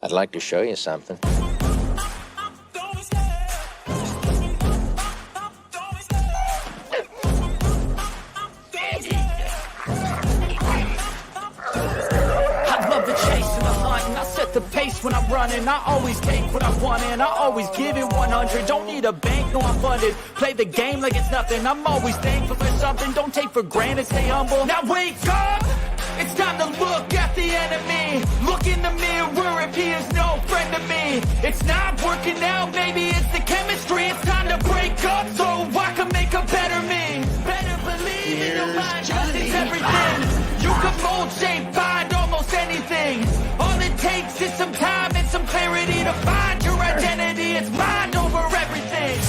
I'd like to show you something. The pace when I'm running, I always take what I want and I always give it 100. Don't need a bank, no I'm funded. Play the game like it's nothing. I'm always thankful for something. Don't take for granted, stay humble. Now wake up! It's time to look at the enemy. Look in the mirror if he is no friend to me. It's not working out, maybe it's the chemistry. It's time to break up so I can make a better me. Better believe in your mind, cause it's everything. You can mold, shape, find almost anything. All it takes is some time and some clarity to find your identity. It's mind over everything.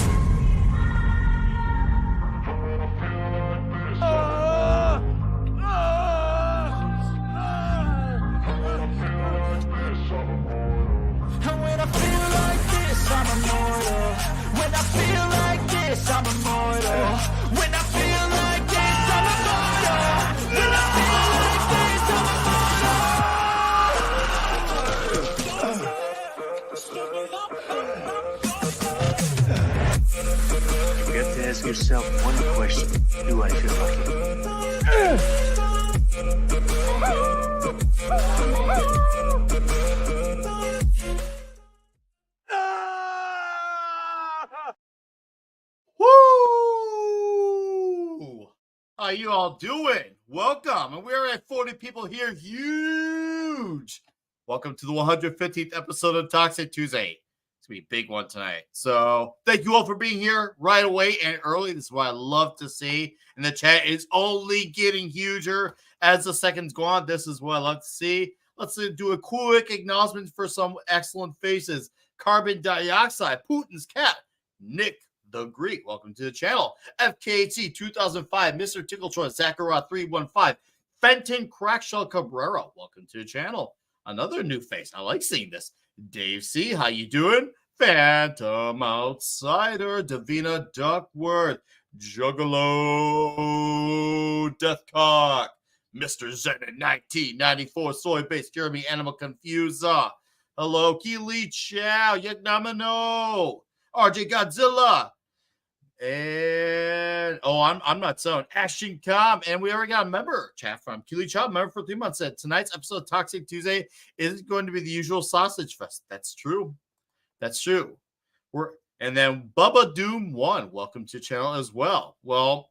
And when I feel like this, I'm immortal. When I feel like this, I'm immortal. When I feel like this, I'm immortal. When I feel like this, I'm You have to ask yourself one question. Do I feel lucky? Woo! How you all doing? Welcome. And we're at 40 people here. Huge. Welcome to the 115th episode of Toxic Tuesday. It's going to be a big one tonight. So thank you all for being here right away and early. This is what I love to see. And the chat is only getting huger as the seconds go on. This is what I love to see. Let's do a quick acknowledgement for some excellent faces. Carbon Dioxide, Putin's Cat, Nick the Greek, welcome to the channel. FKHC 2005, Mr. Tickletroy, Zachariah 315, Fenton Crackshell Cabrera, welcome to the channel. Another new face. I like seeing this. Dave C, how you doing? Phantom Outsider, Davina Duckworth, Juggalo Deathcock, Mr. Zen in 1994, Soy-Based Jeremy Animal Confuser. Hello, Keely Chow, Yagnamano, RJ Godzilla. And I'm not selling Ashton Com, and we already got a member chat from Keely Chow, member for 3 months. Said tonight's episode of Toxic Tuesday is going to be the usual sausage fest. That's true. That's true. And then Bubba Doom 1, welcome to the channel as well. Well,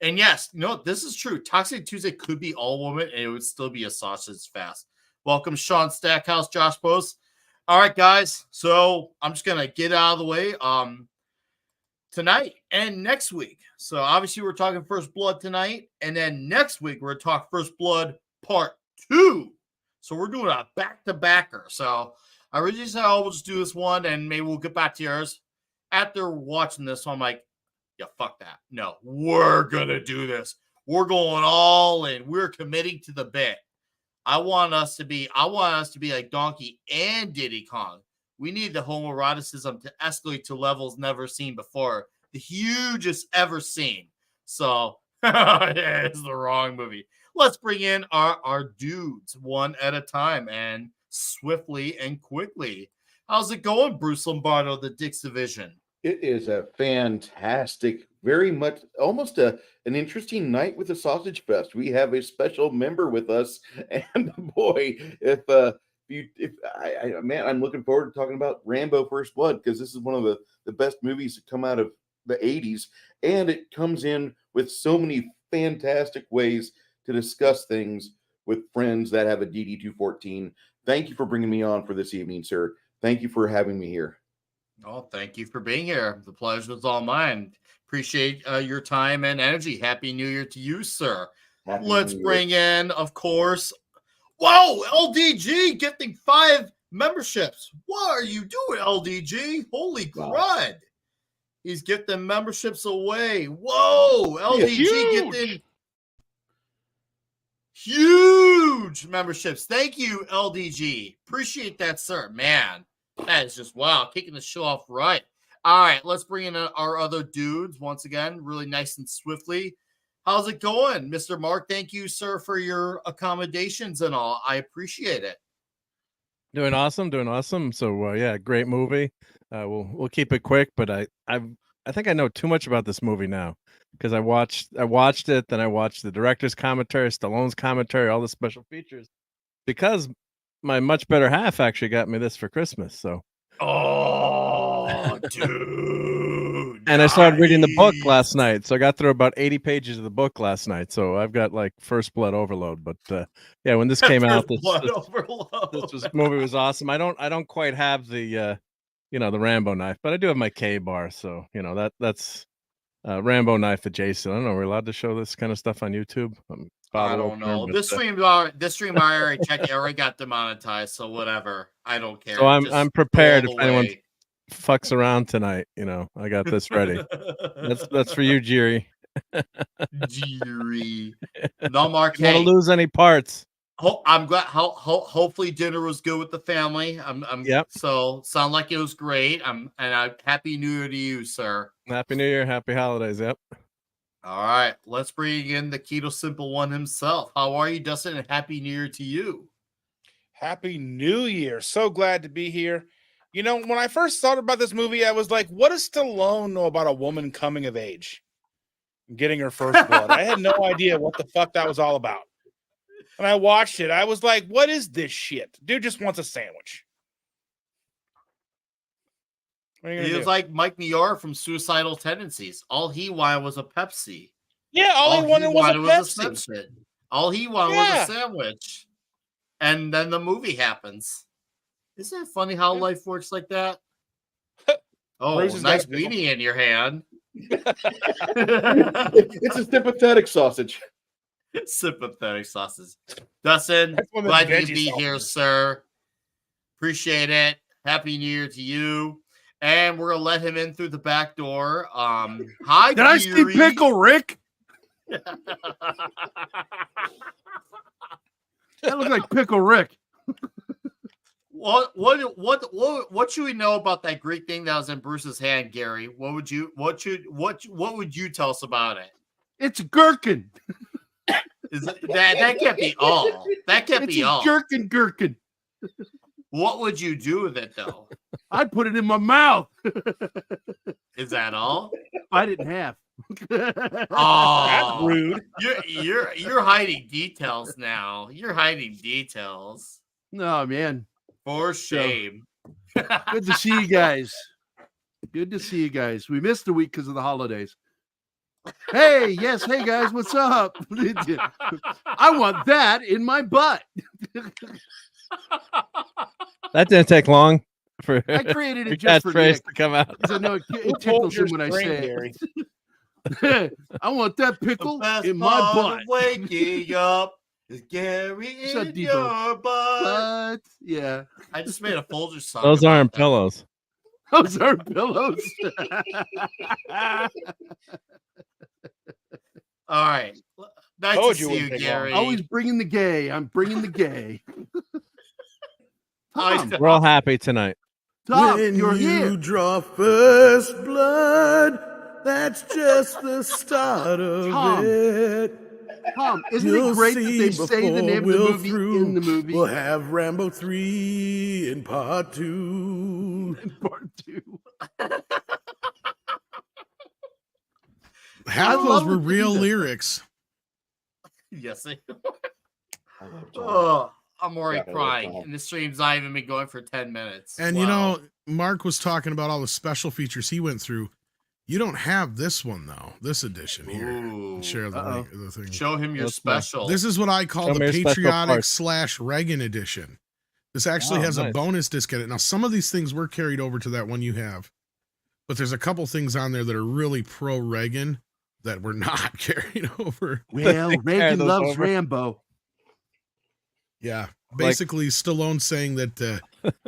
and yes, this is true. Toxic Tuesday could be all woman, and it would still be a sausage fest. Welcome, Sean Stackhouse, Josh Post. All right, guys. So I'm just gonna get out of the way. Tonight and next week. So obviously we're talking First Blood tonight, and then next week we're talking First Blood Part 2. So we're doing a back-to-backer. So I originally said, we'll just do this one, and maybe we'll get back to yours. After watching this one, I'm like, yeah, fuck that. No, we're gonna do this. We're going all in. We're committing to the bit. I want us to be like Donkey and Diddy Kong. We need the homoeroticism to escalate to levels never seen before. The hugest ever seen. So, yeah, it's the wrong movie. Let's bring in our dudes one at a time and swiftly and quickly. How's it going, Bruce Lombardo, the Dicks Division? It is a fantastic, very much, almost an interesting night with the Sausage Fest. We have a special member with us, and boy, I'm looking forward to talking about Rambo First Blood, because this is one of the best movies that come out of the 80s, and it comes in with so many fantastic ways to discuss things with friends that have a DD214. Thank you for bringing me on for this evening, sir. Thank you for having me here. Oh, thank you for being here. The pleasure is all mine. Appreciate your time and energy. Happy New Year to you, sir. Let's bring in, of course, whoa, LDG gifting 5 memberships. What are you doing, LDG? Holy crud. He's gifting memberships away. Whoa, LDG gifting huge memberships. Thank you, LDG. Appreciate that, sir. Man, that is just, wow, kicking the show off right. All right, let's bring in our other dudes once again, really nice and swiftly. How's it going, Mr. Mark? Thank you, sir, for your accommodations and all. I appreciate it. Doing awesome, doing awesome. So yeah, great movie. We'll keep it quick, but I think I know too much about this movie now because I watched it, then I watched the director's commentary, Stallone's commentary, all the special features, because my much better half actually got me this for Christmas. So Oh, dude. and I started reading the book nice. last night, so I got through about 80 pages of the book last night. So I've got like first blood overload. But yeah, when this came out, First blood overload. this movie was awesome. I don't quite have the the Rambo knife, but I do have my K bar, so that's Rambo knife adjacent. I don't know. We're allowed to show this kind of stuff on YouTube. I don't know. This stream I already checked. It already got demonetized, so whatever. I don't care. So I'm Just prepared go all if the anyone way. fucks around tonight. I got this ready. That's for you, Gerry. Gerry. No, Mark. You want Hey, to lose any parts? I'm glad. Hopefully, dinner was good with the family. Yep. So sound like it was great. Happy New Year to you, sir. Happy New Year, happy holidays. Yep. All right, let's bring in the Keto Simple One himself. How are you, Dustin? And happy New Year to you. Happy New Year. So glad to be here. When I first thought about this movie, I was like, what does Stallone know about a woman coming of age and getting her first blood? I had no idea what the fuck that was all about. And I watched it. I was like, what is this shit? Dude just wants a sandwich. He was like Mike Nior from Suicidal Tendencies. All he wanted was a Pepsi. Yeah, all he wanted was a Pepsi. Simpson. All he wanted was a sandwich. And then the movie happens. Isn't it funny how life works like that? Oh, nice weenie in your hand. It's a sympathetic sausage. Sympathetic sausage. Dustin, glad you to be here, sir. Appreciate it. Happy New Year to you. And we're gonna let him in through the back door. Hi, did I see Pickle Rick? That looked like Pickle Rick. What should we know about that Greek thing that was in Bruce's hand, Gary? What would you tell us about it? It's a gherkin. That can't be all. That can't be all. Gherkin. What would you do with it though? I'd put it in my mouth. Is that all? Bite it in half. Oh, that's rude. You're hiding details now. You're hiding details. No, man. For shame. Good to see you guys. Good to see you guys. We missed a week because of the holidays. Hey, yes. Hey, guys, what's up? I want that in my butt. That didn't take long for I created it just for catchphrase Nick. to come out. I know it tickles him when I say it. I want that pickle in my butt. Waking up is Gary in your butt. Yeah. I just made a Folger song. Those aren't that. pillows. Those are pillows. All right. Nice to see you, Gary. Always bringing the gay. I'm bringing the gay. Tom, We're all happy tonight. Tom, when you're you here. draw first blood, that's just the start of Tom. it. Tom, isn't You'll it great that see they say the name of the before movie we'll in the movie? We'll have Rambo 3 in part 2. In part 2. Half I of those love were that they real do that. lyrics. Yes. I love Tom. Oh, I'm already Yeah, I love crying. Tom. And the stream's not even been going for 10 minutes. And Wow. Mark was talking about all the special features he went through. You don't have this one though, this edition here. Ooh. Share the link of the thing. Show him your That's nice. special. This is what I call Show me the your special patriotic parts. / Reagan edition. This actually Oh, has a nice. bonus disc in it. Now, some of these things were carried over to that one you have, but there's a couple things on there that are really pro Reagan that were not carried over. Well, Carry Reagan those loves over. Rambo. Yeah, basically Stallone saying that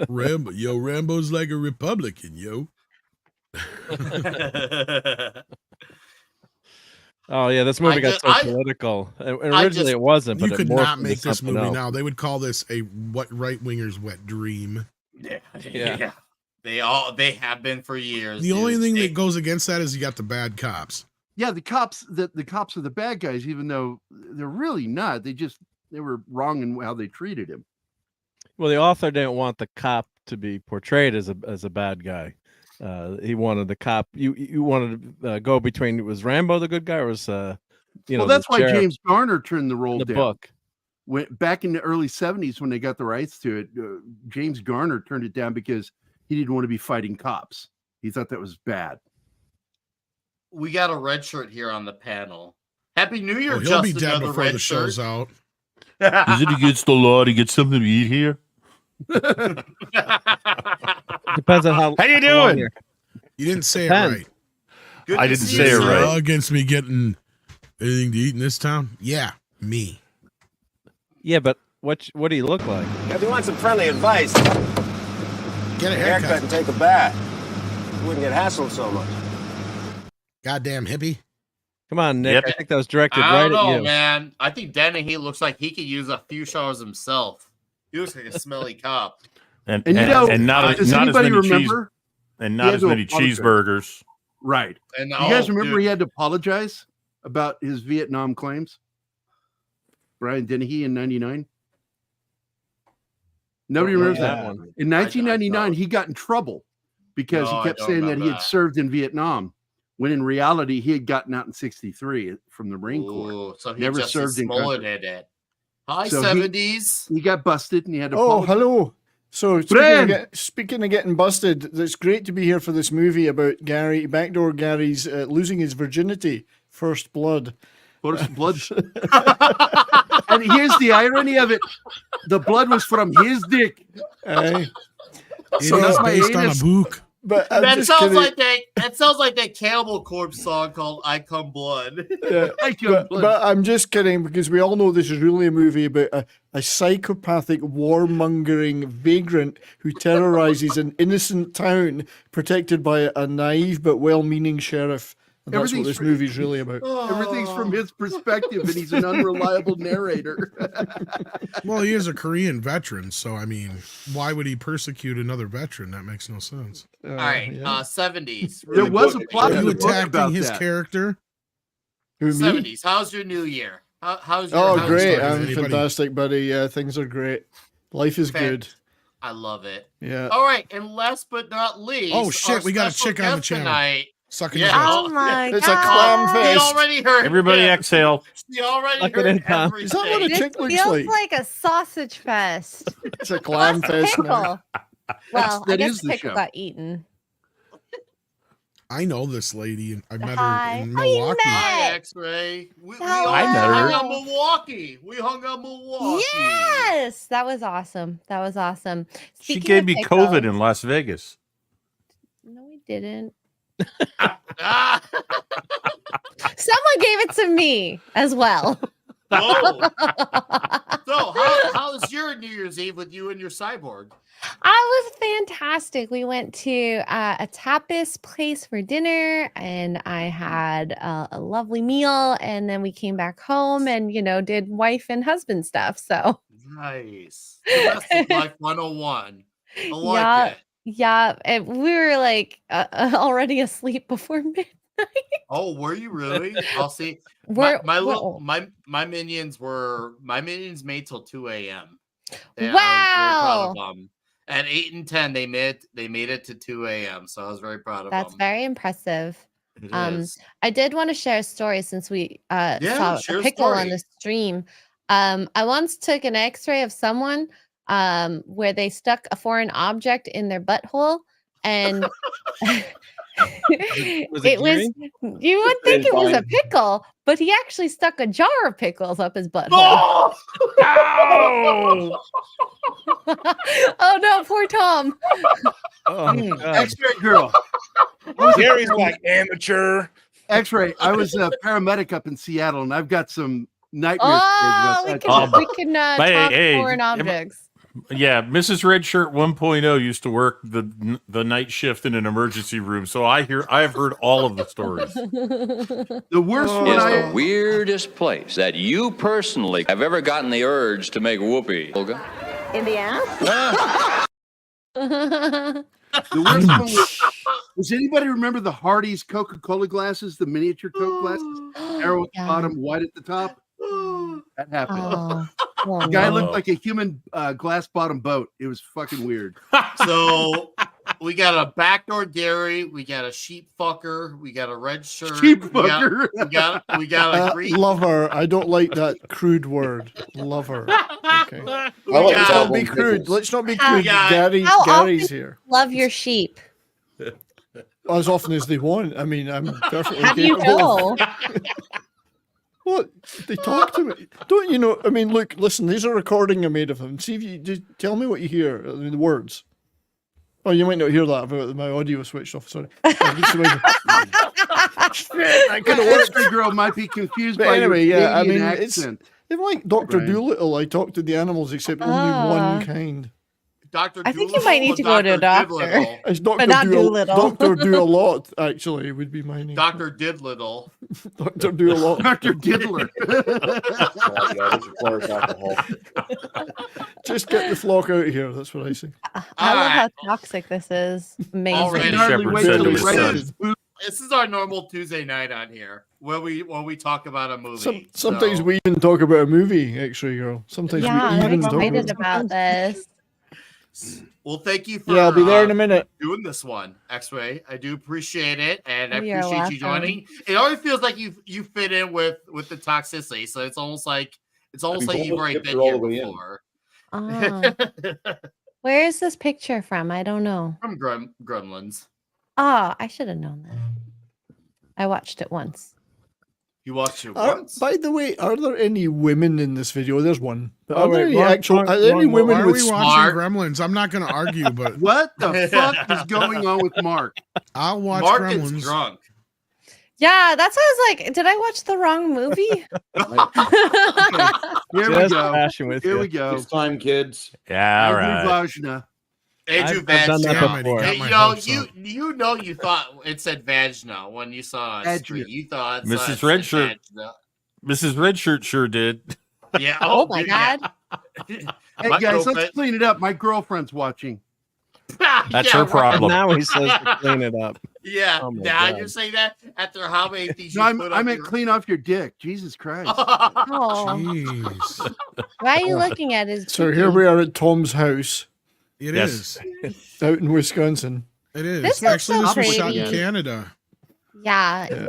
Rambo's like a Republican, yo. Oh yeah, this movie I got just- so I- political. And I originally just- it wasn't, but You it could morphed not into make this something movie else. now. They would call this a what right winger's wet dream. Yeah. They have been for years. The only dude. thing They- that goes against that is you got the bad cops. Yeah, the cops are the bad guys, even though they're really not. They were wrong in how they treated him. Well, the author didn't want the cop to be portrayed as a bad guy. He wanted the cop. You wanted to go between. Was Rambo the good guy, or was Well, that's why James Garner turned the role the down. book? Back in the early 70s when they got the rights to it, James Garner turned it down because he didn't want to be fighting cops. He thought that was bad. We got a red shirt here on the panel. Happy New Year, Oh, he'll Justin. be dead before red the show's shirt. out. Is it against the law to get something to eat here? Depends on how you doing? You didn't say it 10. right. Good I to didn't see say you, it sir. right. All against me getting anything to eat in this town? Yeah, me. Yeah, but what do you look like? If you want some friendly advice, Get a haircut. and take a bath. You wouldn't get hassled so much. Goddamn hippie. Come on, Nick. Yep. I think that was directed I right don't know, at you. man. I think Dennehy looks like he could use a few showers himself. He looks like a smelly cop. And you know, not does as anybody many remember? and He not had as to many apologize. cheeseburgers. Right. And You guys remember he had to apologize about his Vietnam claims? Brian Dennehy in 99? Nobody Don't remembers know that. one. In I 1999, don't. he got in trouble because No, he I kept don't saying that remember he had that. served in Vietnam, when in reality he had gotten out in '63 from the Marine Corps. Ooh, so he Never just served in Smollett country. did it. Hi, So 70s. He got busted and he had to Oh, apologize. hello. So Bren! speaking of getting busted, it's great to be here for this movie about Backdoor Gary's losing his virginity, First Blood. First blood. And here's the irony of it: the blood was from his dick. Aye. It So is that's my based on a anus. book. But I'm That just sounds kidding. like that Cannibal Corpse song called "I Come Blood." Yeah, I come blood. but I'm just kidding because we all know this is really a movie about a psychopathic, warmongering vagrant who terrorizes an innocent town protected by a naive but well-meaning sheriff. And that's what Everything's this fr- movie's really about. Everything's from his perspective, and he's an unreliable narrator. Well, he is a Korean veteran, so I mean, why would he persecute another veteran? That makes no sense. All right, 70s. There was a plot Are in you the book attacking about his that. character? Who, me? 70s. How's your New Year? How's your? Oh, how's great. your- I'm Anybody? fantastic, buddy. Yeah, things are great. Life is good. I love it. Yeah. All right, and last but not least, Oh, shit, our we got a special chick on the guest channel. tonight. Sucking Yeah. his ass. Oh my It's a god. clam She fest. already heard. Everybody it. exhale. She already Suck it heard in, Tom. everything. Is that what a This chick looks feels like? like a sausage fest. It's a clam Plus fest now. pickle. Well, I that guess is the the pickle show. got eaten. I know this lady, and I met Hi. her in Oh, you Milwaukee. met- Hi, X-Ray. We Hello. I met her. hung out Milwaukee. We hung out Milwaukee. Yes, that was awesome. That was awesome. She Speaking gave of me pickles- COVID in Las Vegas. No, we didn't. Ah, Someone gave it to me as well. whoa. So, how's your New Year's Eve with you and your cyborg? I was fantastic. We went to a tapas place for dinner, and I had a lovely meal. And then we came back home and did wife and husband stuff. So Nice. Domestic Life 101. I like Yeah. it. yeah, and we were like already asleep before midnight. Oh, were you really? I'll see. We're- my we're- little my minions made till 2 a.m. Yeah, I was very Wow. proud of them. At 8 and 10, they made it to 2 a.m. So I was very proud of That's them. very impressive. It Um, is. I did want to share a story since we Yeah, saw share a a pickle on story. the stream. I once took an X-ray of someone where they stuck a foreign object in their butthole, and Was it it was. Gerry? You would think it was a fine. pickle, but he actually stuck a jar of pickles up his butthole. Oh! Oh no, poor Tom. Oh, God. X-ray girl. Gary's like amateur. X-ray. I was a paramedic up in Seattle, and I've got some nightmares. Oh, we about can, that. we can Hey, talk hey, foreign am- objects. Yeah, Mrs. Redshirt 1.0 used to work the night shift in an emergency room, so I have heard all of the stories. The worst one Is I the weirdest place that you personally have ever gotten the urge to make whoopee, Olga? In the ass? The worst one was anybody remember the Hardee's Coca-Cola glasses, the miniature Coke glasses? Arrow at the Yeah. bottom, white at the top. That happened. Oh. Oh, The guy no. looked like a human glass bottom boat. It was fucking weird. So we got a backdoor Gary, we got a sheep fucker, we got a red shirt, Sheep we got fucker. we got a Greek. Lover. I don't like that crude word. Lover. Okay. I like Let's not be Stallone crude. nipples. Let's not be How- crude. Yeah. Gary's How here. Love your sheep. As often as they want. I mean, I'm perfectly How do you capable. know? What? They talk to me. Don't you know? I mean, look, listen, these are recording I made of them. See if you just tell me what you hear. I mean, the words. Oh, you might not hear that. My audio switched off. Sorry. I could extra girl might be confused But by anyway, your yeah, I Canadian mean, it's accent. like Dr. Brian. Doolittle. I talk to the animals except only one kind. Dr. I think you might need to go to a doctor. It's Dr. But not Doolittle. Dr. Do-a-lot, actually, would be my name. Dr. Didlittle. Dr. Do-a-lot. Dr. Diddler. Just get the flock out of here. That's what I say. I love how toxic this is. Amazing. Already. Shepherd said to his son. This is our normal Tuesday night on here, where we talk about a movie. Sometimes So- we even talk about a movie, actually, girl. Sometimes Yeah, we I'm even talk excited about about this. Well, thank you for Yeah, I'll be there in a minute. doing this one, X-Ray. I do appreciate it, and I You're appreciate you welcome. joining. It always feels like you fit in with the toxicity, so it's almost like you've already skipped been her all here the way in. before. Oh. Where is this picture from? I don't know. From Gremlins. Oh, I should have known that. I watched it once. You watched it once. By the way, are there any women in this video? There's one. But Oh, are there wait, any are there any why women are with we smart? watching Gremlins? I'm not going to argue, but What the fuck is going on with Mark? I'll watch Mark is Gremlins. drunk. Yeah, that's why I was like, did I watch the wrong movie? Here we Just go. mashing with Here you. we go. It's time, kids. Yeah, all Andrew right. Vajna. Andrew I've done that Vagina. before. Got Hey, my you know, hopes up. you thought it said Vagina when you saw Vagina. it. Screen. You thought Mrs. it said Redshirt. Vagina. Mrs. Redshirt sure did. Yeah. Oh my dude, yeah. god. Hey My guys, let's girlfriend- clean it up. My girlfriend's watching. That's Yeah, her right. problem. Now he says to clean it up. Yeah. Oh my Now God. you're saying that after how many things you No, put I up meant your- clean off your dick. Jesus Christ. Oh, Jeez. why are you looking at his? So here we are at Tom's house It Yes. is. out in Wisconsin. It is. This looks Actually, so this was shot in pretty. Canada. Yeah, Yeah.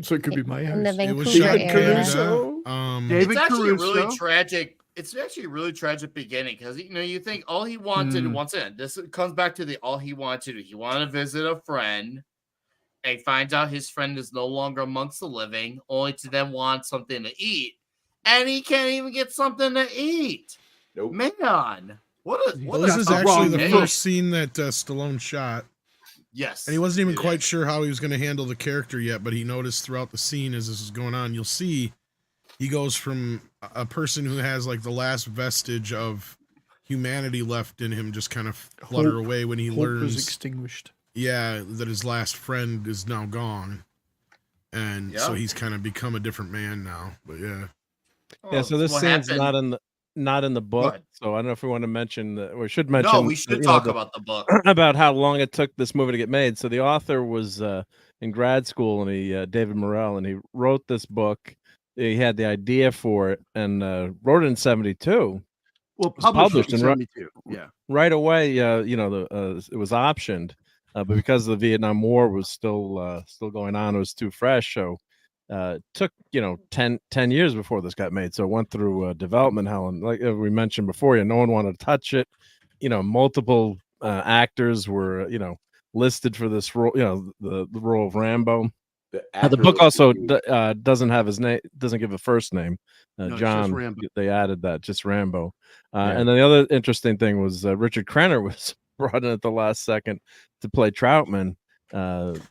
So it could be my in the house. It was Vancouver shot in area. Caruso. Canada. David It's actually a really Caruso. tragic. It's actually a really tragic beginning because you think all he wanted once again. This comes back to the all he wanted to do. He wanted to visit a friend, and he finds out his friend is no longer amongst the living, only to then want something to eat, and he can't even get something to eat. Nope. Man, what a Well, what this a is a actually wrong the name. first scene that Stallone shot. yes, And he wasn't even it quite is. sure how he was going to handle the character yet, but he noticed throughout the scene as this is going on, you'll see he goes from a person who has like the last vestige of humanity left in him just kind of flutter Hope- away when he Hope was learns, extinguished. yeah, that his last friend is now gone. And so Yeah. he's kind of become a different man now. But yeah. Yeah, so this what scene's happened- not in the book. ahead. So I don't know if we want to mention that. We should mention. No, we should you know, talk the- about the book. about how long it took this movie to get made. So the author was in grad school, and he David Morrell, and he wrote this book. He had the idea for it and wrote it in '72. Well, was published published in in Ru- 72. Yeah. Right away, you know, it was optioned, but because the Vietnam War was still going on, it was too fresh. So it took 10 years before this got made. So it went through development hell, and like we mentioned before, no one wanted to touch it. Multiple actors were listed for this role. The role of Rambo. The book also doesn't have his name, doesn't give a first name. No, it's just John, Rambo. they added that, just Rambo. Yeah. And then the other interesting thing was Richard Crenner was brought in at the last second to play Troutman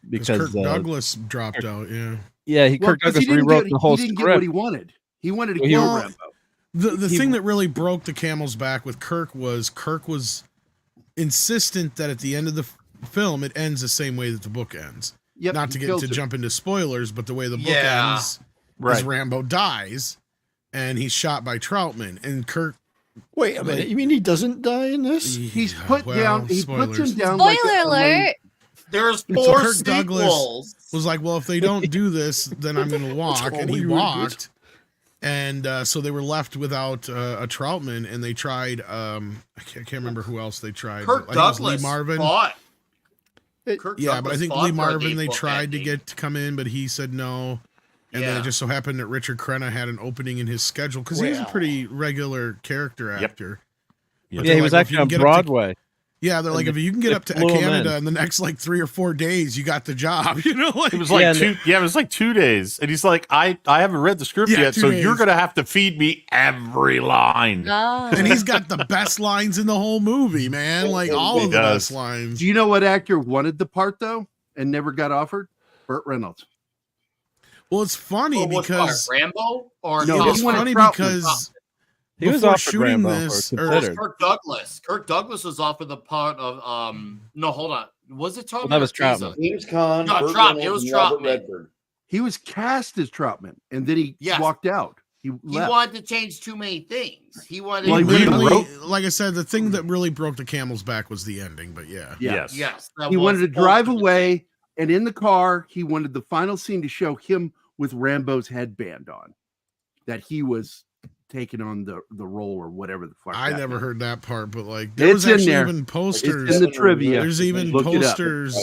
because Kirk Douglas dropped out. Yeah. Yeah, Well, Kirk 'cause Douglas he didn't rewrote get- the whole he didn't script. get what he wanted. He wanted to Well, kill Well, Rambo. The He- thing that really broke the camel's back with Kirk was insistent that at the end of the film it ends the same way that the book ends. Yep, Not he to get killed to him. jump into spoilers, but the way the book Yeah. ends is Right. Rambo dies and he's shot by Troutman, and Kirk. Wait a minute. You mean he doesn't die in this? He's Yeah, put well, down. He puts him spoilers. down. Spoiler like a alert! There's So four Kirk Douglas sequels. was like, well, if they don't do this, then I'm going to walk. And he totally walked. And so they were left without a Troutman, and they tried. I can't remember who else they tried. Kirk I think it was Douglas Lee Marvin. fought. Yeah, Kirk but I Douglas think fought Lee for a Marvin they Deadpool tried to ending. get to come in, but he said no. And then it just so happened that Richard Crenna had an opening in his schedule because he's a pretty regular character actor. But Yeah, they're he was like, well, if actually you can on get up to- Broadway. Yeah, they're like, if you can get they up to flew him Canada in. in the next like 3 or 4 days, you got the job. You know, like It was like it was like 2 days, and he's like, I haven't read the script Yeah, yet, 2 so days. you're gonna have to feed me every line. And he's got the best lines in the whole movie, man. Like all He of the does. best lines. Do you know what actor wanted the part though and never got offered? Burt Reynolds. Well, it's funny Well, which because part, Rambo or No, it's he wanted funny Troutman. because He was before offered shooting Rambo, or this, considered. Kirk Douglas. Kirk Douglas was offered the part of no, hold on. Was it Troutman? Well, that was or Teresa? Troutman. James Caan, No, Burt Troutman. It Reynolds, was and Robert Troutman. Redford. He was cast as Troutman, and then he Yes. walked out. He He left. wanted to change too many things. He wanted Well, He he really really, wrote- like I said, the thing that really broke the camel's back was the ending. But yeah, Yes. Yes, that He was wanted to drive ultimate. away, and in the car, he wanted the final scene to show him with Rambo's headband on, that he was taking on the role or whatever the fuck. I that never meant. heard that part. But like, there It's was in actually there. even posters. It's in the trivia. There's even Look it up. posters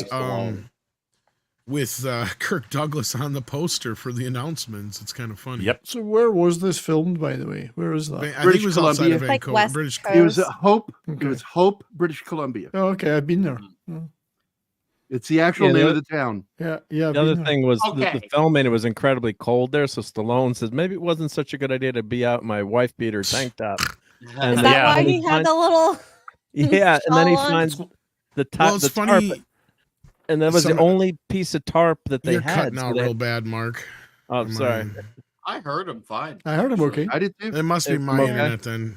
with Kirk Douglas on the poster for the announcements. It's kind of funny. Yep. So where was this filmed, by the way? Where is that? I think British it was outside Columbia. of Like Vancouver, West British. Coast. It was at Hope. Okay. It was Hope, British Columbia. Oh, okay, I've been there. It's the actual Yeah, name the- of the town. Yeah. The I've other been there. thing was the Okay. filming. It was incredibly cold there, so Stallone says maybe it wasn't such a good idea to be out in my wife beater tank top. And Is then- that why and he had finds- the little? Yeah, and then he shawl on? finds the top. Well, it's the funny. tarp, and that was the Some- only piece of tarp that they You're had. cutting so out they- real bad, Mark. Oh, Am sorry. I heard him fine. I heard him okay. I did too. It must be It's my okay. internet then.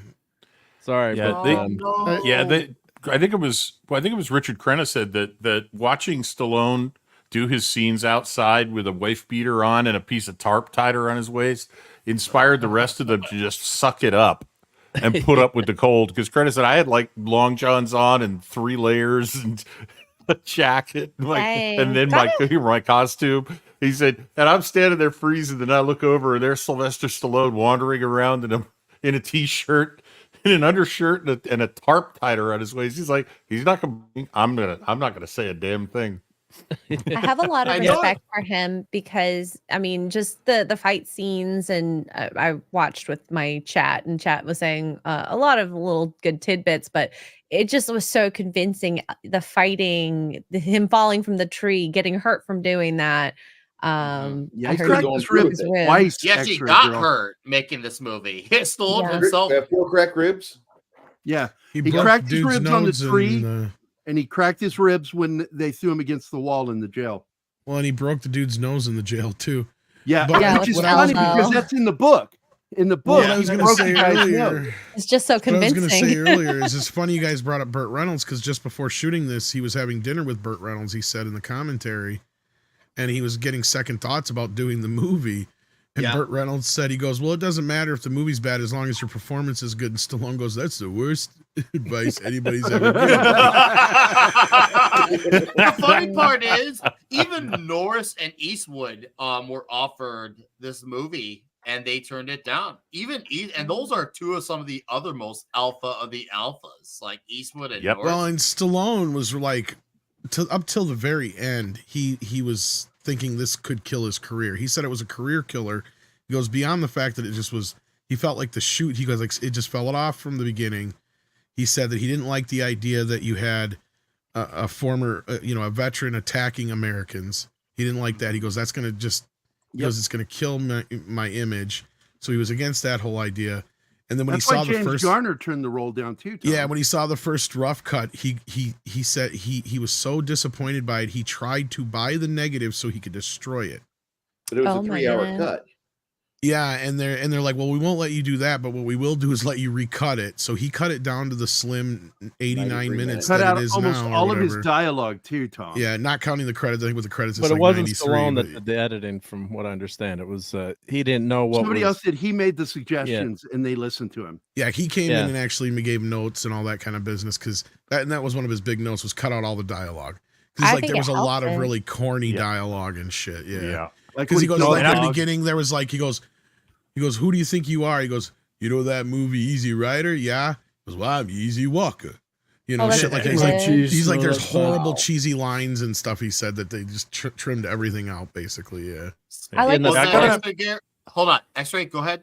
Sorry, Yeah, but they- no. Yeah, I think it was Richard Crenna said that watching Stallone do his scenes outside with a wife beater on and a piece of tarp tied around his waist inspired the rest of them to just suck it up and put up with the cold. Because Crenna said I had like long johns on and 3 layers and a jacket, and then my costume. He said, and I'm standing there freezing, and I look over and there's Sylvester Stallone wandering around in a t-shirt, in an undershirt, and a tarp tied around his waist. He's like, I'm not gonna say a damn thing. I have a lot of I know. respect for him because I mean, just the fight scenes, and I watched with my chat, and chat was saying a lot of little good tidbits, but it just was so convincing. The fighting, him falling from the tree, getting hurt from doing that. Yeah, I he heard cracked he his broke ribs his rib. twice. He actually extra, got girl. hurt making this movie. Stallone Yeah. himself. 4 cracked ribs. Yeah, he broke cracked his dude's ribs on the nose tree, and, and he cracked his ribs when they threw him against the wall in the jail. well, and he broke the dude's nose in the jail too. Yeah, But Yeah, which is with funny Elmo. because that's in the book. In the book, What I was he going to broke say the guy's nose. earlier. It's just so What I was convincing. going to say earlier is it's funny you guys brought up Burt Reynolds because just before shooting this, he was having dinner with Burt Reynolds. He said in the commentary, and he was getting second thoughts about doing the movie. And Yeah. Burt Reynolds said, he goes, well, it doesn't matter if the movie's bad as long as your performance is good. And Stallone goes, that's the worst advice anybody's ever given. The funny part is, even Norris and Eastwood were offered this movie and they turned it down. And those are two of some of the other most alpha of the alphas, like Eastwood and Yep. Norris. Well, and Stallone was like, up till the very end, he was thinking this could kill his career. He said it was a career killer. He goes beyond the fact that it just was. He felt like the shoot. He goes like it just fell off from the beginning. He said that he didn't like the idea that you had a former, a veteran attacking Americans. He didn't like that. He goes, that's gonna just. He goes, it's gonna kill my image. So he was against that whole idea. And then when That's he saw why the James first Garner turned the role down too. Tom. Yeah, when he saw the first rough cut, he said he was so disappointed by it. He tried to buy the negative so he could destroy it. But it was Oh a my 3-hour goodness. cut. Yeah, and they're like, well, we won't let you do that, but what we will do is let you recut it. So he cut it down to the slim 89 93 minutes cut that out it is almost now. or all of his whatever. dialogue too, Tom. Yeah, not counting the credits. I think with the credits, it's But it like wasn't 93. Stallone but- that did the editing, from what I understand. It was he didn't know what Somebody was, else did. He made the suggestions, and they listened to him. Yeah, he came Yeah. in and actually gave notes and all that kind of business because that was one of his big notes was cut out all the dialogue because I like think there was it a lot of helped him. really corny dialogue and shit. Yeah. Like Because he when goes killed like the at the dog. beginning there was like he goes He goes, "Who do you think you are?" He goes, "You know that movie Easy Rider?" Yeah. He goes, "Well, I'm Easy Walker." You know, shit like that. He's like, there's horrible cheesy lines and stuff. He said that they just trimmed everything out, basically. Yeah. I like Hold on, X-Ray, go ahead.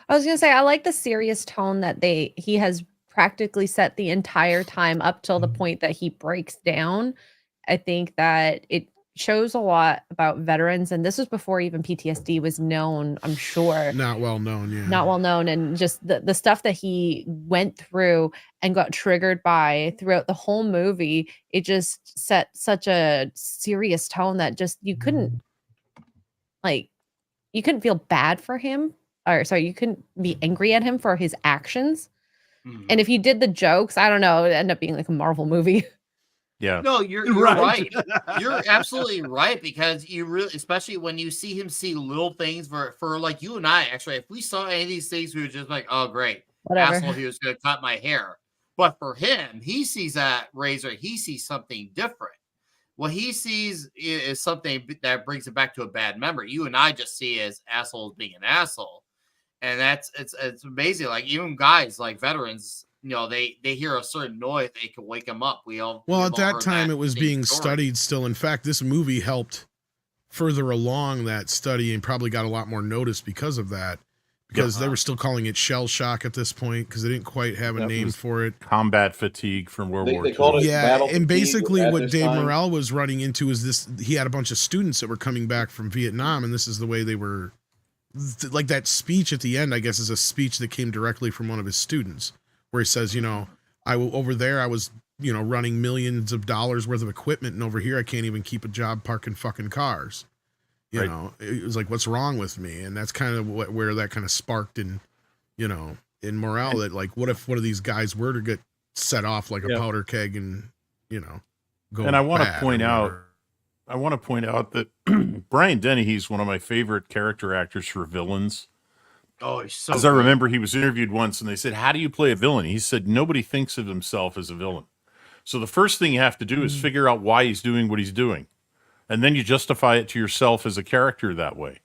I was gonna say I like the serious tone that he has practically set the entire time up till the point that he breaks down. I think that it shows a lot about veterans, and this was before even PTSD was known, I'm sure. Not well known, yeah. Not well known, and just the stuff that he went through and got triggered by throughout the whole movie, it just set such a serious tone that just you couldn't feel bad for him, or sorry, you couldn't be angry at him for his actions. And if you did the jokes, I don't know, it would end up being like a Marvel movie. Yeah. No, you're right. You're absolutely right, because you really, especially when you see him see little things for like you and I, actually, if we saw any of these things, we were just like, oh, great. Whatever. Asshole, he was going to cut my hair. But for him, he sees that razor, he sees something different. What he sees is something that brings it back to a bad memory. You and I just see as assholes being an asshole. And it's amazing. Like even guys like veterans, you know, they hear a certain noise, they can wake them up. Well, at that time it was being studied still. In fact, this movie helped further along that study and probably got a lot more notice because of that. Because they were still calling it shell shock at this point because they didn't quite have a name for it. Combat fatigue from World War II. Yeah, and basically what Dave Morrell was running into is this: he had a bunch of students that were coming back from Vietnam, and this is the way they were. Like that speech at the end, I guess, is a speech that came directly from one of his students, where he says, you know, I was, you know, running millions of dollars worth of equipment, and over here I can't even keep a job parking fucking cars. You know, it was like, what's wrong with me? And that's kind of where that kind of sparked in, you know, in morale, that like, what if one of these guys were to get set off like a powder keg and, you know, go. And I want to point out that Brian Dennehy's one of my favorite character actors for villains. Oh, he's so As I remember, he was interviewed once and they said, how do you play a villain? He said, nobody thinks of himself as a villain. So the first thing you have to do is figure out why he's doing what he's doing. And then you justify it to yourself as a character that way.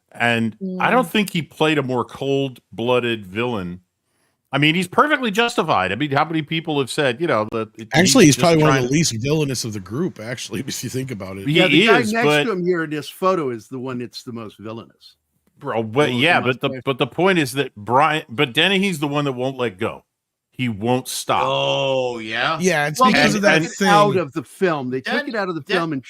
And I don't think he played a more cold-blooded villain. I mean, he's perfectly justified. I mean, how many people have said, you know, that actually he's probably one of the least villainous of the group, actually, if you think about it. Yeah, the guy next to him here in this photo is the one that's the most villainous. Bro, but yeah, but the point is that Dennehy's the one that won't let go. He won't stop. Oh, yeah. Yeah, it's because of that thing. Out of the film. They took it out of the film and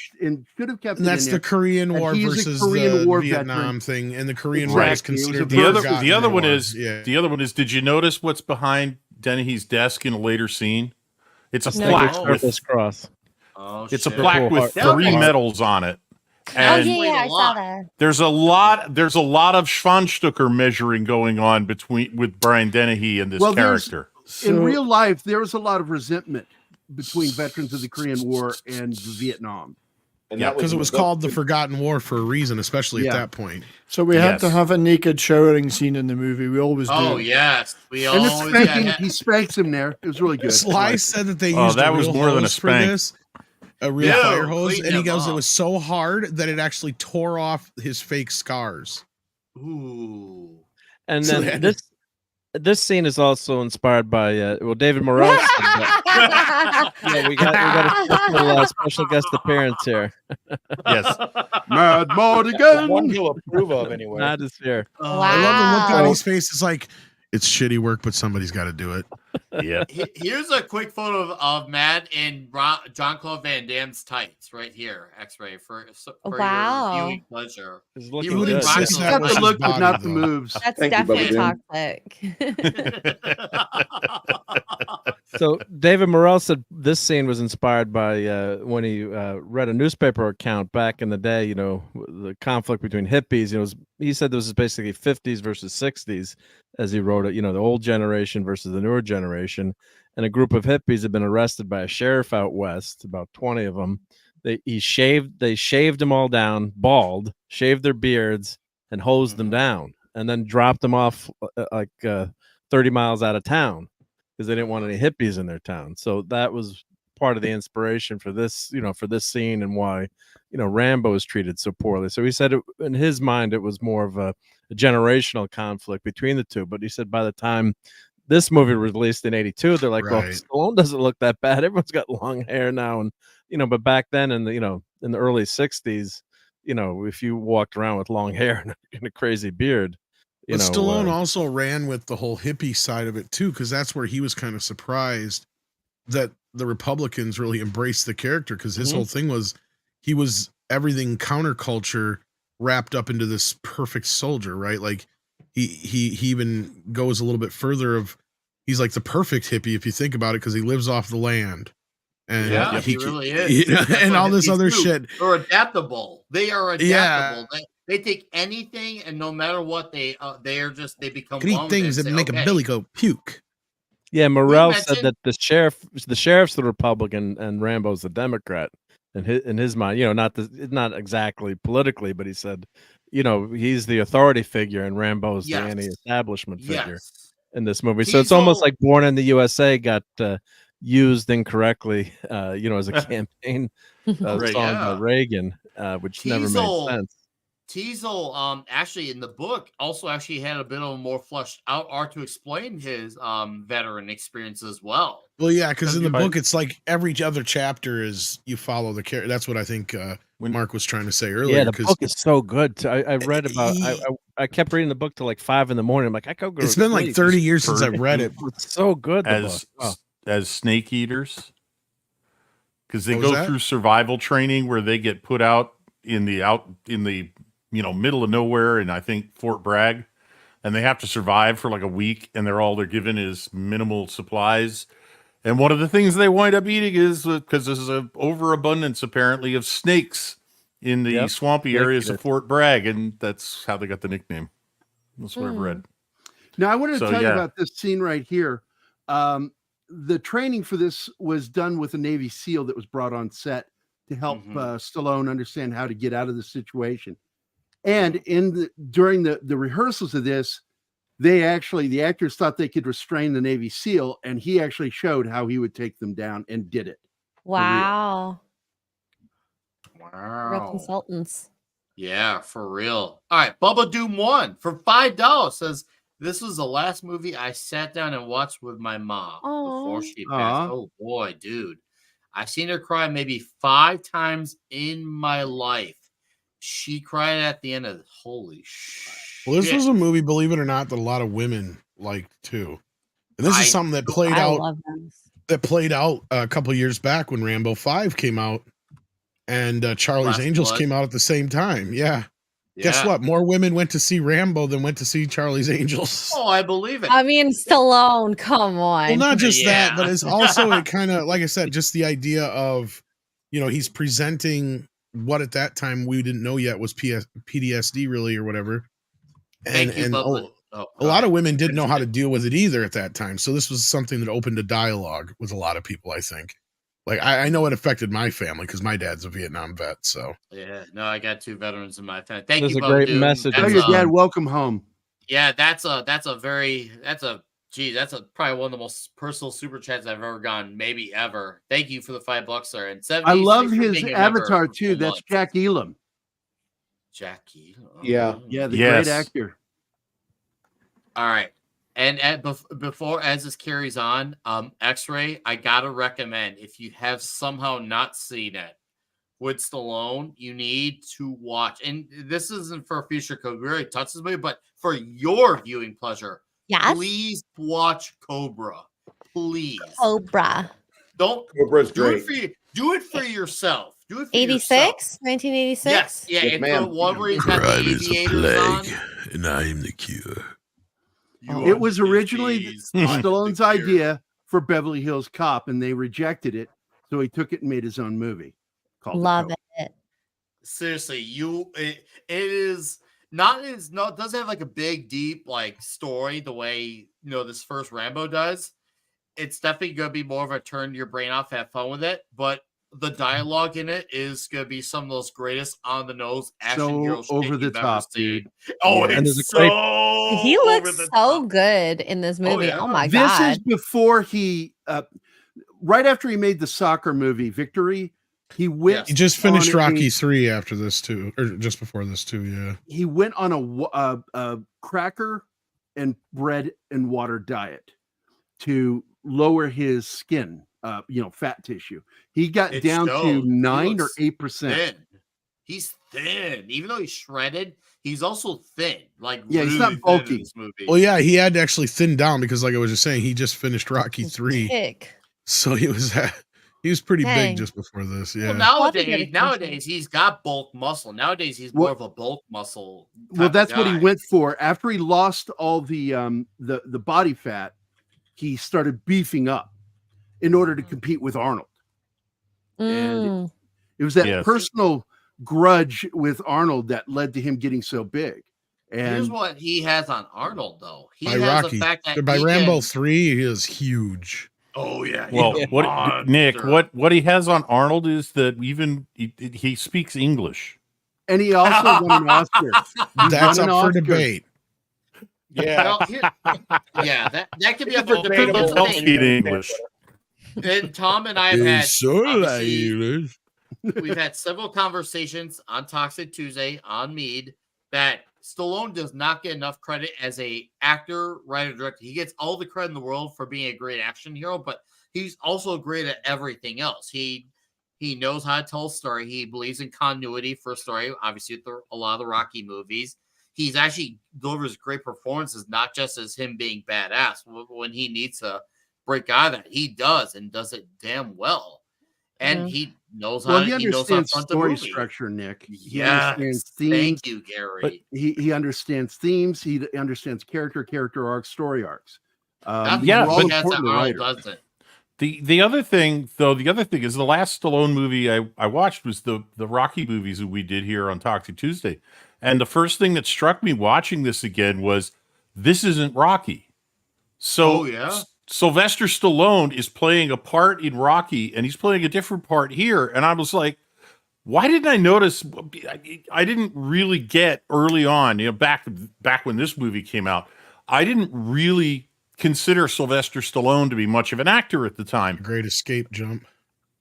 should have kept it in there. That's the Korean War versus the Vietnam thing, and the Korean War is considered the other one is the other one is, did you notice what's behind Dennehy's desk in a later scene? It's a plaque with cross. Oh, it's a plaque with 3 medals on it. And I saw that. There's a lot of Schwanstucker measuring going on with Brian Dennehy and this character. In real life, there was a lot of resentment between veterans of the Korean War and Vietnam. And yeah, because it was called the Forgotten War for a reason, especially at that point. So we had to have a naked showering scene in the movie. We always do. Oh yes, we and always. He spanks him there. It was really good. Sly said that they used that was more than a spank. A real fire hose, and he goes, it was so hard that it actually tore off his fake scars. Ooh. And then this scene is also inspired by David Morrell. We got a special guest appearance here. Yes, Mad Mardigan. One you'll approve of anyway. Not this year. Wow. I love the look on his face. It's like, it's shitty work, but somebody's got to do it. Yeah. Here's a quick photo of Matt in Jean-Claude Van Damme's tights right here. X-ray for your viewing pleasure. He would insist that was the look, body, but not the though. moves. That's Thank you, definitely Bubba toxic. So David Morrell said this scene was inspired by when he read a newspaper account back in the day, you know, the conflict between hippies. You know, he said this was basically 50s versus 60s, as he wrote it, you know, the old generation versus the newer generation. And a group of hippies had been arrested by a sheriff out west, about 20 of them. They shaved them all down, bald, shaved their beards, and hosed them down, and then dropped them off 30 miles out of town because they didn't want any hippies in their town. So that was part of the inspiration for this, for this scene and why, Rambo is treated so poorly. So he said in his mind, it was more of a generational conflict between the two. But he said by the time this movie released in '82, they're like, well, Right. Stallone doesn't look that bad. Everyone's got long hair now. And, but back then in the, in the early 60s, if you walked around with long hair and a crazy beard, But Stallone also ran with the whole hippie side of it too, because that's where he was kind of surprised that the Republicans really embraced the character, because his whole thing was he was everything counterculture wrapped up into this perfect soldier, right? Like he even goes a little bit further of he's like the perfect hippie if you think about it, because he lives off the land. And Yeah, he really is. And all this other shit. They're adaptable. They are adaptable. They take anything, and no matter what, they become Can eat things that make a belly go puke. Yeah, Morrell said that the sheriff's the Republican and Rambo's the Democrat. In his mind, not exactly politically, but he said, he's the authority figure and Rambo's the anti-establishment figure in this movie. So it's almost like Born in the USA got used incorrectly, as a campaign song by Reagan, which never made sense. Teasel, actually in the book, also actually had a bit of a more fleshed out art to explain his veteran experience as well. Well, yeah, because in the book, it's like every other chapter is you follow the character. That's what I think when Mark was trying to say earlier. Yeah, the book is so good. I read about. I kept reading the book till like 5 a.m. I'm like, I could go. It's been like 30 years since I've read it. It's so good. As snake eaters, because they go through survival training where they get put out in the middle of nowhere, and I think Fort Bragg, and they have to survive for like a week, and they're given is minimal supplies. And one of the things they wind up eating is because there's an overabundance apparently of snakes in the swampy areas of Fort Bragg, and that's how they got the nickname. That's what I've read. Now I want to tell you about this scene right here. The training for this was done with a Navy SEAL that was brought on set to help Stallone understand how to get out of the situation. And during the rehearsals of this, the actors thought they could restrain the Navy SEAL, and he actually showed how he would take them down and did it. Wow. Wow. Real consultants. Yeah, for real. All right, Bubba Doom 1 for $5 says, this was the last movie I sat down and watched with my mom before she passed. Oh boy, dude. I've seen her cry maybe 5 times in my life. She cried at the end of it. Holy shit. Well, this was a movie, believe it or not, that a lot of women liked too. And this is something that played out a couple of years back when Rambo 5 came out, and Charlie's Angels came out at the same time. Yeah. Guess what? More women went to see Rambo than went to see Charlie's Angels. Oh, I believe it. I mean, Stallone, come on. Well, not just that, but it's also it kind of, like I said, just the idea of, he's presenting what at that time we didn't know yet was PTSD really or whatever. And a lot of women didn't know how to deal with it either at that time. So this was something that opened a dialogue with a lot of people, I think. Like I know it affected my family because my dad's a Vietnam vet. So I got 2 veterans in my family. Thank you. That's a great message. Tell your dad, welcome home. Yeah, that's probably one of the most personal super chats I've ever gotten, maybe ever. Thank you for the $5, sir. And I love his avatar too. That's Jack Elam. Jack Elam. Yeah, the great actor. All right. And before, as this carries on, X-Ray, I gotta recommend, if you have somehow not seen it with Stallone, you need to watch. And this isn't for a future code. We already touched this movie, but for your viewing pleasure, please watch Cobra. Please. Cobra. Cobra's great. Do it for yourself. Do it for 86? 1986? Yes. Yeah. It's the one where he's got the aviators on. And I am the cure. It was originally Stallone's idea for Beverly Hills Cop, and they rejected it. So he took it and made his own movie. Love it. Seriously, it is not it doesn't have like a big, deep like story the way this first Rambo does. It's definitely gonna be more of a turn your brain off, have fun with it, but the dialogue in it is going to be some of those greatest on the nose action heroes over the top, dude. Oh, it's so he looks so good in this movie. Oh my god! This is before he right after he made the soccer movie Victory, he went. He just finished on Rocky a- 3 after this too, or just before this too. Yeah. He went on a cracker and bread and water diet to lower his skin, fat tissue. He got It down shows. to He 9 or looks 8%. Thin. He's thin. Even though he's shredded, he's also thin. Like, Yeah, he's really not thin in bulky. this movie. Well, yeah, he had to actually thin down because, like I was just saying, he just finished Rocky 3, Thick. so he was pretty Dang. big just before this. Yeah. Well, dedication. nowadays he's got bulk muscle. Nowadays he's more of a bulk muscle. Well, type that's of what he guy. went for. After he lost all the body fat, he started beefing up in order to compete with Arnold. And it was that Yes. personal grudge with Arnold that led to him getting so big. Here's And what he has on Arnold, though. He By has Rocky, the fact that by he Rambo can- 3, he is huge. Oh yeah. Well, he's a what Nick? monster. What he has on Arnold is that even he speaks English. and he also won an Oscar. He That's won up an for Oscar. debate. Yeah. Well, yeah, that could be up It's for debate. debatable. Here's the Don't thing. speak English. And Tom and I have had obviously, we've had several conversations on Toxic Tuesday on Mead that Stallone does not get enough credit as a actor, writer, director. He gets all the credit in the world for being a great action hero, but he's also great at everything else. He knows how to tell a story. He believes in continuity for a story. Obviously, with a lot of the Rocky movies, he's actually delivers great performances, not just as him being badass. When he needs to break out of that, he does and does it damn well. And he knows how. Well, he he knows how to understands front the story movie. structure, Nick. He Yes, understands themes. thank you, Gary. He understands themes. He understands character arcs, story arcs. Nothing These are all he has important that to Arnold writers. doesn't. The other thing is the last Stallone movie I watched was the Rocky movies that we did here on Toxic Tuesday. And the first thing that struck me watching this again was this isn't Rocky. So Oh, yeah? Sylvester Stallone is playing a part in Rocky and he's playing a different part here. And I was like, why didn't I notice? I didn't really get early on, back when this movie came out, I didn't really consider Sylvester Stallone to be much of an actor at the time. Great escape jump.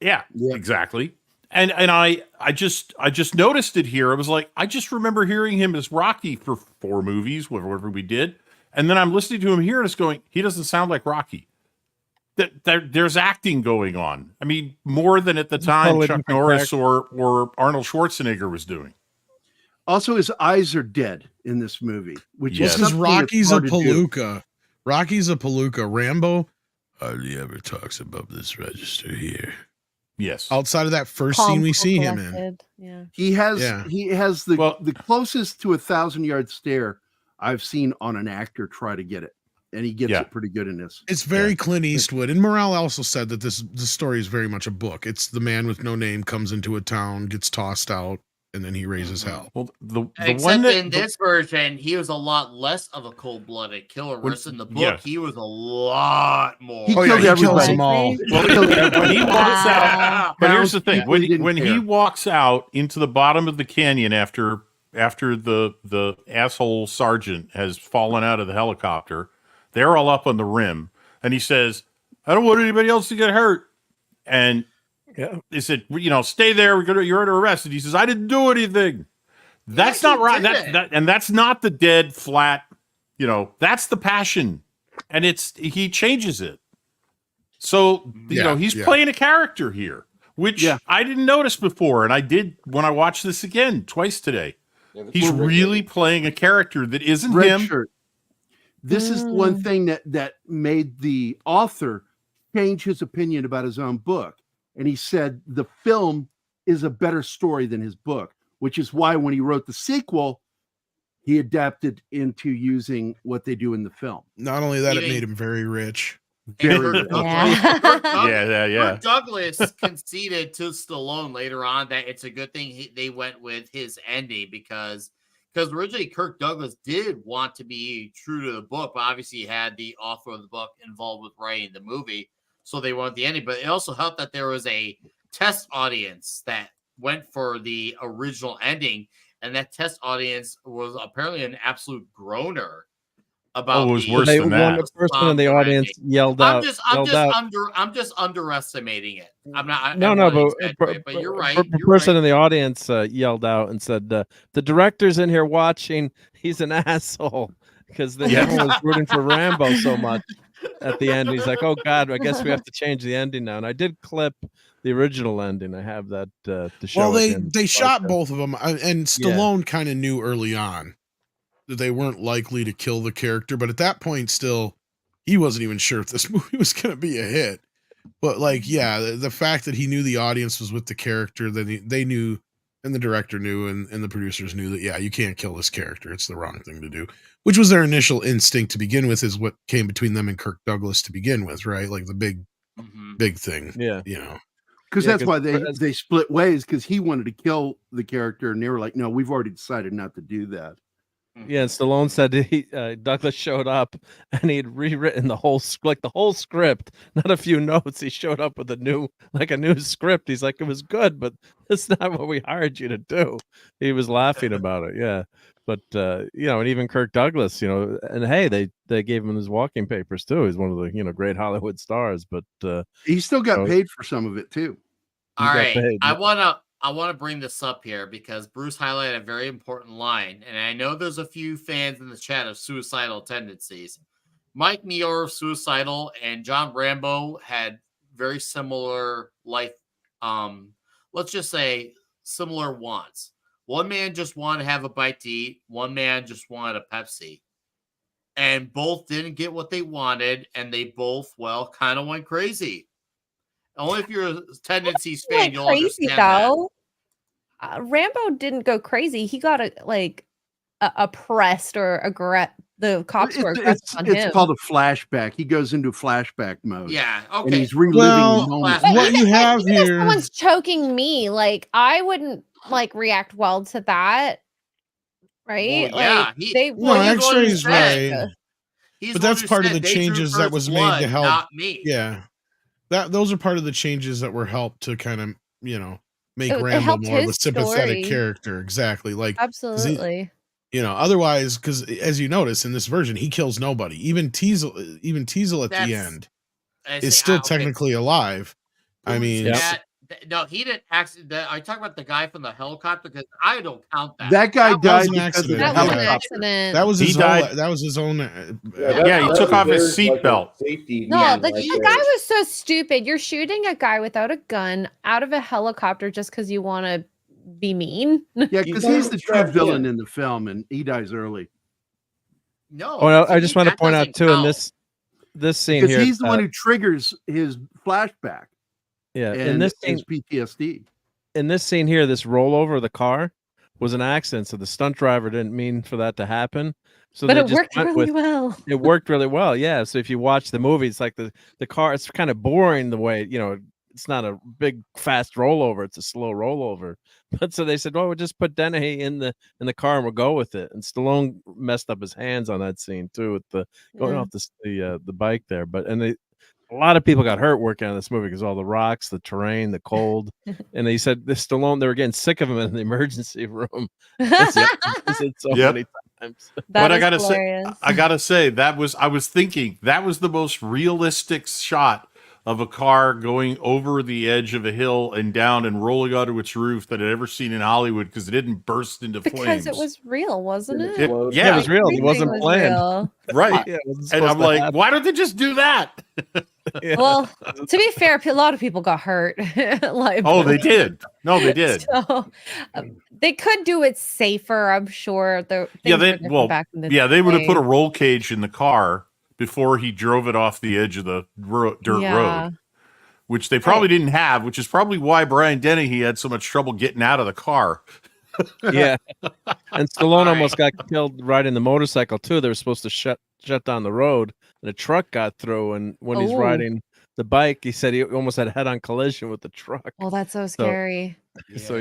Yeah, exactly. And I just noticed it here. I was like, I just remember hearing him as Rocky for 4 movies, whatever we did. And then I'm listening to him here and it's going, he doesn't sound like Rocky. There's acting going on. I mean, more than at the time Totally Chuck different Norris character. or Arnold Schwarzenegger was doing. Also, his eyes are dead in this movie, which Yes. is Because something that's Rocky's a hard to do. palooka. Rocky's a palooka. Rambo hardly ever talks above this register here. Yes. Outside of that first scene we see him in. Yeah. He has Yeah. the closest to 1,000-yard stare I've seen on an actor try to get it, and he gets Yeah. it pretty good in this. It's very Clint Eastwood. And Morrell also said that the story is very much a book. It's the man with no name comes into a town, gets tossed out, and then he raises hell. Well, the Except one that in this version, he was a lot less of a cold-blooded killer. Whereas in the book, yeah. he was a lot more. He Oh, yeah, killed he kills everybody. them all. when he walks out, but here's the thing: People didn't when he care. walks out into the bottom of the canyon after the asshole sergeant has fallen out of the helicopter, they're all up on the rim, and he says, "I don't want anybody else to get hurt." And they said, "Stay there. You're under arrest." And he says, "I didn't do anything." That's not right. That's not the dead flat. That's the passion, and he changes it. So he's playing a character here, which I didn't notice before, and I did when I watched this again twice today. He's really playing a character that isn't Red him. shirt. This is one thing that made the author change his opinion about his own book. And he said the film is a better story than his book, which is why when he wrote the sequel, he adapted into using what they do in the film. Not only that, it made him very rich. Very Yeah. Kirk Douglas conceded to Stallone later on that it's a good thing they went with his ending because originally Kirk Douglas did want to be true to the book, but obviously he had the author of the book involved with writing the movie, so they wanted the ending. But it also helped that there was a test audience that went for the original ending, and that test audience was apparently an absolute groaner about Oh, it was the worse They than one that. person in the song audience branding. yelled I'm yelled out. just underestimating it. I'm not. I No, don't no, want to but exaggerate, but you're right. a You're person right. in the audience yelled out and said, "The director's in here watching. He's an asshole," because everyone was rooting for Rambo so much at the end. He's like, "Oh God, I guess we have to change the ending now." And I did clip the original ending. I have that to show. Well, at the end of they the shot podcast. both of them, and Yeah. Stallone kind of knew early on that they weren't likely to kill the character, but at that point, still, he wasn't even sure if this movie was going to be a hit. But like, yeah, the fact that he knew the audience was with the character, that they knew, and the director knew, and the producers knew that, yeah, you can't kill this character. It's the wrong thing to do, which was their initial instinct to begin with, is what came between them and Kirk Douglas to begin with, right? Like the big thing, Yeah. you know. Because Yeah, that's why 'cause they split ways, because he wanted to kill the character, and they were like, no, we've already decided not to do that. Yeah, and Stallone said Douglas showed up and he had rewritten the whole script, not a few notes. He showed up with a new script. He's like, it was good, but that's not what we hired you to do. He was laughing about it. Yeah, but and even Kirk Douglas, and hey, they gave him his walking papers too. He's one of the great Hollywood stars, but He still got so- paid for some of it too. All got right, paid. I want to bring this up here because Bruce highlighted a very important line, and I know there's a few fans in the chat of suicidal tendencies. Mike Muir of Suicidal and John Rambo had very similar life, let's just say similar wants. One man just wanted to have a bite to eat. One man just wanted a Pepsi. And both didn't get what they wanted, and they both, kind of went crazy. Only if you're a tendencies fan, you'll crazy understand that. though. Rambo didn't go crazy. He got oppressed or the cops were aggressive on him. It's called a flashback. He goes into flashback mode. Yeah, And okay. he's reliving the moment. But what you have even if here, someone's choking me, I wouldn't react well to that, right? Well, yeah, no, X-ray's right. He's But the one that's who part of said the they drew changes that first was blood, made to help. not me. Yeah, those are part of the changes that were helped to kind of make It Rambo helped more of a his sympathetic story. character. Exactly, 'cause Absolutely. otherwise, because as you notice in this version, he kills nobody. Even Teasel at the end is still technically alive. I mean, No, he didn't actually. I talk about the guy from the helicopter because I don't count that. That guy died an because of the accident. That was an helicopter. accident. that was He his died- own. That was his own. Yeah, he took off his seatbelt. Safety. No, meeting the right guy there. was so stupid. You're shooting a guy without a gun out of a helicopter just because you want to be mean. Yeah, because he's the true villain in the film, and he dies early. No. Oh, to I me, just want to that point out doesn't too in count. this scene Because here. he's the one who triggers his flashback Yeah, in and this his scene, PTSD. here, this rollover of the car was an accident. So the stunt driver didn't mean for that to happen. So But they it just worked went really with- well. It worked really well. Yeah. So if you watch the movie, it's like the car. It's kind of boring the way it's not a big fast rollover. It's a slow rollover. But so they said, well, we'll just put Dennehy in the car and we'll go with it. And Stallone messed up his hands on that scene too with the going off the bike there. But a lot of people got hurt working on this movie because all the rocks, the terrain, the cold, and they said this Stallone. They were getting sick of him in the emergency room. That's he said so many times. But I gotta say, I was thinking that was the most realistic shot of a car going over the edge of a hill and down and rolling onto its roof that I'd ever seen in Hollywood because it didn't burst into flames. Because it was real, wasn't it? Yeah, it was real. It wasn't was planned. real. Right. Yeah, it wasn't And I'm supposed to like, happen. why don't they just do that? Yeah. Well, to be fair, a lot of people got hurt. Oh, they did. No, they did. So, they could do it safer, I'm sure. Yeah, Things were they different back in the they would have day. put a roll cage in the car before he drove it off the edge of the dirt Yeah. road, which they probably didn't have, which is probably why Brian Dennehy had so much trouble getting out of the car. Yeah, and Stallone almost got killed riding the motorcycle too. They were supposed to shut down the road, and a truck got through. And when he's Oh. riding the bike, he said he almost had a head-on collision with the truck. Oh, that's so scary. So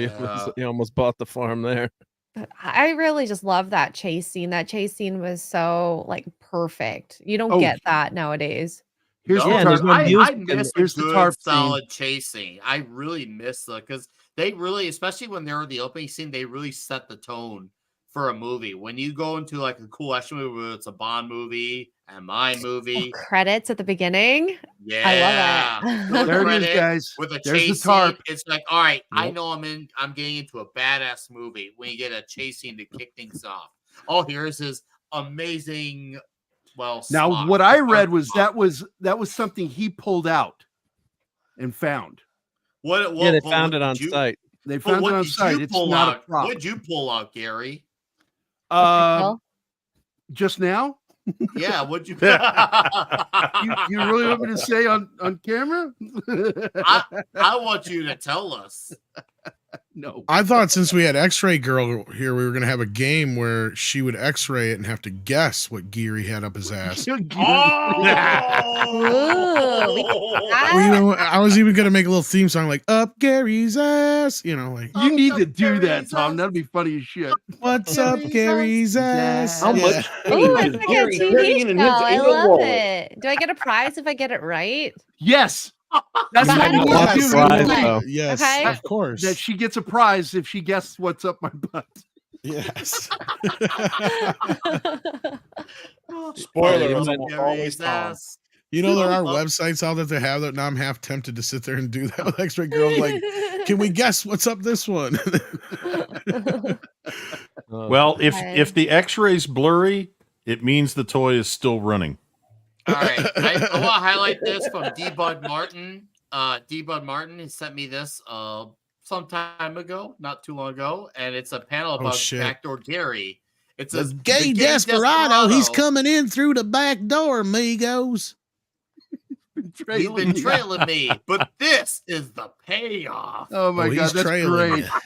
he almost bought the farm there. But I really just love that chase scene. That chase scene was so perfect. You don't Oh. get that nowadays. Here's Yeah, and the there's tarp. no I music in miss the- a here's the good, tarp scene. solid chasing. I really miss because they really, especially when they were the opening scene, they really set the tone for a movie. When you go into like a cool action movie, whether it's a Bond movie, a mine movie, Credits at the beginning. yeah, I love those it. There it is, credits guys. with a There's the chase tarp. scene, it's like, all right, I Yep. know I'm getting into a badass movie when you get a chase scene to kick things off. Oh, here's his amazing. Well, Now, Spock. what I Spock read was Spock. that was something he pulled out and found. What Yeah, they but found what it on did you- site. They but found what it on did site. you It's pull not a out? prop. What did you pull out, Gary? Just now? Yeah, what'd you? You really want me to say on camera? I want you to tell us. No. I thought since we had X-Ray Girl here, we were going to have a game where she would X-ray it and have to guess what Geary had up his ass. Ooh, we I was even going to make a little theme song like "Up Gary's ass," you know, like You need to do that, Tom. That'd be funny as shit. "What's up, Gary's ass?" How Yeah. much Ooh, it's like a TV show. I love it. Do I get a prize if I get it right? Yes. That's You what might we not do. get a prize, though. Yes, Okay. of course. That she gets a prize if she guesses what's up my butt. Yes. Spoiler: you it's might- almost always Tom. You know, there are websites out there that have that. Now I'm half tempted to sit there and do that with X-Ray Girl. Like, can we guess what's up this one? Well, Okay. if the X-ray's blurry, it means the toy is still running. All right, I want to highlight this from D. Bud Martin. D. Bud Martin he sent me this some time ago, not too long ago, and it's a panel about shit. Backdoor Gary. It The says gay "The desperado, he's coming in through the back door, amigos. He's been trailing me, but this is the payoff. Oh my God, he's that's trailing great. ya.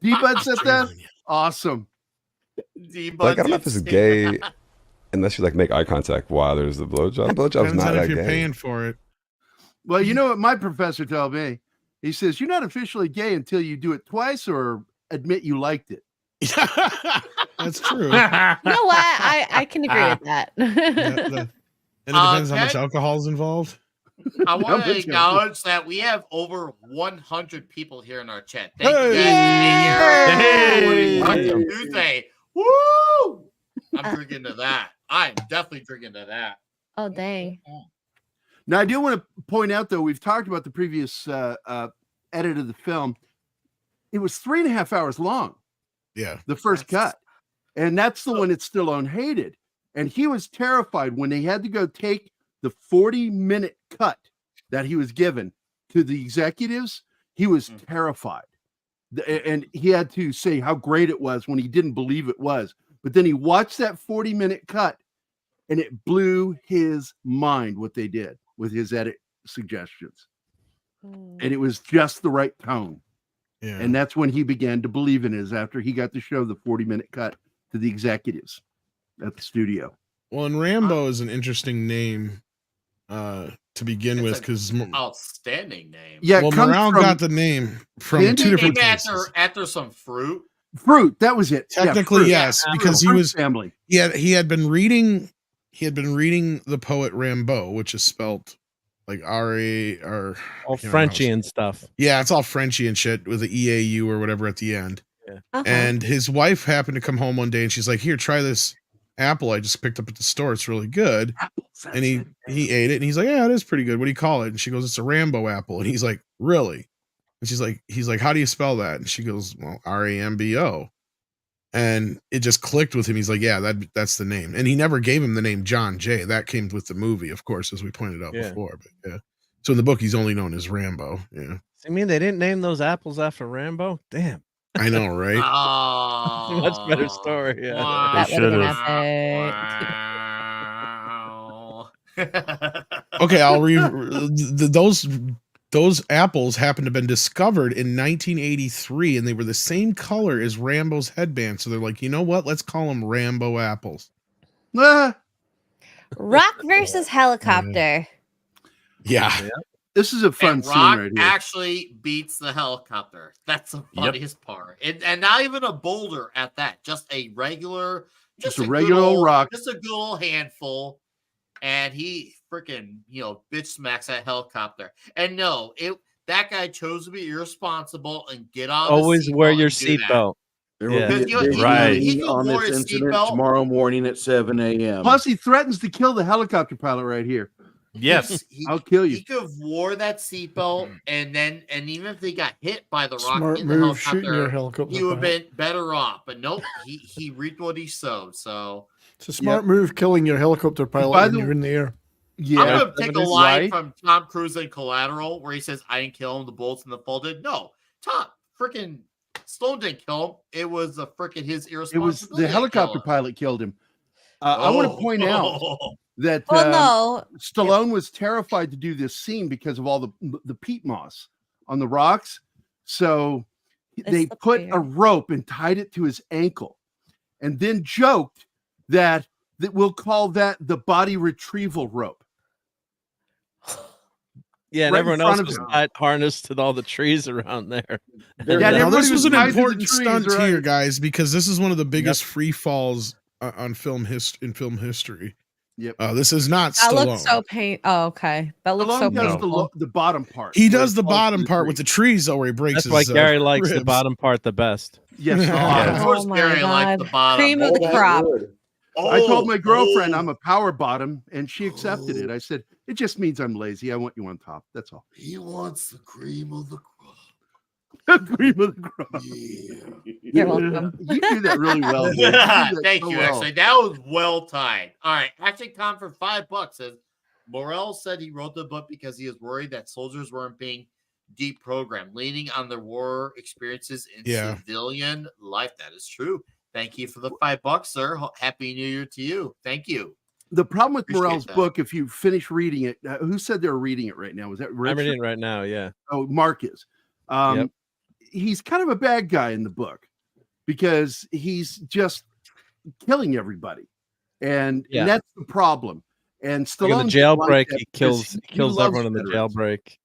D-Bud said that? Awesome. Like, I don't know if this is gay unless you like make eye contact while there's the blowjob. Blowjob's Depends not on that if you're gay. paying for it. Well, you know what my professor told me? He says, you're not officially gay until you do it twice or admit you liked it. That's true. You know what? I can agree with that. And it depends how much Ted? alcohol is involved. I want to acknowledge that we have over 100 people here in our chat. Thank you guys for being here. Hey! On Tuesday. Woo! I'm drinking to that. I'm definitely drinking to that. Oh, dang. Now, I do want to point out, though, we've talked about the previous edit of the film. It was 3.5 hours long, Yeah. the first cut. And that's the one that Stallone hated. And he was terrified when they had to go take the 40-minute cut that he was given to the executives. He was terrified. And he had to say how great it was when he didn't believe it was. But then he watched that 40-minute cut, and it blew his mind what they did with his edit suggestions. And it was just the right tone. Yeah. And that's when he began to believe in it, is after he got to show the 40-minute cut to the executives at the studio. Well, and Rambo is an interesting name to begin with because Outstanding name. Yeah, well, Morale got the name from Didn't two he? different Named places. after some fruit. Fruit, that was it. Yeah, Technically, fruit. yes, Yeah, because he fruit was family. he had been reading the poet Rimbaud, which is spelt like R-A or All Frenchy and stuff. Yeah, it's all Frenchy and shit with the EAU or whatever at the end. Yeah. And his wife happened to come home one day and she's like, "Here, try this apple I just picked up at the store. It's really good." And he ate it and he's like, "Yeah, it is pretty good. What do you call it?" And she goes, "It's a Rambo apple." And he's like, "Really?" And he's like, "How do you spell that?" And she goes, "Well, R-A-M-B-O." And it just clicked with him. He's like, "Yeah, that's the name." And he never gave him the name John Jay. That came with the movie, of course, as we pointed out before. But yeah. So in the book, he's only known as Rambo. Yeah. I mean, they didn't name those apples after Rambo. Damn. I know, right? Oh, Much better story. Yeah. That would have been epic. Okay, I'll those apples happened to have been discovered in 1983 and they were the same color as Rambo's headband. So they're like, you know what? Let's call them Rambo apples. Rock versus helicopter. Yeah. This is a fun And scene Rock right here. actually beats the helicopter. That's the funniest part. And not even a boulder at that. Just a regular, Just a good regular old rock. Just a good old handful. And he freaking, bitch smacks that helicopter. And no, that guy chose to be irresponsible and get on. Always wear your seatbelt. There will Yeah. be a Because, big Right. meeting he could on wear this his incident seatbelt. tomorrow morning at 7 a.m. Plus, he threatens to kill the helicopter pilot right here. Yes. I'll kill you. He could have wore that seatbelt, and even if he got hit by the rock Smart in the move, shooting your helicopter, helicopter he would have pilot. been better off. But nope, he reaped what he sowed. So It's a smart move killing your helicopter pilot by when the- you're in the air. Yeah, I'm gonna take a line right? from Tom Cruise in Collateral where he says, "I didn't kill him. The bullets in the fall did." No, Tom freaking Stallone didn't kill him. It was a freaking his It was irresponsibility. the helicopter pilot killed him. I want to point out that Stallone was terrified to do this scene because of all the peat moss on the rocks. So they put a rope and tied it to his ankle, and then joked that we'll call that the body retrieval rope. Yeah, and Right in everyone front else of was him. harnessed to all the trees around there. Now, this was an tied to the important trees, stunt right? here, guys, because this is one of the biggest free falls on film history. Yep. This is not That Stallone. looks so Oh, okay. That looks so Stallone does painful. the bottom part. He where does it the falls to bottom part with the trees, though, where he breaks That's why his Gary likes the ribs. bottom part the best. Yes. Of course, Oh my Gary liked the God. bottom. Cream of the that crop. wood. I told my girlfriend oh. I'm a power bottom, and she accepted it. I said, it just means I'm lazy. I want you on top. That's all. He wants the cream of the crop. Cream of the crop. You're welcome. You do that really well. dude. You do that Thank so you. well. Actually, that was well timed. All right, Action Con for $5 says Morrell said he wrote the book because he was worried that soldiers weren't being deprogrammed, leaning on their war experiences in civilian life. That is true. Thank you for the $5, sir. Happy New Year to you. Thank you. The problem with Appreciate Morrell's that. book, if you finish reading it, who said they were reading it right now? Was that Rich? I'm reading it right now. Yeah. Oh, Mark is. Yep. He's kind of a bad guy in the book because he's just killing everybody, and that's the problem. And Like in Stallone the didn't like jailbreak, that he because kills loves everyone in the veterans. jailbreak.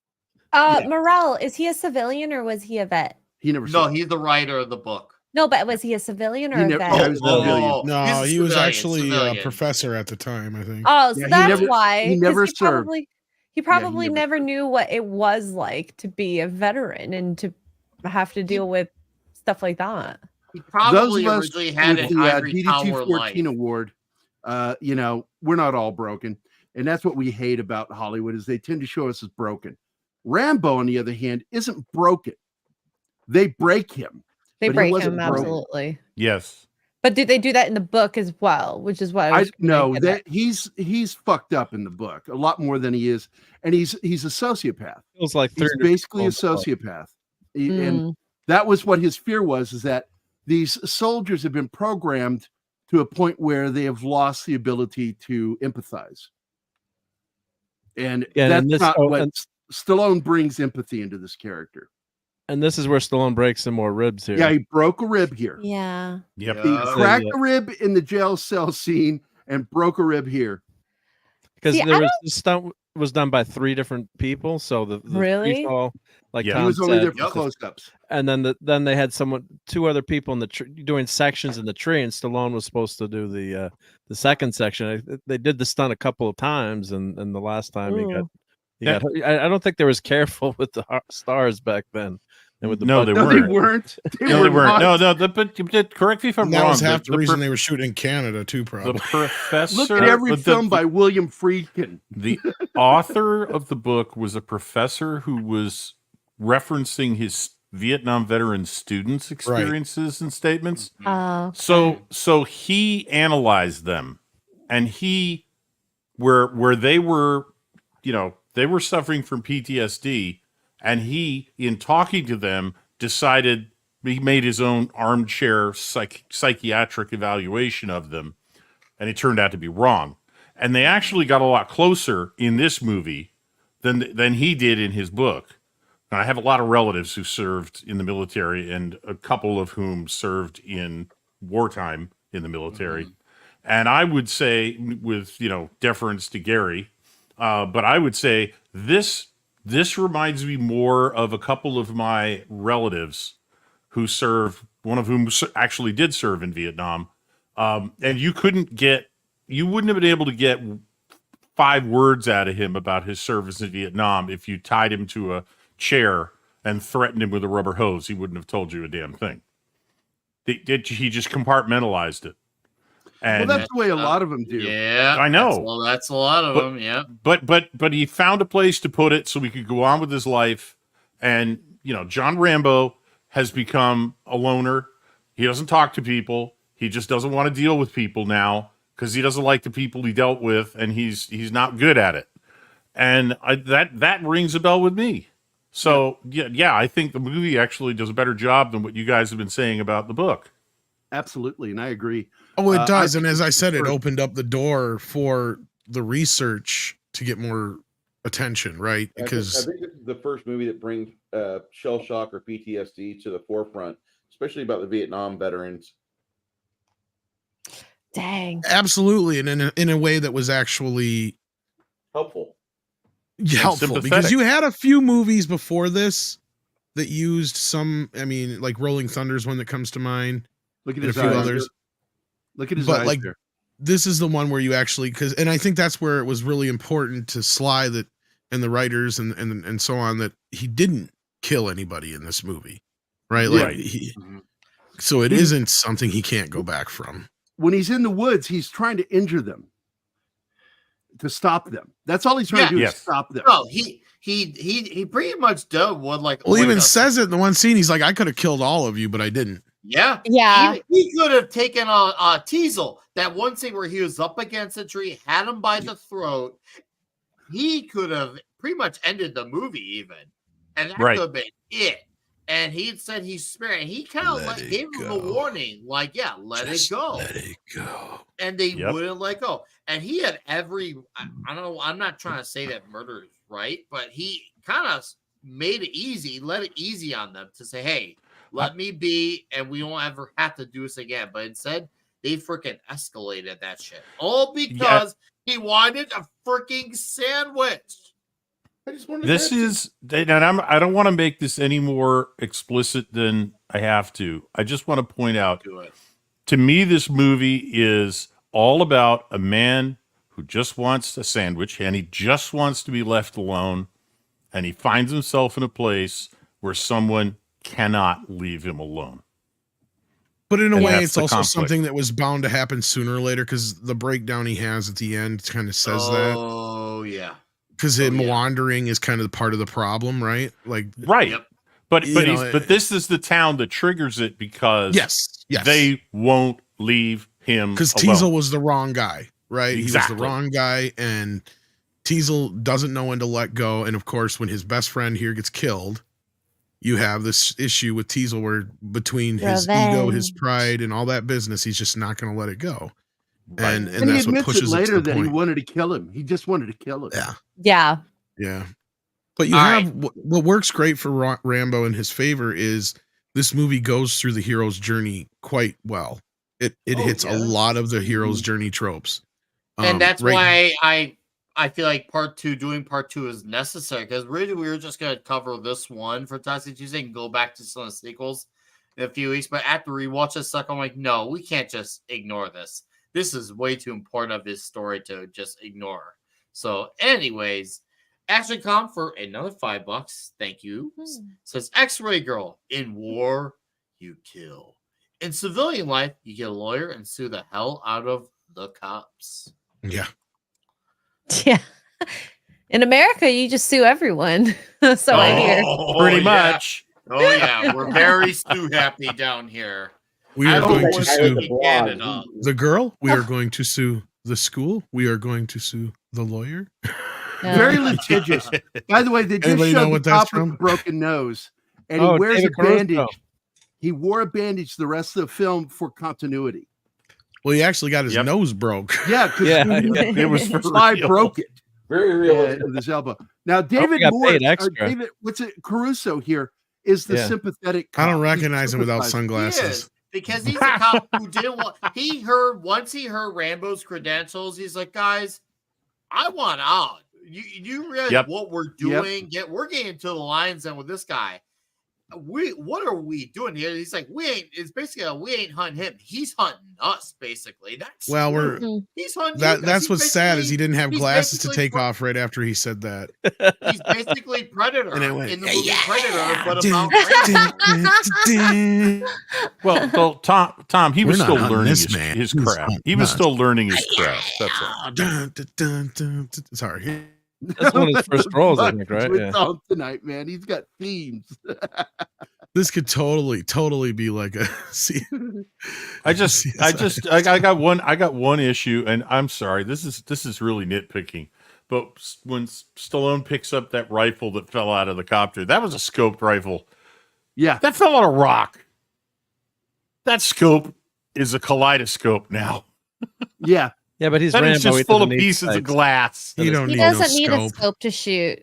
Morel, is he a civilian or was he a vet? He never. No, he's the writer of the book. No, but was he a civilian or He a never- vet? I was a civilian. No, He's a he was civilian, actually a civilian. professor at the time, I think. Oh, so Yeah, he that's never- why. he 'cause never served. He probably never never knew what it was like to be a veteran and to have to deal with stuff like that. He probably Those of us originally had with an the ivory DD tower 214 life. award, we're not all broken, and that's what we hate about Hollywood is they tend to show us as broken. Rambo, on the other hand, isn't broken. They break him. They but he break wasn't him, broken. absolutely. Yes. But did they do that in the book as well? Which is what I I was know get that at. he's fucked up in the book a lot more than he is, and he's a sociopath. Feels like He's 300 basically a people in the book. sociopath, and that was what his fear was: is that these soldiers have been programmed to a point where they have lost the ability to empathize, and Yeah, that's and this- not oh, what and- Stallone brings empathy into this character. And this is where Stallone breaks some more ribs here. Yeah, he broke a rib here. Yeah. Yep. He Yeah. cracked Yeah. a rib in the jail cell scene and broke a rib here. Because See, there was this stunt was done by 3 different people. So the Really? free fall, like Yeah. He Tom was only said, there for close-ups. and then they had 2 other people in the doing sections in the tree, and Stallone was supposed to do the second section. They did the stunt a couple of times, and the last time he got I don't think they was careful with the stars back then. And with the No, budget. they No, they weren't. weren't. No, they weren't. not. No, but correct me if I'm And that wrong. was half the reason pro- they were shooting in Canada, too, the probably. professor. Look at every but film by William Friedkin. the author of the book was a professor who was referencing his Vietnam veteran students' experiences and statements. Oh, So he analyzed them, and he where they were, they were suffering from PTSD, and he, in talking to them, decided he made his own armchair psychiatric evaluation of them, and it turned out to be wrong. And they actually got a lot closer in this movie than he did in his book. And I have a lot of relatives who served in the military, and a couple of whom served in wartime in the military. And I would say, with deference to Gary, but I would say this reminds me more of a couple of my relatives who served, one of whom actually did serve in Vietnam. And you wouldn't have been able to get 5 words out of him about his service in Vietnam if you tied him to a chair and threatened him with a rubber hose. He wouldn't have told you a damn thing. He just compartmentalized it. And Well, that's the way a lot of them do. Yeah, I know. That's a lot of them. Yeah. But he found a place to put it so he could go on with his life. And, John Rambo has become a loner. He doesn't talk to people. He just doesn't want to deal with people now because he doesn't like the people he dealt with, and he's not good at it. And that rings a bell with me. So, yeah, I think the movie actually does a better job than what you guys have been saying about the book. Absolutely, and I agree. Oh, it does. And as I said, it opened up the door for the research to get more attention, right? Because I think this is the first movie that brings shell shock or PTSD to the forefront, especially about the Vietnam veterans. Dang. Absolutely, and in a way that was actually helpful. Helpful, because you had a few movies before this that used some. I mean, like Rolling Thunder is one that comes to mind. Look at and his a few eyes. others. Look at his But eyes like, there. this is the one where you actually, and I think that's where it was really important to Sly that and the writers and so on, that he didn't kill anybody in this movie, right? Like so it isn't something he can't go back from. When he's in the woods, he's trying to injure them, to stop them. That's all he's trying to do is stop them. No, he pretty much does what like. Well, even says it in the one scene. He's like, "I could have killed all of you, but I didn't." Yeah. He could have taken a Teasel. That one scene where he was up against a tree, had him by the throat. He could have pretty much ended the movie even, and that could have been it. And he said he's sparing. He kind of gave him a warning, like, let it go. Let it go. And they wouldn't let go. And he had every, I don't know, I'm not trying to say that murder is right, but he kind of made it easy, let it easy on them to say, hey, let me be, and we won't ever have to do this again. But instead, they freaking escalated that shit. All because he wanted a freaking sandwich. I just wanted This is, and I don't want to make this any more explicit than I have to. I just want to point out, to me, this movie is all about a man who just wants a sandwich, and he just wants to be left alone, and he finds himself in a place where someone cannot leave him alone. But in a And way, that's it's the also conflict. something that was bound to happen sooner or later, because the breakdown he has at the end kind of says that. Oh, yeah. Because him wandering is kind of part of the problem, right? Like, right. But you but know, but this is the town that triggers it because Yes. they won't leave him because alone. Teasel was the wrong guy, right? He was Exactly. the wrong guy, and Teasel doesn't know when to let go. And of course, when his best friend here gets killed, you have this issue with Teasel where between his ego, his pride, and all that business, he's just not going to let it go. And he that's what admits pushes it it later to the that he point. wanted to kill him. He just wanted to kill him. Yeah. Yeah. Yeah. But you have what works great for Rambo in his favor is this movie goes through the hero's journey quite well. It hits a lot of the hero's journey tropes. And that's why I feel like doing part two is necessary, because really we were just going to cover this one for Toxic Tuesday and go back to some of the sequels in a few weeks. But after we watch this sucker, I'm like, no, we can't just ignore this. This is way too important of his story to just ignore. So anyways, Action Com for another $5. Thank you. Says X-Ray Girl, in war, you kill. In civilian life, you get a lawyer and sue the hell out of the cops. Yeah. Yeah. In America, you just sue everyone. So I hear. Pretty much. Oh, yeah. We're very sue happy down here. We are going to sue Canada. the girl. We are going to sue the school. We are going to sue the lawyer. Very litigious. By the way, they just Anybody know showed the what that's cop with from? the broken nose, and Oh, he wears David a bandage. Caruso. He wore a bandage the rest of the film for continuity. Well, he actually got his nose broke. Yeah, because it was for Sly real. broke it. Very realistic. With his elbow. Now, David got Moore, paid extra. David, what's it? Caruso here is the Yeah. sympathetic. I don't cop. recognize him without sympathizing. sunglasses. Because he's a cop who didn't want. Once he heard Rambo's credentials, he's like, guys, I want out. You realize what we're doing? We're getting to the lion's den with this guy. what are we doing here? He's like, it's basically we ain't hunting him. He's hunting us, basically. That's Well, he's hunting you guys. that's He's what's sad is he didn't have he's glasses to basically take off right after he said that. He's basically Predator And it went, in the movie Predator, but about Well, Tom, he We're was not still hunting learning this man. his He's craft. hunting He was us. still learning his craft. That's all. Sorry. That's one of his first roles, I think, right? With Yeah. Tom tonight, man. He's got themes. This could totally be like a. I got one issue, and I'm sorry. This is really nitpicking, but when Stallone picks up that rifle that fell out of the copter, that was a scoped rifle. Yeah, that fell on a rock. That scope is a kaleidoscope now. Yeah. Yeah, but he's that Rambo. is just He full doesn't of need pieces of sights. glass. He doesn't need a scope to shoot.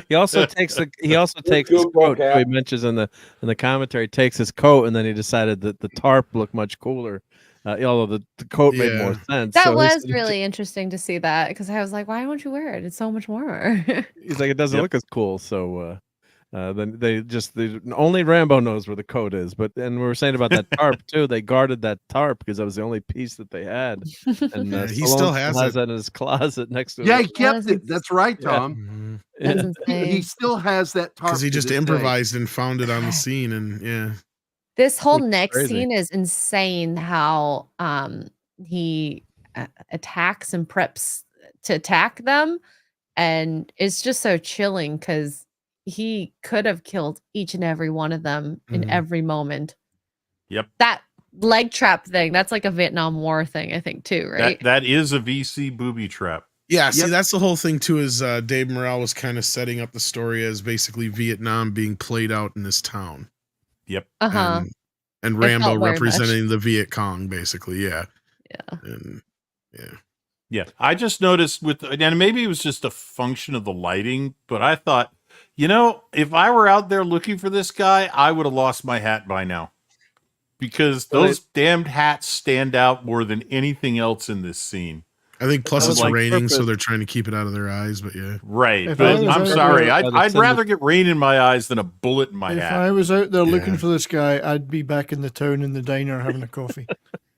He also takes his coat. He mentions in the commentary, takes his coat, and then he decided that the tarp looked much cooler. Although the coat made more sense. That so was really interesting to see that because I was like, why won't you wear it? It's so much warmer. He's like, it doesn't look as cool. So then only Rambo knows where the coat is. But and we were saying about that tarp too. They guarded that tarp because that was the only piece that they had. And he still Stallone has that in his closet next to. Yeah, him. he kept it. That's right, Tom. That's Yeah. insane. He still has that tarp Because he to just this day. improvised and found it on the scene, and yeah. This whole Which is next crazy. scene is insane. How he attacks and preps to attack them, and it's just so chilling because he could have killed each and every one of them in Mhm. every moment. Yep. That leg trap thing, that's like a Vietnam War thing, I think, too, right? That is a VC booby trap. Yeah, see, that's the whole thing too. Is Dave Morrell was kind of setting up the story as basically Vietnam being played out in this town. Yep. Uh-huh. And It Rambo felt very representing the Viet Cong, basically. Yeah. Yeah. And yeah. Yeah, I just noticed and maybe it was just a function of the lighting, but I thought, if I were out there looking for this guy, I would have lost my hat by now. Because those damned hats stand out more than anything else in this scene. I think plus I was it's like, raining, so they're trying to keep it out of their eyes. But yeah, Right, If but I was I'm out sorry. there- I'd rather get rain in my eyes than a bullet in my If hat. I was out there looking for this guy, I'd be back in the town in the diner having a coffee.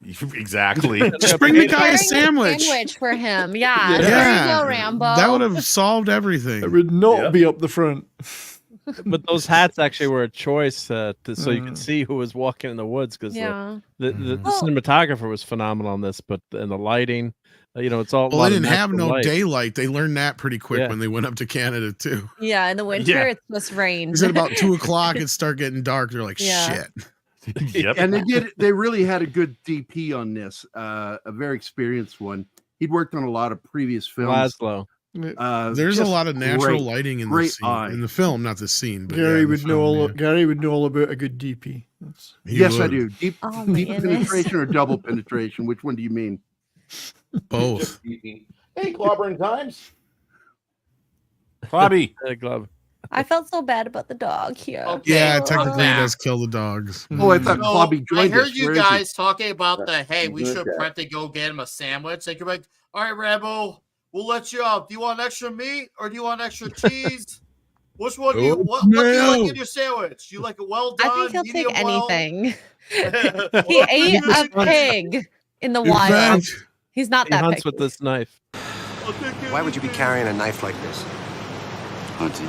Exactly. just bring the guy a Preparing sandwich. sandwich for him. Yeah. Yeah. There you go, Rambo. That would have solved everything. It would not be up the front. But those hats actually were a choice so you could see who was walking in the woods because Yeah. the cinematographer was phenomenal on this, but and the lighting, it's all. Well, a lot they of didn't have natural no light. daylight. They learned that pretty quick Yeah. when they went up to Canada too. Yeah, in the winter, Yeah. it's just rain. He said about 2:00 it start getting dark. They're like, Yeah. shit. Yep. And they really had a good DP on this, a very experienced one. He'd worked on a lot of previous films. Laszlo. There's a just lot of natural great, lighting in the great scene, eye. in the film, not the scene. But Gary yeah, in the would know film, all. yeah. Gary would know all about a good DP. He Yes, I would. do. Deep, Oh, my deep goodness. penetration or double penetration? Which one do you mean? Both. Hey, clobbering times. Bobby. Glove. I felt so bad about the dog here. Yeah, Oh. technically he does kill the dogs. Oh, I thought So, Bobby I joined heard us. you Where is he? guys talking about we should Okay. prep to go get him a sandwich. They could be like, all right, Rambo, we'll let you out. Do you want extra meat or do you want extra cheese? Which one do you what do you like in your sandwich? You like it well done? I think he'll take medium well? anything. Well, He ate a pig in the In wild. fact, He's not He that hunts big. with this knife. Why would you be carrying a knife like this? Hunting.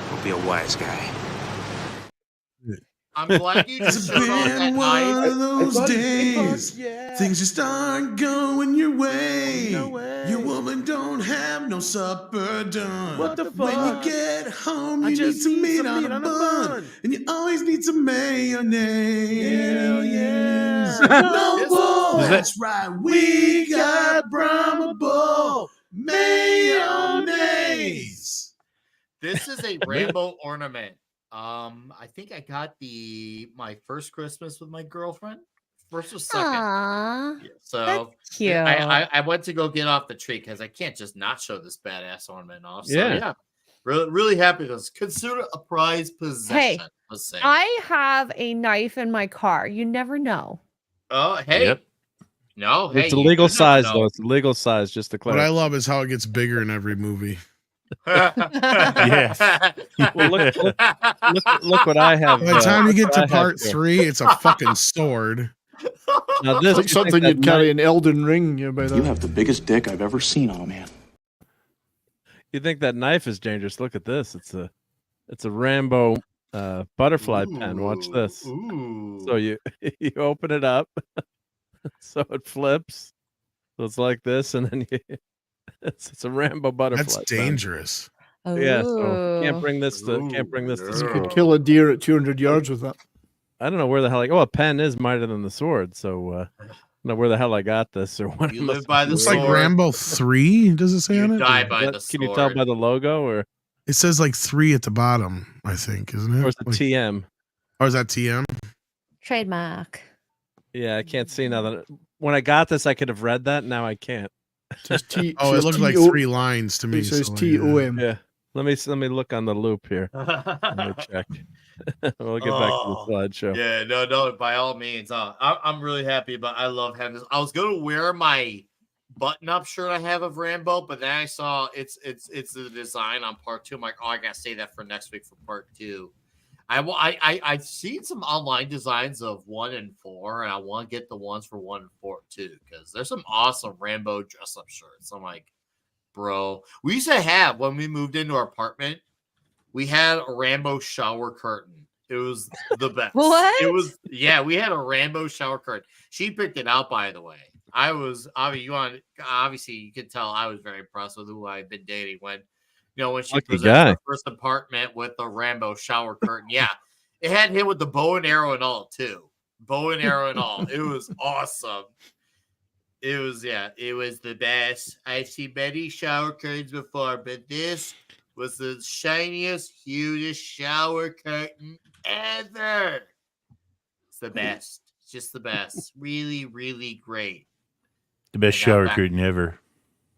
Don't be a wise guy. I'm glad you just showed off that knife. of those days. Things just aren't going your way. Your woman don't have no supper done. What the When you fuck? get home, I you need just some need meat some on meat a on a bun. bun. And you always need some mayonnaise. Hell yeah. No This- bull. Is that- That's right. We got Brahma Bull mayonnaise. This is a rainbow ornament. I think I got my first Christmas with my girlfriend. First or second. Aww. Yeah, so That's cute. I went to go get off the tree because I can't just not show this badass ornament off. So Yeah. yeah, really happy with this. Consider it a prized possession. Let's say. I have a knife in my car. You never know. Oh, hey. Yep. No, hey. It's a you legal do not size know. though. It's a legal size, just to What I clarify. love is how it gets bigger in every movie. Yes. Well, look what I have. By the time you look get what to I have part here. 3, it's a fucking sword. Now It's this like you think something that you'd carry knife- in Elden Ring. You by that. You have the biggest dick I've ever seen on a man. You think that knife is dangerous? Look at this. It's a Rambo butterfly pen. Watch this. Ooh. So you you open it up, so it flips. So it's like this, and then it's a Rambo butterfly. That's pen. dangerous. Yeah, so can't Ooh. bring this to You school. could kill a deer at 200 yards with that. I don't know where the hell a pen is mightier than the sword, so I don't know where the hell I got this or what. You live by the It's like sword. Rambo 3. Does it say on You it? die by the Can you tell sword. by the logo or It says like 3 at the bottom, I think, isn't it? is it Like- TM? Or is that TM? Trademark. Yeah, I can't see now that when I got this I could have read that. Now I can't. Says T. Oh, it says looks like T-O- 3 lines to me. It says so, TOM. Yeah. Let me look on the loop here. Let me check. We'll get back to the slideshow. Yeah, no, by all means. I'm really happy about. I love having this. I was gonna wear my button-up shirt I have of Rambo, but then I saw it's the design on part 2. I'm like, oh, I gotta save that for next week for part 2. I've seen some online designs of 1 and 4, and I want to get the ones for 1 and 4 too, because there's some awesome Rambo dress-up shirts. I'm like, bro, we used to have when we moved into our apartment, we had a Rambo shower curtain. It was the best. What? It was, yeah, we had a Rambo shower curtain. She picked it out, by the way. I was obviously you can tell I was very impressed with who I've been dating when she Lucky presented guy. her first apartment with the Rambo shower curtain. Yeah, it had him with the bow and arrow and all too. Bow and arrow and all. It was awesome. It was the best. I've seen many shower curtains before, but this was the shiniest, hugest shower curtain ever. It's the best. It's just the best. Really, really great. The best shower curtain ever.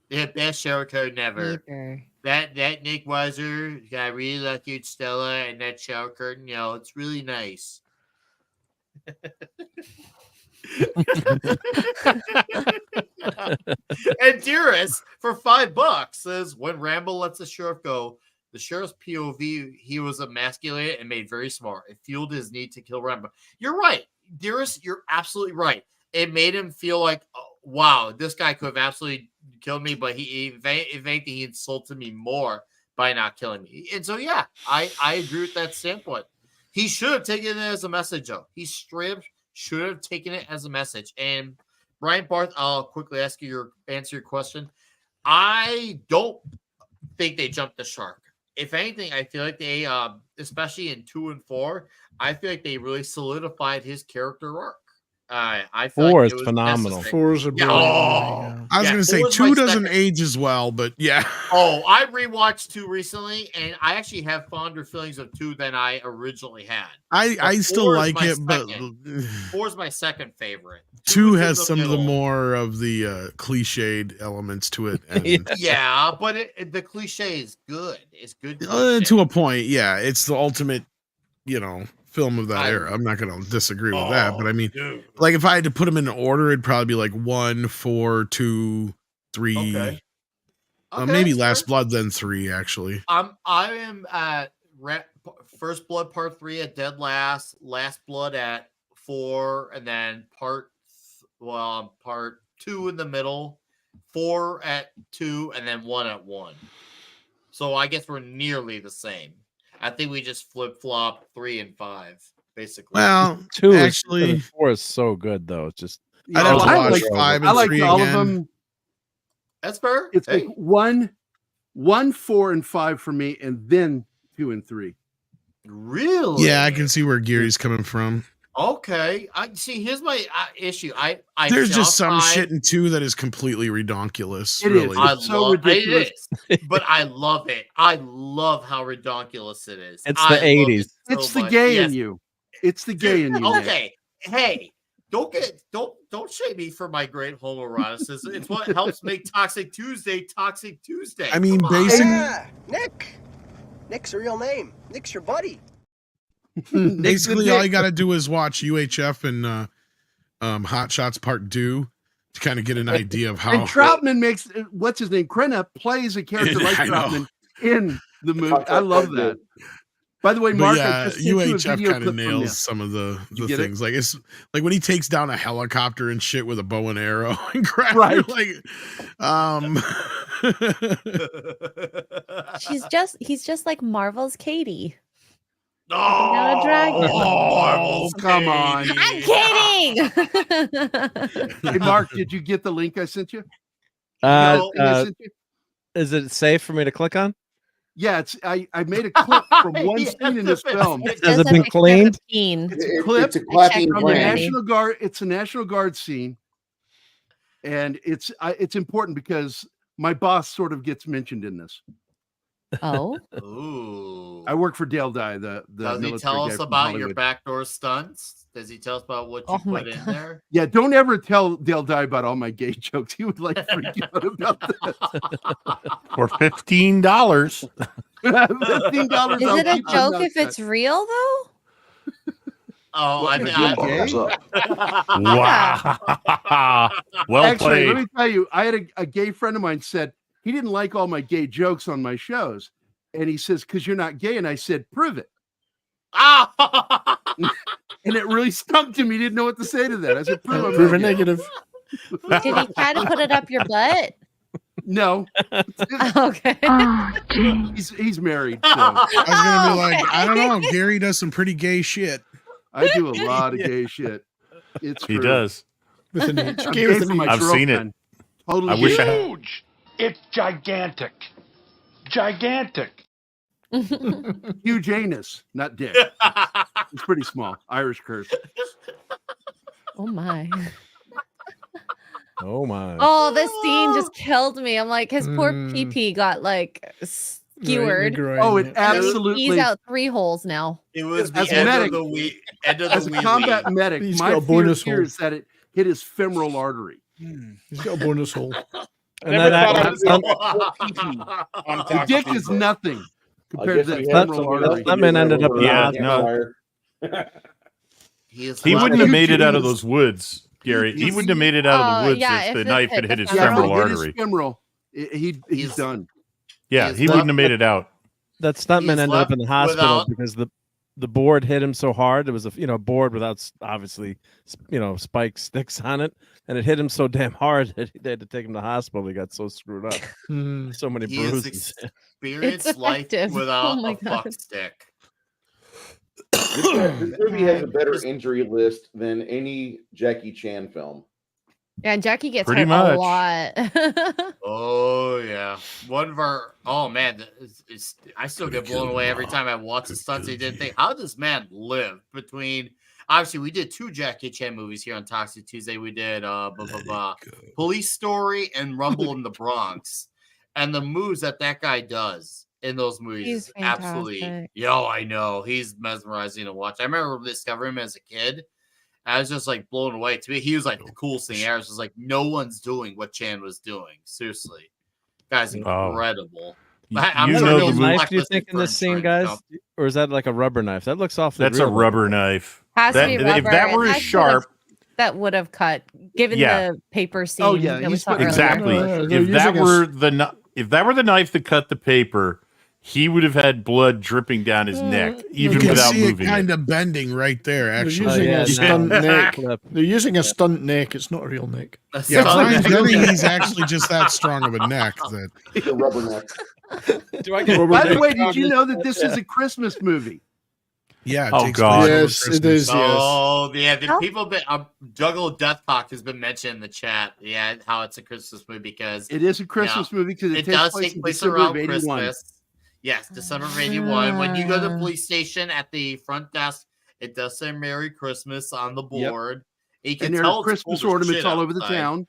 Yeah, best shower curtain ever. Either. That Nick Weiser got really lucky with Stella and that shower curtain. It's really nice. And Dearest for $5 says when Rambo lets the sheriff go, the sheriff's POV, he was emasculated and made very smart. It fueled his need to kill Rambo. You're right, Dearest. You're absolutely right. It made him feel like, oh, wow, this guy could have absolutely killed me, but if anything, he insulted me more by not killing me. And so, yeah, I agree with that standpoint. He should have taken it as a message, though. He straight up should have taken it as a message. And Brian Barth, I'll quickly answer your question. I don't think they jumped the shark. If anything, I feel like they, especially in 2 and 4, I feel like they really solidified his character arc. I feel 4 like is it was phenomenal. necessary. 4 is a Yeah, brilliant oh, movie, I was yeah, going to say 4 is 2 my doesn't second- age as well, but yeah. Oh, I rewatched 2 recently, and I actually have fonder feelings of 2 than I originally had. I still 4 is like my it, but second. 4 is my second favorite. 2 is in has the some of the middle. more of the cliched elements to it. And, Yeah, but the cliche is good. It's good. to a point, yeah. It's the ultimate, film of that I- era. I'm not going to disagree with that, but I mean, dude. like if I had to put them in order, it'd probably be like 1, 4, 2, 3. Okay. Maybe Okay, Last sure. Blood, then 3, actually. I am at First Blood Part 3 at dead last, Last Blood at 4, and then Part 2 in the middle, 4 at 2, and then 1 at 1. So I guess we're nearly the same. I think we just flip-flop 3 and 5, basically. Well, 2 actually, is 4 is so good though. It's just I'd have to I watch like 5 I and like 3 all again. of them. That's fair. It's Hey. like 1, 4, and 5 for me, and then 2 and 3. Really? Yeah, I can see where Gary's coming from. Okay. I see. Here's my issue. I There's saw just some 5. shit in 2 that is completely redonkulous. It is. Really. I It's so love ridiculous. it is, but I love it. I love how ridiculous it is. It's I the love it 80s. so It's the much. gay Yes. in you. It's the gay in you. Nick. Okay. Hey, don't shame me for my great homoeroticism. It's what helps make Toxic Tuesday Toxic Tuesday. I mean, Come on. basically, Nick's a real name. Nick's your buddy. basically all you got to do is watch UHF and Hot Shots Part 2 to kind of get an idea of how. And Troutman makes what's his name? Krenna plays a character like I know. Troutman in the movie. I love that. By the way, But Mark, yeah, I just sent you a UHF video kind of clip from you. nails some of the get it? things. Like it's like when he takes down a helicopter and shit with a bow and arrow and crap. Right. You're like, He's just like Marvel's Katie. Oh, Not a dragon. Oh, come on. I'm kidding. Hey, Mark, did you get the link I sent you? Is it safe for me to click on? Yeah, I made a clip from one scene in this film. Has it been cleaned? It's a clip It's a clapping from the brand. National Guard. It's a National Guard scene, and it's important because my boss sort of gets mentioned in this. Oh, Ooh. I work for Dale Dye. The Does he military tell guy us from about your Hollywood. backdoor stunts? Does he tell us about what you put in there? Yeah, don't ever tell Dale Dye about all my gay jokes. He would like freak out about that. For $15. $15. is it a joke if it's real though? Oh, Wow. Well Actually, played. let me tell you, I had a gay friend of mine said he didn't like all my gay jokes on my shows. And he says, because you're not gay. And I said, prove it. And it really stumped him. He didn't know what to say to that. I said, prove it negative. Did he try to put it up your butt? No. Okay. He's married. So. I was gonna be like, I don't know. Gary does some pretty gay shit. I do a lot of gay shit. It's He true. does. With an H. I'm Gay gay with for an my H. I've seen it. girlfriend. Totally I wish gay. I had. Huge. It's gigantic. Gigantic. Huge anus, not dick. It's pretty small. Irish curse. Oh my. Oh my. Oh, this scene just killed me. I'm like, his poor PP got like skewered. Oh, it absolutely. He's out 3 holes now. It was the As a end medic, of the week. End of as the a combat week. medic, He's my got a fear bonus here hole. is that it hit his femoral artery. He's got a bonus hole. And Never then thought I that, was on The Talking dick Tuesday. is nothing compared to that we had femoral someone artery. else that man ended up. Yeah, no. He wouldn't have made it out of those woods, Gary. He wouldn't have made it out of the woods yeah, if if the it knife hit had hit the his Yeah, if femoral it hit his artery. femoral, he's done. Yeah, He's he wouldn't have made it out. That stuntman He's ended up in the left hospital without- because the board hit him so hard. It was a board without obviously spike sticks on it, and it hit him so damn hard that they had to take him to the hospital. He got so screwed up. So many He has bruises. experienced life effective. without Oh my a fuck God. stick. This movie has a better injury list than any Jackie Chan film. Yeah, and Jackie gets Pretty hurt much. a lot. Oh yeah, one of our. Oh man, I still get blown away every time I watch the stunts he did. Think, how does this man live between? Obviously, we did 2 Jackie Chan movies here on Toxic Tuesday. We did Police Story and Rumble in the Bronx, and the moves that guy does in those movies He's is absolutely. fantastic. Yo, I know he's mesmerizing to watch. I remember discovering him as a kid. I was just like blown away. To me, he was like the coolest thing. I was just like, no one's doing what Chan was doing. Seriously, guy's incredible. I'm Is sure that a he'll real knife, do you blacklisted think, in for this scene, insurance guys? company. Or is that like a rubber knife? That looks awfully That's a real. rubber knife. Has to be If rubber, that and were as that sharp, that would have cut, given Yeah. the paper scene. Oh, yeah, that we he's saw putting- earlier. exactly. They're If that using were the knife that cut the paper, he would have had blood dripping down his neck, You even can without see it moving kind it. of bending right there. They're Actually, using yeah, a stunt nice. neck. Clip. They're using a stunt neck. It's not a real neck. yeah, Son, he's actually just that strong of a neck that. The rubber neck. Do I get By the way, did you know that this is a Christmas movie? Yeah. It Oh, takes God. place over Yes, it Christmas. is. Yes. Oh, yeah. The people been Juggle Death Talk has been mentioned in the chat. Yeah, how it's a Christmas movie because It is a Christmas movie because it it takes does place take in place December around of 81. Christmas. Yes, December of 81. When you go to the police station at the front desk, it does say Merry Christmas on the board. You can And there tell are it's Christmas cold as ornaments shit all over the outside. town.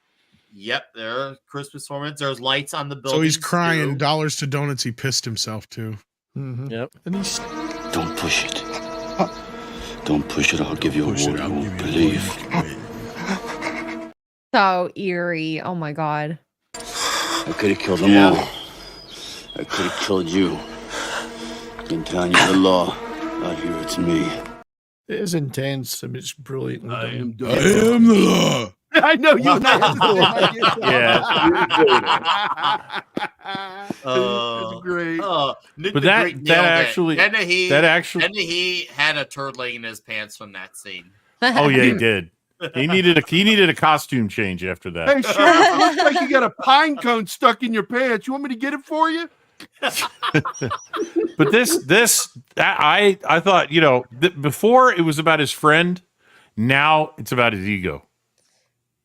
Yep, there are Christmas ornaments. There's lights on the building. So he's crying. Dollars to donuts. He pissed himself too. Yep. And he's Don't push it. Don't push it. I'll give you a Push it, word I'll you won't give you a believe. word. So eerie. Oh my God. I could have killed them all. I could have killed you. Been telling you the law. Out here, it's me. it is intense. I mean, it's brilliant. I am I am the law. I know you and I had the same idea. That's great. Nick But the that- Great that nailed it. actually- that actually- he had a turtling in his pants from that scene. Oh yeah, he did. He needed a costume change after that. Hey, Sheriff, looks like you got a pine cone stuck in your pants. You want me to get it for you? But I thought, before it was about his friend, now it's about his ego.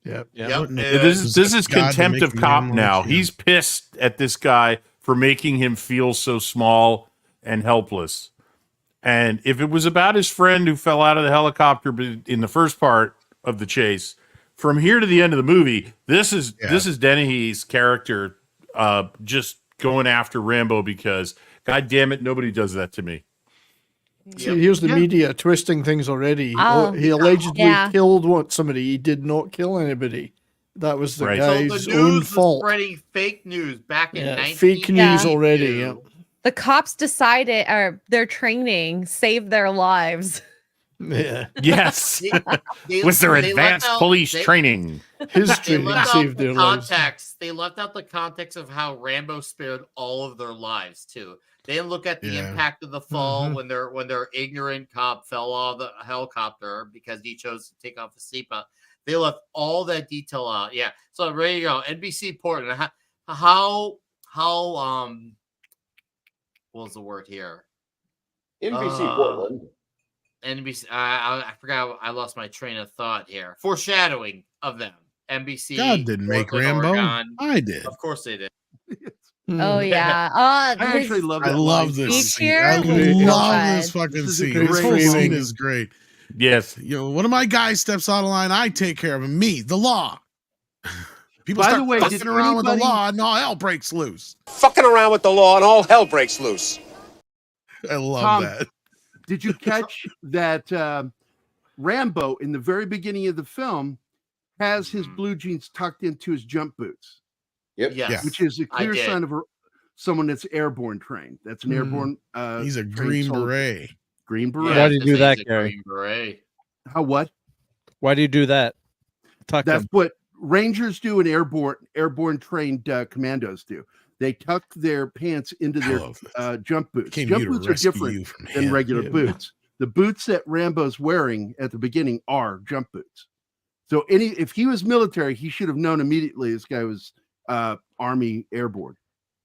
Yep. This is contempt of cop now. He's pissed at this guy for making him feel so small and helpless. And if it was about his friend who fell out of the helicopter in the first part of the chase, from here to the end of the movie, this is Dennehy's character just going after Rambo because, God damn it, nobody does that to me. See, here's the media twisting things already. Oh, He allegedly yeah. killed somebody. He did not kill anybody. That was the Right. So the guy's news own was fault. spreading fake news back in 19 fake news already. Yeah. The cops decided, or their training saved their lives. Yeah. Yes. They- Was there they advanced left out- police they- training? His They training left out saved the their lives. context. They left out the context of how Rambo spared all of their lives too. They didn't look at the Yeah. impact of the fall Mm-hmm. when their ignorant cop fell off the helicopter because he chose to take off the seatbelt. They left all that detail out. Yeah. So there you go. NBC Portland. How what was the word here? NBC Portland. NBC. I forgot. I lost my train of thought here. Foreshadowing of them. NBC. God didn't make Portland, Rambo. Oregon. I did. Of course they did. Oh yeah. I actually love I that. love line. this Speech scene. here? I Great. love this God. fucking This is a scene. great This whole framing. scene is great. Yes. One of my guys steps out of line, I take care of him. Me, the law. People By start the way, fucking did around with the anybody- law, and all hell breaks loose. Fucking around with the law and all hell breaks loose. I love Tom, that. Did you catch that Rambo in the very beginning of the film has his blue jeans tucked into his jump boots, Yep. Yes. which is a I clear did. sign of someone that's airborne trained. That's an Mhm. airborne. He's a trained Green soldier. Beret. Green Yeah, beret. Why do you do this that, ain't a Gary? Green Beret. How what? Why do you do that? Tuck That's them. what Rangers do and airborne trained commandos do. They tuck their pants into I their love this. jump boots. Came Jump here to boots are rescue different you from than him. regular Yeah. boots. The boots that Rambo's wearing at the beginning are jump boots. So if he was military, he should have known immediately this guy was Army airborne.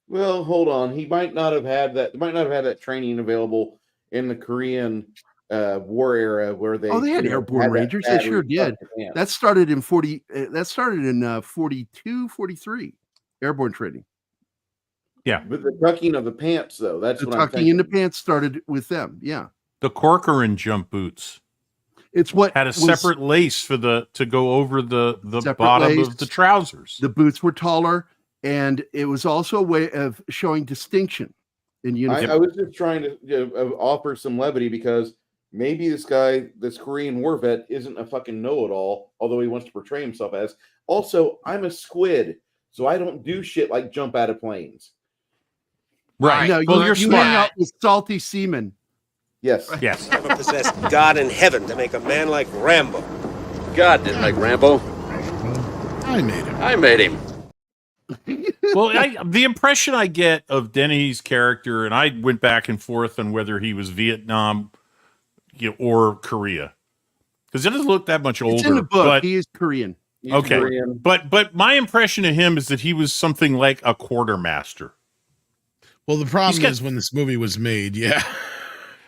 Well, hold on. He might not have had that. Might not have had that training available in the Korean war era where they. Oh, they had airborne that Rangers. They battery sure stuck did. in the pants. That started in 42, 43. Airborne training. But the tucking of the pants, though, that's The what I'm tucking thinking. in the pants started with them. Yeah. The Corcoran jump boots It's what had a was- separate lace to go over the Separate bottom lace. of the trousers. The boots were taller, and it was also a way of showing distinction in uniform. I was just trying to offer some levity because maybe this guy, this Korean war vet, isn't a fucking know-it-all, although he wants to portray himself as. Also, I'm a squid, so I don't do shit like jump out of planes. Right. No, Well, you you're hang smart. out with salty seamen. Yes. Yes. Never possessed God in heaven to make a man like Rambo. God didn't make Rambo. I made him. I made him. Well, the impression I get of Denny's character, and I went back and forth on whether he was Vietnam, or Korea, because it doesn't look that much older. It's in the book. But He is Korean. He's okay, Korean. but my impression of him is that he was something like a quartermaster. Well, the problem He's got- is when this movie was made, yeah.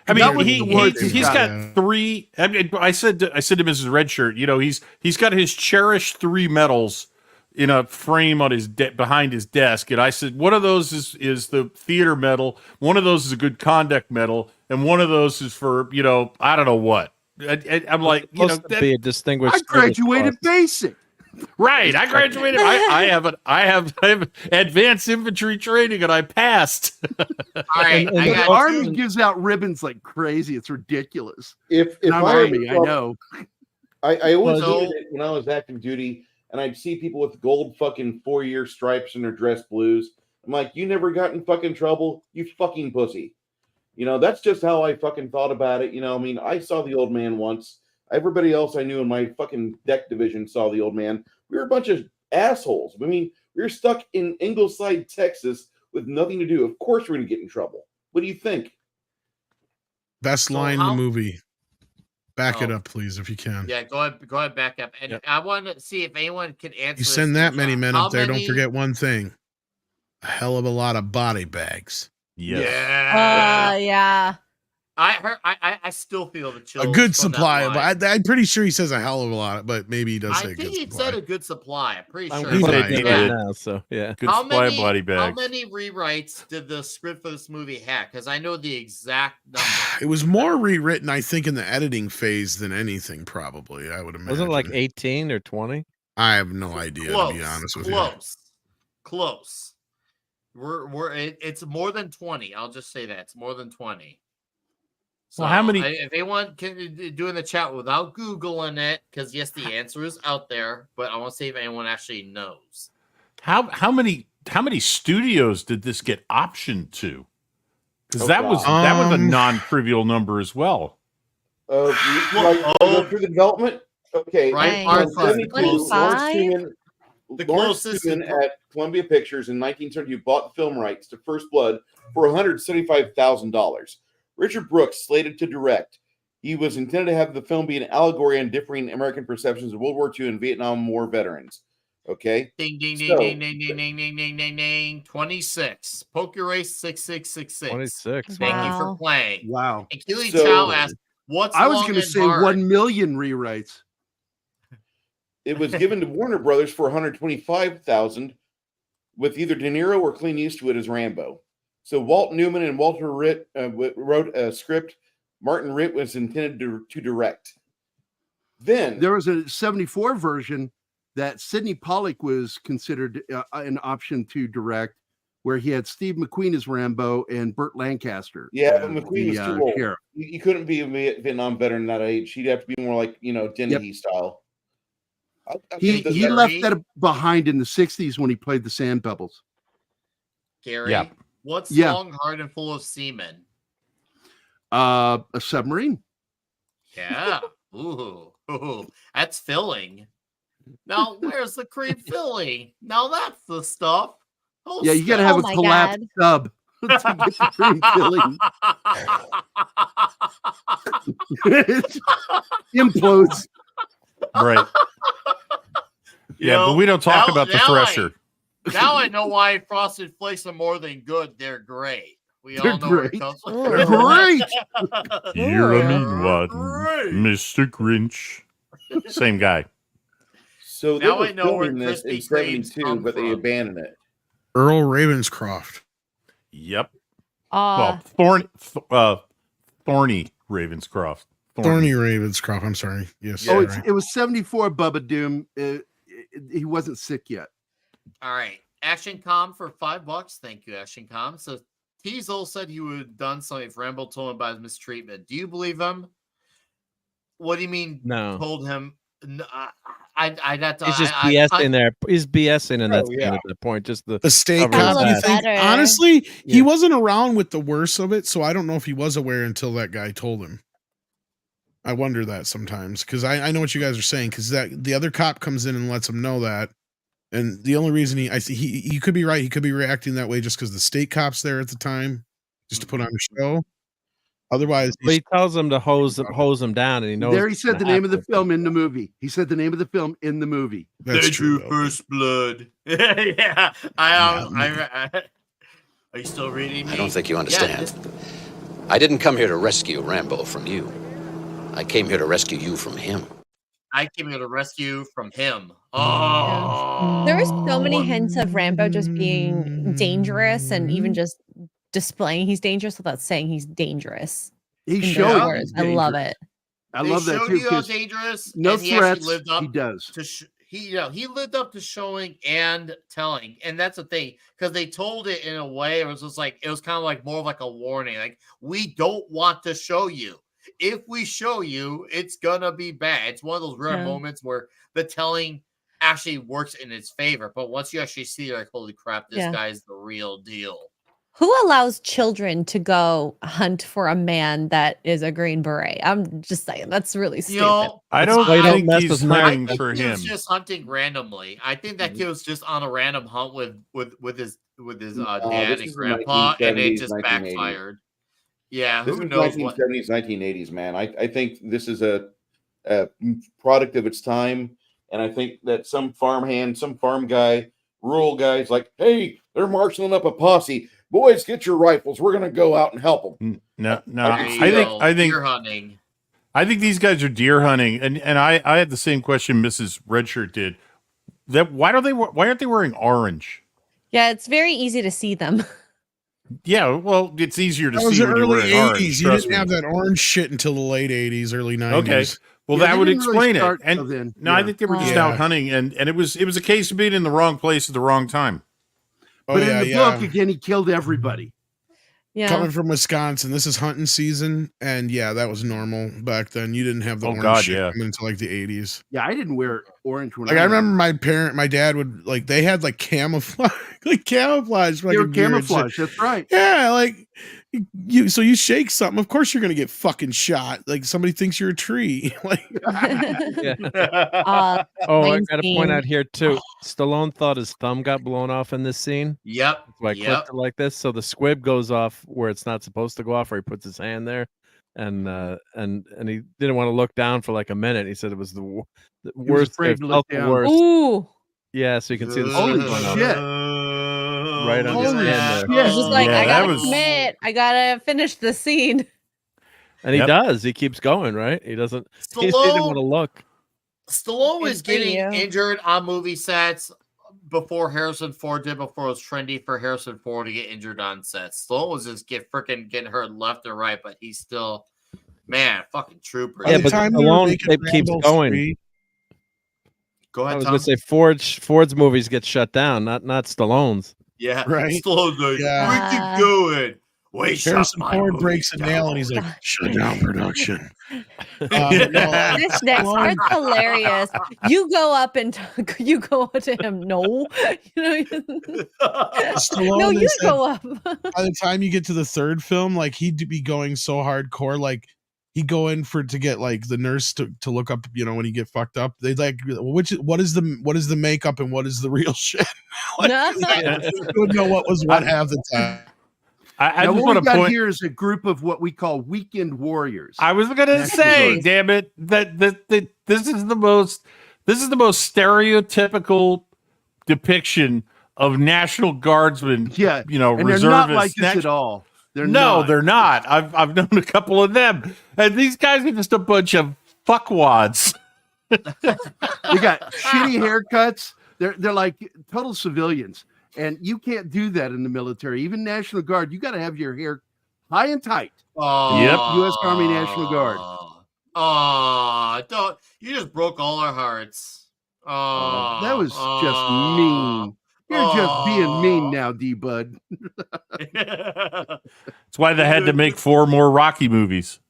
I That mean, was the word they he's got. got three. I mean, I said to Mrs. Redshirt, he's got his cherished 3 medals in a frame on his behind his desk, and I said one of those is the theater medal, one of those is a good conduct medal, and one of those is for I don't know what. I'm like, Supposed to be a distinguished. I service graduated cross. basic. right? I graduated. I have advanced infantry training, and I passed. All right, And I the got The Army gives out ribbons like crazy. It's ridiculous. If And I'm I Army, I know. I always So- hated it when I was active duty, and I'd see people with gold fucking 4-year stripes in their dress blues. I'm like, you never got in fucking trouble, you fucking pussy. That's just how I fucking thought about it. I mean, I saw the old man once. Everybody else I knew in my fucking deck division saw the old man. We were a bunch of assholes. I mean, we were stuck in Ingleside, Texas with nothing to do. Of course we're going to get in trouble. What do you think? Best line in the movie. Back it up, please, if you can. Yeah, go ahead, back up. And I want to see if anyone can answer. You send that many men How up there, many- don't forget one thing. A hell of a lot of body bags. Yes. Yeah. I heard. I still feel the chills. A good from that supply. line. But I'm pretty sure he says a hell of a lot, but maybe he does say I a think good he supply. said a good supply. I'm pretty I'm sure. gonna He say did. now, so yeah. Good supply of body How bags. many rewrites did the script for this movie have? Because I know the exact number. It was more rewritten, I think, in the editing phase than anything, probably, I would imagine. Wasn't it like 18 or 20? I have no idea, to be honest with you. Close. It's more than 20. I'll just say that. It's more than 20. So Well, how many- if anyone can do in the chat without Googling it, because yes, the answer is out there, but I want to see if anyone actually knows. How many studios did this get optioned to? Because Oh, that was a non-trivial number as well. Go through the development. Okay, Right, Lawrence Arthur. Schumann The Lawrence closest Schumann is- at Columbia Pictures in 1972 bought the film rights to First Blood for $175,000. Richard Brooks slated to direct. He was intended to have the film be an allegory on differing American perceptions of World War II and Vietnam War veterans. Okay. Ding, ding, ding, So- ding, ding, ding, ding, ding, ding, ding, ding. 26. Poker Race 6666. 26. Thank you Wow. for playing. Wow. And Keely So- Chow asked, what's I was long going to and say hard? 1 million rewrites. It was given to Warner Brothers for $125,000 with either De Niro or Clint Eastwood as Rambo. So Walt Newman and Walter Ritt wrote a script. Martin Ritt was intended to direct. Then There was a 74 version that Sidney Pollack was considered an option to direct, where he had Steve McQueen as Rambo and Burt Lancaster. yeah, as but McQueen was the, too old. sheriff. He couldn't be a Vietnam veteran that age. He'd have to be more like, Dennehy style. I He think that- left that behind in the 60s when he played the Sand Pebbles. Gary, Yeah. what's Yeah. long, hard, and full of semen? A submarine. Yeah. Ooh, that's filling. Now, where's the cream filling? Now that's the stuff. Oh, Yeah, you got to have Oh a my collapsed sub to get the cream filling. It implodes. Right. Yeah, but we don't talk about the thresher. Now I know why Frosted Flakes are more than good. They're great. We They're all know where it great. comes from. They're great. You're a mean one, Great. Mr. Grinch. Same guy. So they Now were I know where filming this in Krispy Kremes 72, come but they from. abandoned it. Earl Ravenscroft. Yep. Uh, Thorny Ravenscroft. Thorny Ravenscroft. I'm sorry. Yes. Oh, sorry. it was 74, Bubba Doom. He wasn't sick yet. All right. Action Com for $5. Thank you, Action Com. So Teasel said he would have done something if Rambo told him about his mistreatment. Do you believe him? What do you mean? No. Told him. No, I'd have to. He's just BSing there. He's BSing in that scene yeah. at that point. Just the steak cover his cop, you ass. think? Better. Honestly, Yeah. he wasn't around with the worst of it, so I don't know if he was aware until that guy told him. I wonder that sometimes, because I know what you guys are saying, because that the other cop comes in and lets him know that, and the only reason he could be right, he could be reacting that way just because the state cop's there at the time, just to put on a show. Otherwise, But he tells him to hose him down, and he knows. There he it's said the gonna name of the happen. film in the movie. He said the name of the film in the movie. that's true. though. First Blood. Yeah. Are you still reading me? I don't think you Yeah, understand. this- I didn't come here to rescue Rambo from you. I came here to rescue you from him. I came here to rescue from him. Oh. there were so many hints of Rambo just being dangerous and even just displaying he's dangerous without saying he's dangerous. He in showed those he's words. I love dangerous. it. I They love that showed too. you how 'Cause dangerous. no and he actually threats. lived up He does. to he lived up to showing and telling, and that's the thing, because they told it in a way it was just like it was kind of like more of like a warning, like we don't want to show you. If we show you, it's gonna be bad. It's one of those rare Yeah. moments where the telling actually works in its favor. But once you actually see, like, holy crap, this Yeah. guy's the real deal. Who allows children to go hunt for a man that is a Green Beret? I'm just saying that's really stupid. You know, I That's don't why you don't think mess he's with my hunting think for he was him. just hunting randomly. I think that kid was just on a random hunt with his dad this and is the grandpa, and it 1970s, just 1980s. backfired. Yeah, This who is knows what? 1970s, 1980s, man. I think this is a product of its time, and I think that some farmhand, some farm guy, rural guy's like, "Hey, they're marshaling up a posse. Boys, get your rifles. We're gonna go out and help them." No, I can see that. I think Deer hunting. I think these guys are deer hunting, and I had the same question Mrs. Redshirt did. That why aren't they wearing orange? Yeah, it's very easy to see them. Yeah, well, it's easier to That was see the when you're early wearing 80s. orange. You Trust didn't me. have that orange shit until the late 80s, early 90s. Okay. Well, Yeah, that they would didn't really explain it. start till And then. no, I Yeah. think they were just Yeah. out hunting, and it was a case of being in the wrong place at the wrong time. Oh, But yeah, in the yeah. book, again, he killed everybody. Yeah. Coming from Wisconsin, this is hunting season, and yeah, that was normal back then. You didn't have the Oh, orange God, shit yeah. coming until like the 80s. Yeah, I didn't wear orange when Like I was remember my dad would like they had like camouflage, like camouflage. They were fucking gear and shit. camouflage. That's right. Yeah, like you shake something, of course you're gonna get fucking shot. Like somebody thinks you're a tree. Like Yeah. Uh, Oh, I mine got to scene. point out here too. Stallone thought his thumb got blown off in this scene. Yep. That's why I clipped it like this. So the squib goes off where it's not supposed to go off, or he puts his hand there, and he didn't want to look down for like a minute. He said it was the worst. afraid It to felt look the down. worst. Ooh. Yeah, so you can see the Holy squib going off shit. right on his Holy hand there. shit. He's just like, Yeah, I that gotta was- commit. I gotta finish the scene. And he Yep. does. He keeps going, right? He doesn't. He didn't want to look. Stallone Good was for getting you. injured on movie sets before Harrison Ford did, before it was trendy for Harrison Ford to get injured on sets. Stallone was just getting hurt left and right, but he's still, man, fucking trooper. Yeah, the but time we were Stallone making keeps Rambo going. 3, Go I ahead, was Tom. gonna say Ford's movies get shut down, not Stallone's. Yeah, Right? Stallone's like, Yeah. we keep going. Wait, shut Harrison my Ford movie breaks a nail and he's like, down. shut down production. No, This next Stallone- part's hilarious. You go up and you go to him. No, you know, Stallone no, you is that- go up. by the time you get to the third film, like he'd be going so hardcore, like he'd go in to get like the nurse to look up, when you get fucked up. They'd like, what is the makeup and what is the real shit? Like, you would know what was what half the time. I Now, just what want we to got point. here is a group of what we call weekend warriors. I was gonna National say, Guard. damn it, that this is the most stereotypical depiction of National Guardsmen. Yeah, you know, and they're reservists. not like this at all. They're no, not. they're not. I've known a couple of them, and these guys are just a bunch of fuckwads. They got shitty haircuts. They're like total civilians, and you can't do that in the military. Even National Guard, you got to have your hair high and tight. Oh, Yep. U.S. Army National Guard. Oh, don't you just broke all our hearts. Oh, That was just mean. You're just being mean now, D-Bud. That's why they had to make 4 more Rocky movies.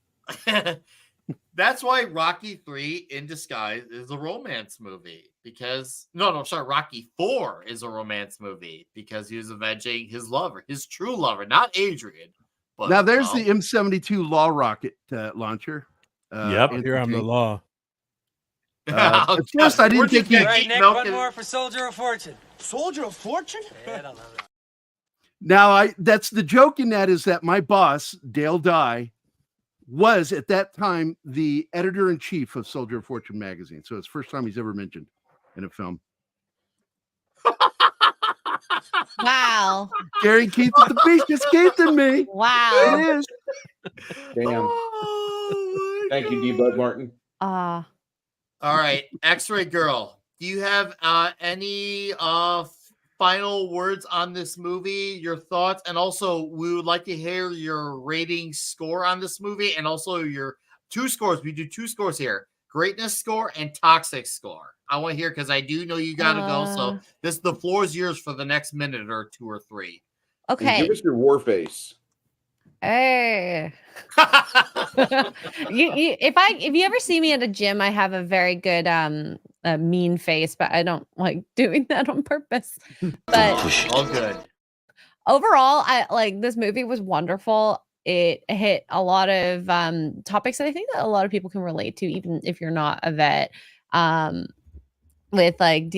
That's why Rocky 3 in Disguise is a romance movie, because Rocky 4 is a romance movie because he was avenging his lover, his true lover, not Adrian. But Now there's the M72 Law rocket launcher. Yep. Here I'm the law. At first, I didn't think you he. One more for Soldier of Fortune. Soldier of Fortune? Now that's the joke in that is that my boss Dale Dye was at that time the editor-in-chief of Soldier of Fortune magazine. So it's the first time he's ever mentioned in a film. Wow. Gary Keith at the beach just Keith me. Wow. It is. Damn. Thank you, D-Bud Martin. Ah. All right, X-Ray Girl. Do you have any final words on this movie? Your thoughts, and also we would like to hear your rating score on this movie, and also your 2 scores. We do 2 scores here: greatness score and toxic score. I want to hear because I do know you got to go. So the floor is yours for the next minute or 2 or 3. And Okay. give us your war face. Hey. If you ever see me at a gym, I have a very good mean face, but I don't like doing that on purpose. But all good. overall, I like this movie was wonderful. It hit a lot of topics that I think that a lot of people can relate to, even if you're not a vet. With like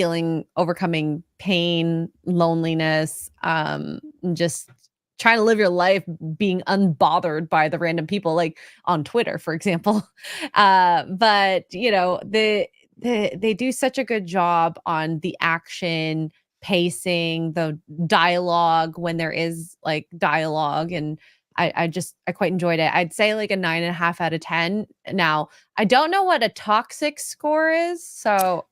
overcoming pain, loneliness, just trying to live your life being unbothered by the random people like on Twitter, for example. But you know, they do such a good job on the action, pacing, the dialogue when there is like dialogue, and I quite enjoyed it. I'd say like a 9.5 out of 10. Now, I don't know what a toxic score is, so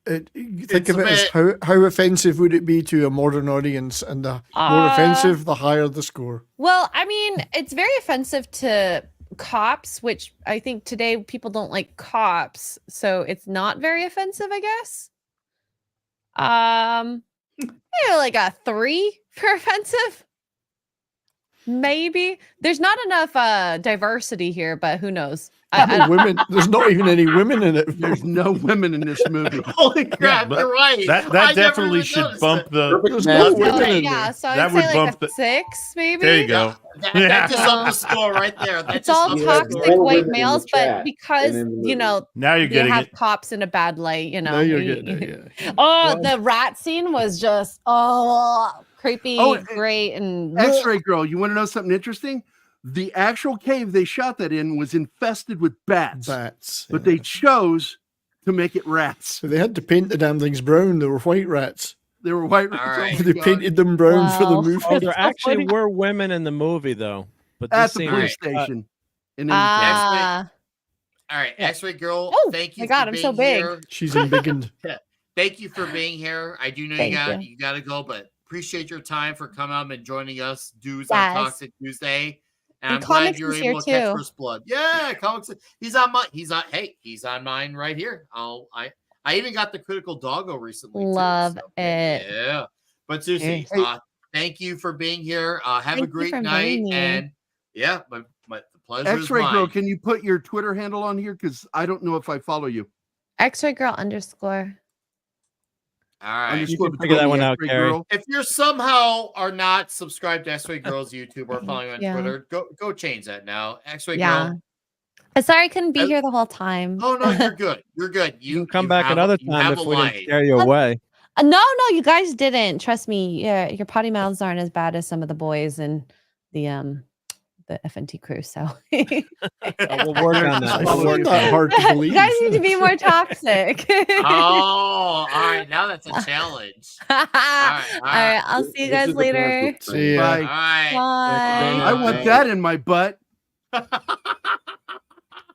Think of it as how offensive would it be to a modern audience, and the more offensive, the higher the score. well, I mean, it's very offensive to cops, which I think today people don't like cops, so it's not very offensive, I guess. Maybe like a 3 for offensive. Maybe there's not enough diversity here, but who knows? Women. There's not even any women in it. There's no women in this movie. Holy crap, but you're right. That definitely should bump the. There's no women in yeah, there. so I'd That say would like bump a the- 6, maybe. There you go. That just up the score right there. That It's just all upped the toxic score. white males, but because you know Now you're they getting have it. cops in a bad light, you know. Now you're getting it. Yeah. Oh, the rat scene was just creepy, great, and X-ray girl, you want to know something interesting? The actual cave they shot that in was infested with bats. But they chose to make it rats. So they had to paint the damn things brown. They were white rats. They were white All rats. right. Oh my They God. painted them brown for the Wow. movie. Oh, there actually were women in the movie though, but this At the scene police was cut. station. In ah, All right, X-Ray Girl, Oh, thank you my God, for I'm being so big. here. She's embiggened. Thank you for being here. I do know Thank you got to go, but appreciate your time for coming up and joining us. Dudes Yes. on Toxic Tuesday. And And I'm glad Comics you're is able to here catch too. First Blood. Yeah, Comics. He's on mine right here. I even got the Critical Doggo recently. Love too, so, it. Yeah. But seriously, Hey. thank you for being here. Have Thank a you great for night. inviting me. And yeah, the pleasure is X-ray mine. girl, can you put your Twitter handle on here? Because I don't know if I follow you. X-ray girl _. All right. Underscore can figure that between one the out, X-ray Carrie. girl. If you're somehow are not subscribed to X-Ray Girls YouTube or following on Yeah. Twitter, go change that now. X-Ray Yeah. Girl. Sorry I couldn't be Uh, here the whole time. Oh no, you're good. You're good. You can come back have another you time have if a we life. didn't scare you away. No, you guys didn't. Trust me. Yeah, your potty mouths aren't as bad as some of the boys and the FNT crew. So We'll work on that. I We'll find work that on hard to you believe. guys need to be more toxic. Oh, all right. Now that's a challenge. All right. I'll see you guys later. See All ya. right. Bye. I want that in my butt.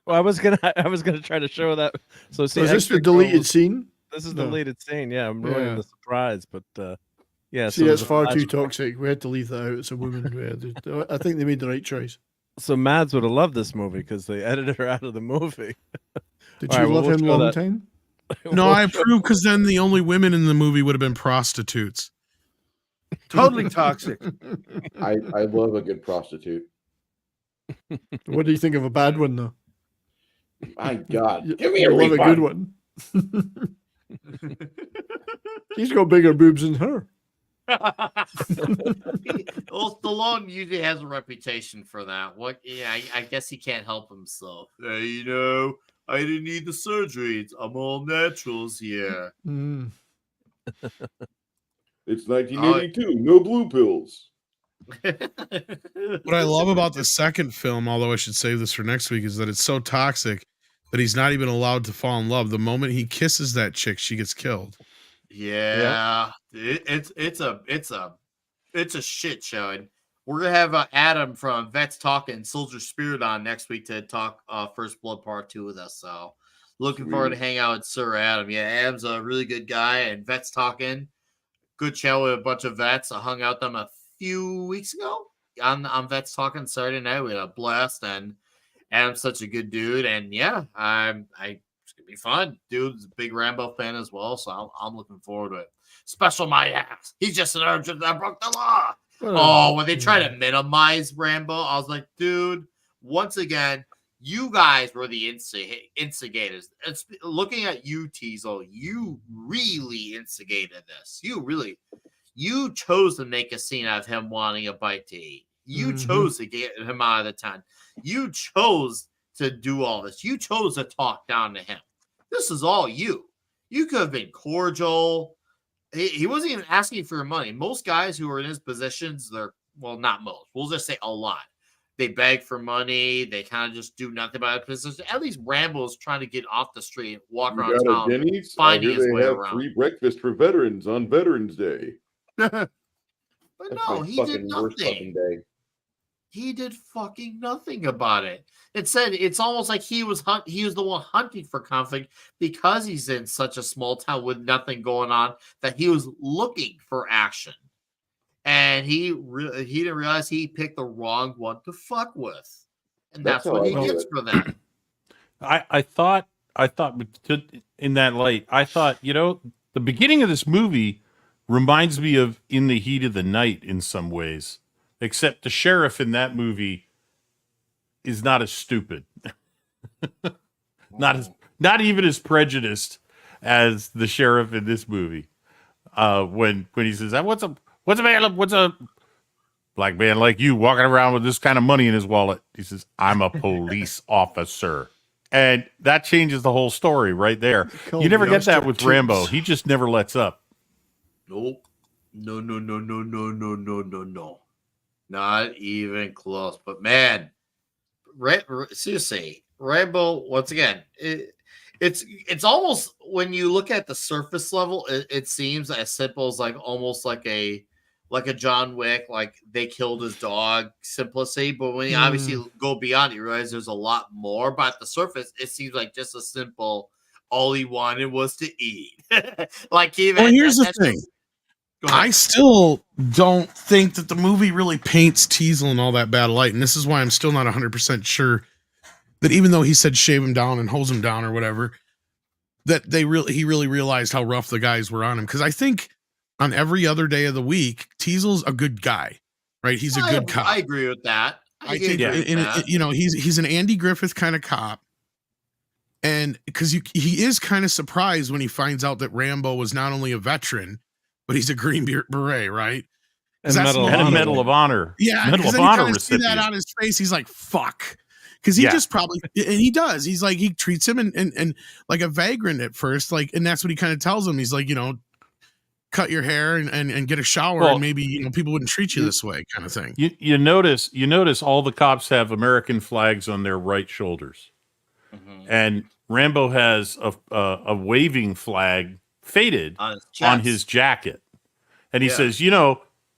Well, I was gonna try to show that. So see, Was this the X-Ray deleted Girl- scene? This is the No. deleted scene. Yeah, I'm ruining Yeah. the surprise, but yeah. See, so that's there's a far too flashback. toxic. We had to leave that out. It's a woman. I think they made the right choice. So Mads would have loved this movie because they edited her out of the movie. Did All you right, well, love we'll him show long that. time? No, We'll I show- approve because then the only women in the movie would have been prostitutes. Totally toxic. I love a good prostitute. What do you think of a bad one, though? My God, You- give me you a love a refund. good one. He's got bigger boobs than her. Well, Stallone usually has a reputation for that. What? Yeah, I guess he can't help himself. You know, I didn't need the surgery. I'm all naturals here. Mm. It's 1982. No blue pills. What I love about the second film, although I should save this for next week, is that it's so toxic that he's not even allowed to fall in love. The moment he kisses that chick, she gets killed. Yeah, it's a shit show, and we're gonna have Adam from Vets Talking Soldier Spirit on next week to talk First Blood Part 2 with us. So looking forward to hang out with Sir Adam. Yeah, Adam's a really good guy, and Vets Talking, good show with a bunch of vets. I hung out with them a few weeks ago on Vets Talking Saturday night. We had a blast, and Adam's such a good dude, and yeah, it's gonna be fun. Dude's a big Rambo fan as well, so I'm looking forward to it. Special my ass. He's just an urgent that broke the law. Oh, when they try to minimize Rambo, I was like, dude, once again, you guys were the instigators. It's, looking at you, Teasel, you really instigated this. You You chose to make a scene out of him wanting a bite to eat. You chose to get him out of the tent. You chose to do all this. You chose to talk down to him. This is all you. You could have been cordial. He wasn't even asking for your money. Most guys who are in his positions, not most. We'll just say a lot. They beg for money. They kind of just do nothing about it. Position. At least Rambo's trying to get off the street and walk around town, Denny's? finding I hear his they way have around. free breakfast for veterans on Veterans Day. But That's no, my he did fucking worst fucking nothing. day. He did fucking nothing about it. It said it's almost like he was the one hunting for conflict because he's in such a small town with nothing going on, that he was looking for action. And he didn't realize he picked the wrong one to fuck with. And that's what he gets for that. I thought in that light, I thought, the beginning of this movie reminds me of In the Heat of the Night in some ways, except the sheriff in that movie is not as stupid, not even as prejudiced as the sheriff in this movie. When he says, what's a black man like you walking around with this kind of money in his wallet? He says, I'm a police officer. And that changes the whole story right there. You never get that with Rambo. He just never lets up. Nope. No. Not even close. But man, seriously, Rambo, once again, it's almost, when you look at the surface level, it seems as simple as almost like a John Wick, like they killed his dog simplicity. But when you obviously go beyond it, you realize there's a lot more. But at the surface, it seems like just a simple, all he wanted was to eat. Here's the thing. I still don't think that the movie really paints Teasel in all that bad light. And this is why I'm still not 100% sure that, even though he said shave him down and hose him down or whatever, that he really realized how rough the guys were on him. Because I think on every other day of the week, Teasel's a good guy, right? He's a good cop. I agree with that. He's an Andy Griffith kind of cop. And because he is kind of surprised when he finds out that Rambo was not only a veteran, but he's a Green Beret, right? And a Medal of Honor. Yeah, Medal of then Honor you see that on his face. He's like, fuck. Because he just probably, and he does. He's like, he treats him and like a vagrant at first. And that's what he kind of tells him. He's like, cut your hair and get a shower, and maybe people wouldn't treat you this way, kind of thing. You notice all the cops have American flags on their right shoulders. And Rambo has a waving flag faded on his jacket. And he says,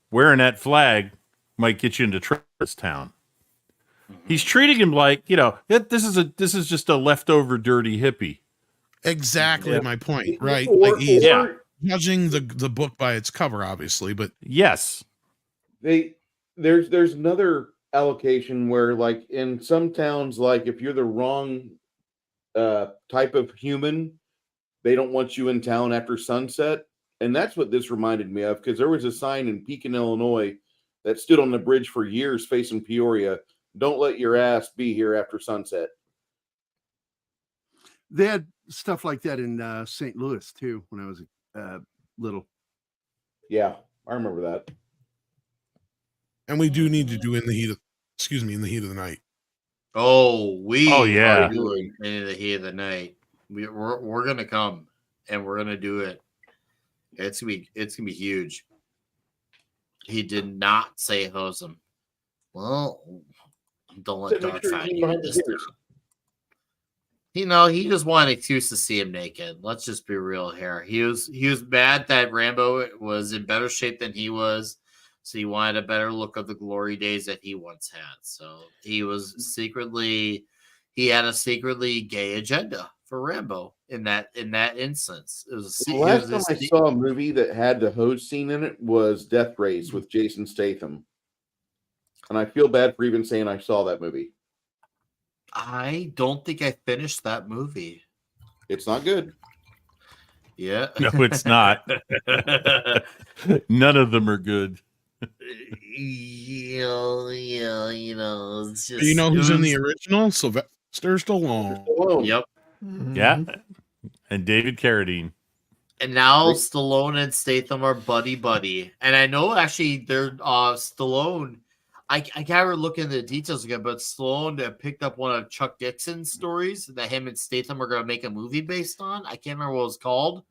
wearing that flag might get you into Travis Town. He's treating him like, this is just a leftover dirty hippie. Exactly my point, right? He's judging the book by its cover, obviously, but yes. There's another allocation where, in some towns, if you're the wrong type of human, they don't want you in town after sunset. And that's what this reminded me of, because there was a sign in Pekin, Illinois that stood on the bridge for years facing Peoria: don't let your ass be here after sunset. They had stuff like that in St. Louis too when I was little. Yeah, I remember that. And we do need to do in the heat of the night. Oh yeah, are doing in the heat of the night. We're gonna come and we're gonna do it. It's gonna be huge. He did not say hose him. Well, don't let Dark find you in this town. He just wanted an excuse to see him naked. Let's just be real here. He was mad that Rambo was in better shape than he was, so he wanted a better look of the glory days that he once had. So he had a secretly gay agenda for Rambo in that instance. The last time I saw a movie that had the hose scene in it was Death Race with Jason Statham, and I feel bad for even saying I saw that movie. I don't think I finished that movie. It's not good. Yeah. No, it's not. None of them are good. It's just, who's in the original? Sylvester Stallone. Yep. Yeah. And David Carradine. And now Stallone and Statham are buddy. And I know actually they're Stallone. I gotta look into the details again, but Stallone picked up one of Chuck Dixon's stories that him and Statham are gonna make a movie based on. I can't remember what it was called.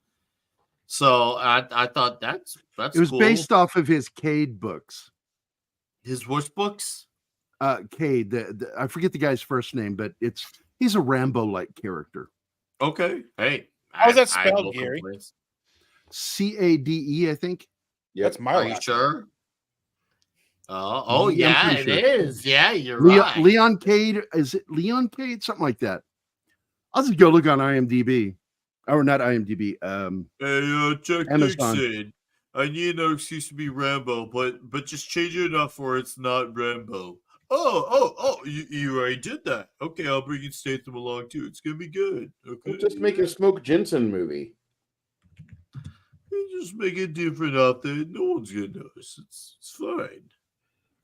So I thought that's It was cool. based off of his Cade books. His which books? Cade. I forget the guy's first name, but he's a Rambo-like character. Okay. Hey. How's that spelled, Gary? Cade, I think. That's my Are you sure? Yeah, it is. Yeah, you're right. Leon Cade. Is it Leon Cade? Something like that. I'll just go look on IMDb. Or not IMDb. Hey, Chuck Amazon. Dixon. I need no excuse to be Rambo, but just change it enough where it's not Rambo. Oh, you already did that. Okay, I'll bring in Statham along too. It's gonna be good. Okay. We'll just make a Smoke Jensen movie. You just make it different out there. No one's gonna notice. It's fine.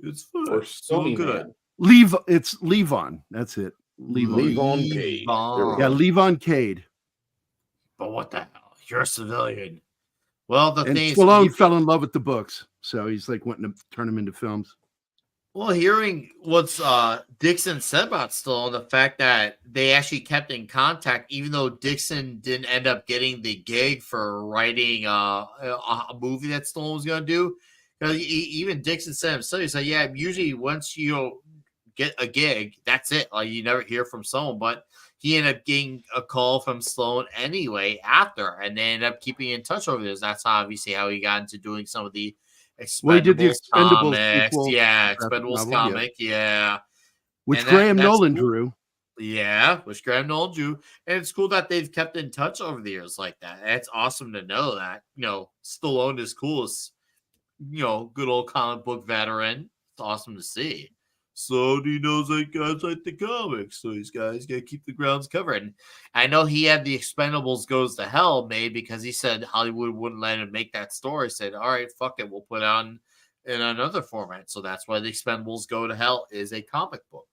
It's fine. Or It's all Sony good. Man. It's Levon. That's it. Levon Cade. Yeah, Levon Cade. But what the hell? You're a civilian. Well, the And thing is, Stallone fell in love with the books, so he's like wanting to turn them into films. well, hearing what's Dixon said about Stallone, the fact that they actually kept in contact, even though Dixon didn't end up getting the gig for writing a movie that Stallone was going to do. Because even Dixon said himself, he said, "Yeah, usually once you get a gig, that's it. Like you never hear from someone." But he ended up getting a call from Stallone anyway after, and they ended up keeping in touch over this. That's obviously how he got into doing some of the Expendables, Well, he did the Expendables comics. sequel, Yeah, graphic Expendables novel, comic, yeah. Which And Graham that's Nolan cool. drew. Yeah, which Graham Nolan drew. And it's cool that they've kept in touch over the years like that. It's awesome to know that, Stallone is cool as, good old comic book veteran. It's awesome to see. So he knows that guys like the comics. So these guys got to keep the grounds covered. And I know he had the Expendables Goes to Hell made because he said Hollywood wouldn't let him make that story. He said, all right, fuck it. We'll put it on in another format. So that's why the Expendables Go to Hell is a comic book.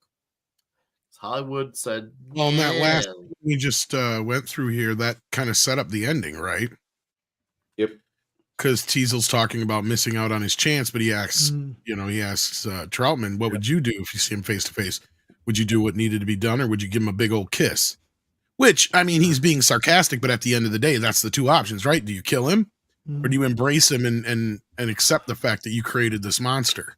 Hollywood said, Well, in that last we just went through here, that kind of set up the ending, right? Yep. Because Teasel's talking about missing out on his chance, but he asks, he asks Troutman, what would you do if you see him face to face? Would you do what needed to be done, or would you give him a big old kiss? Which, I mean, he's being sarcastic, but at the end of the day, that's the two options, right? Do you kill him, or do you embrace him and accept the fact that you created this monster?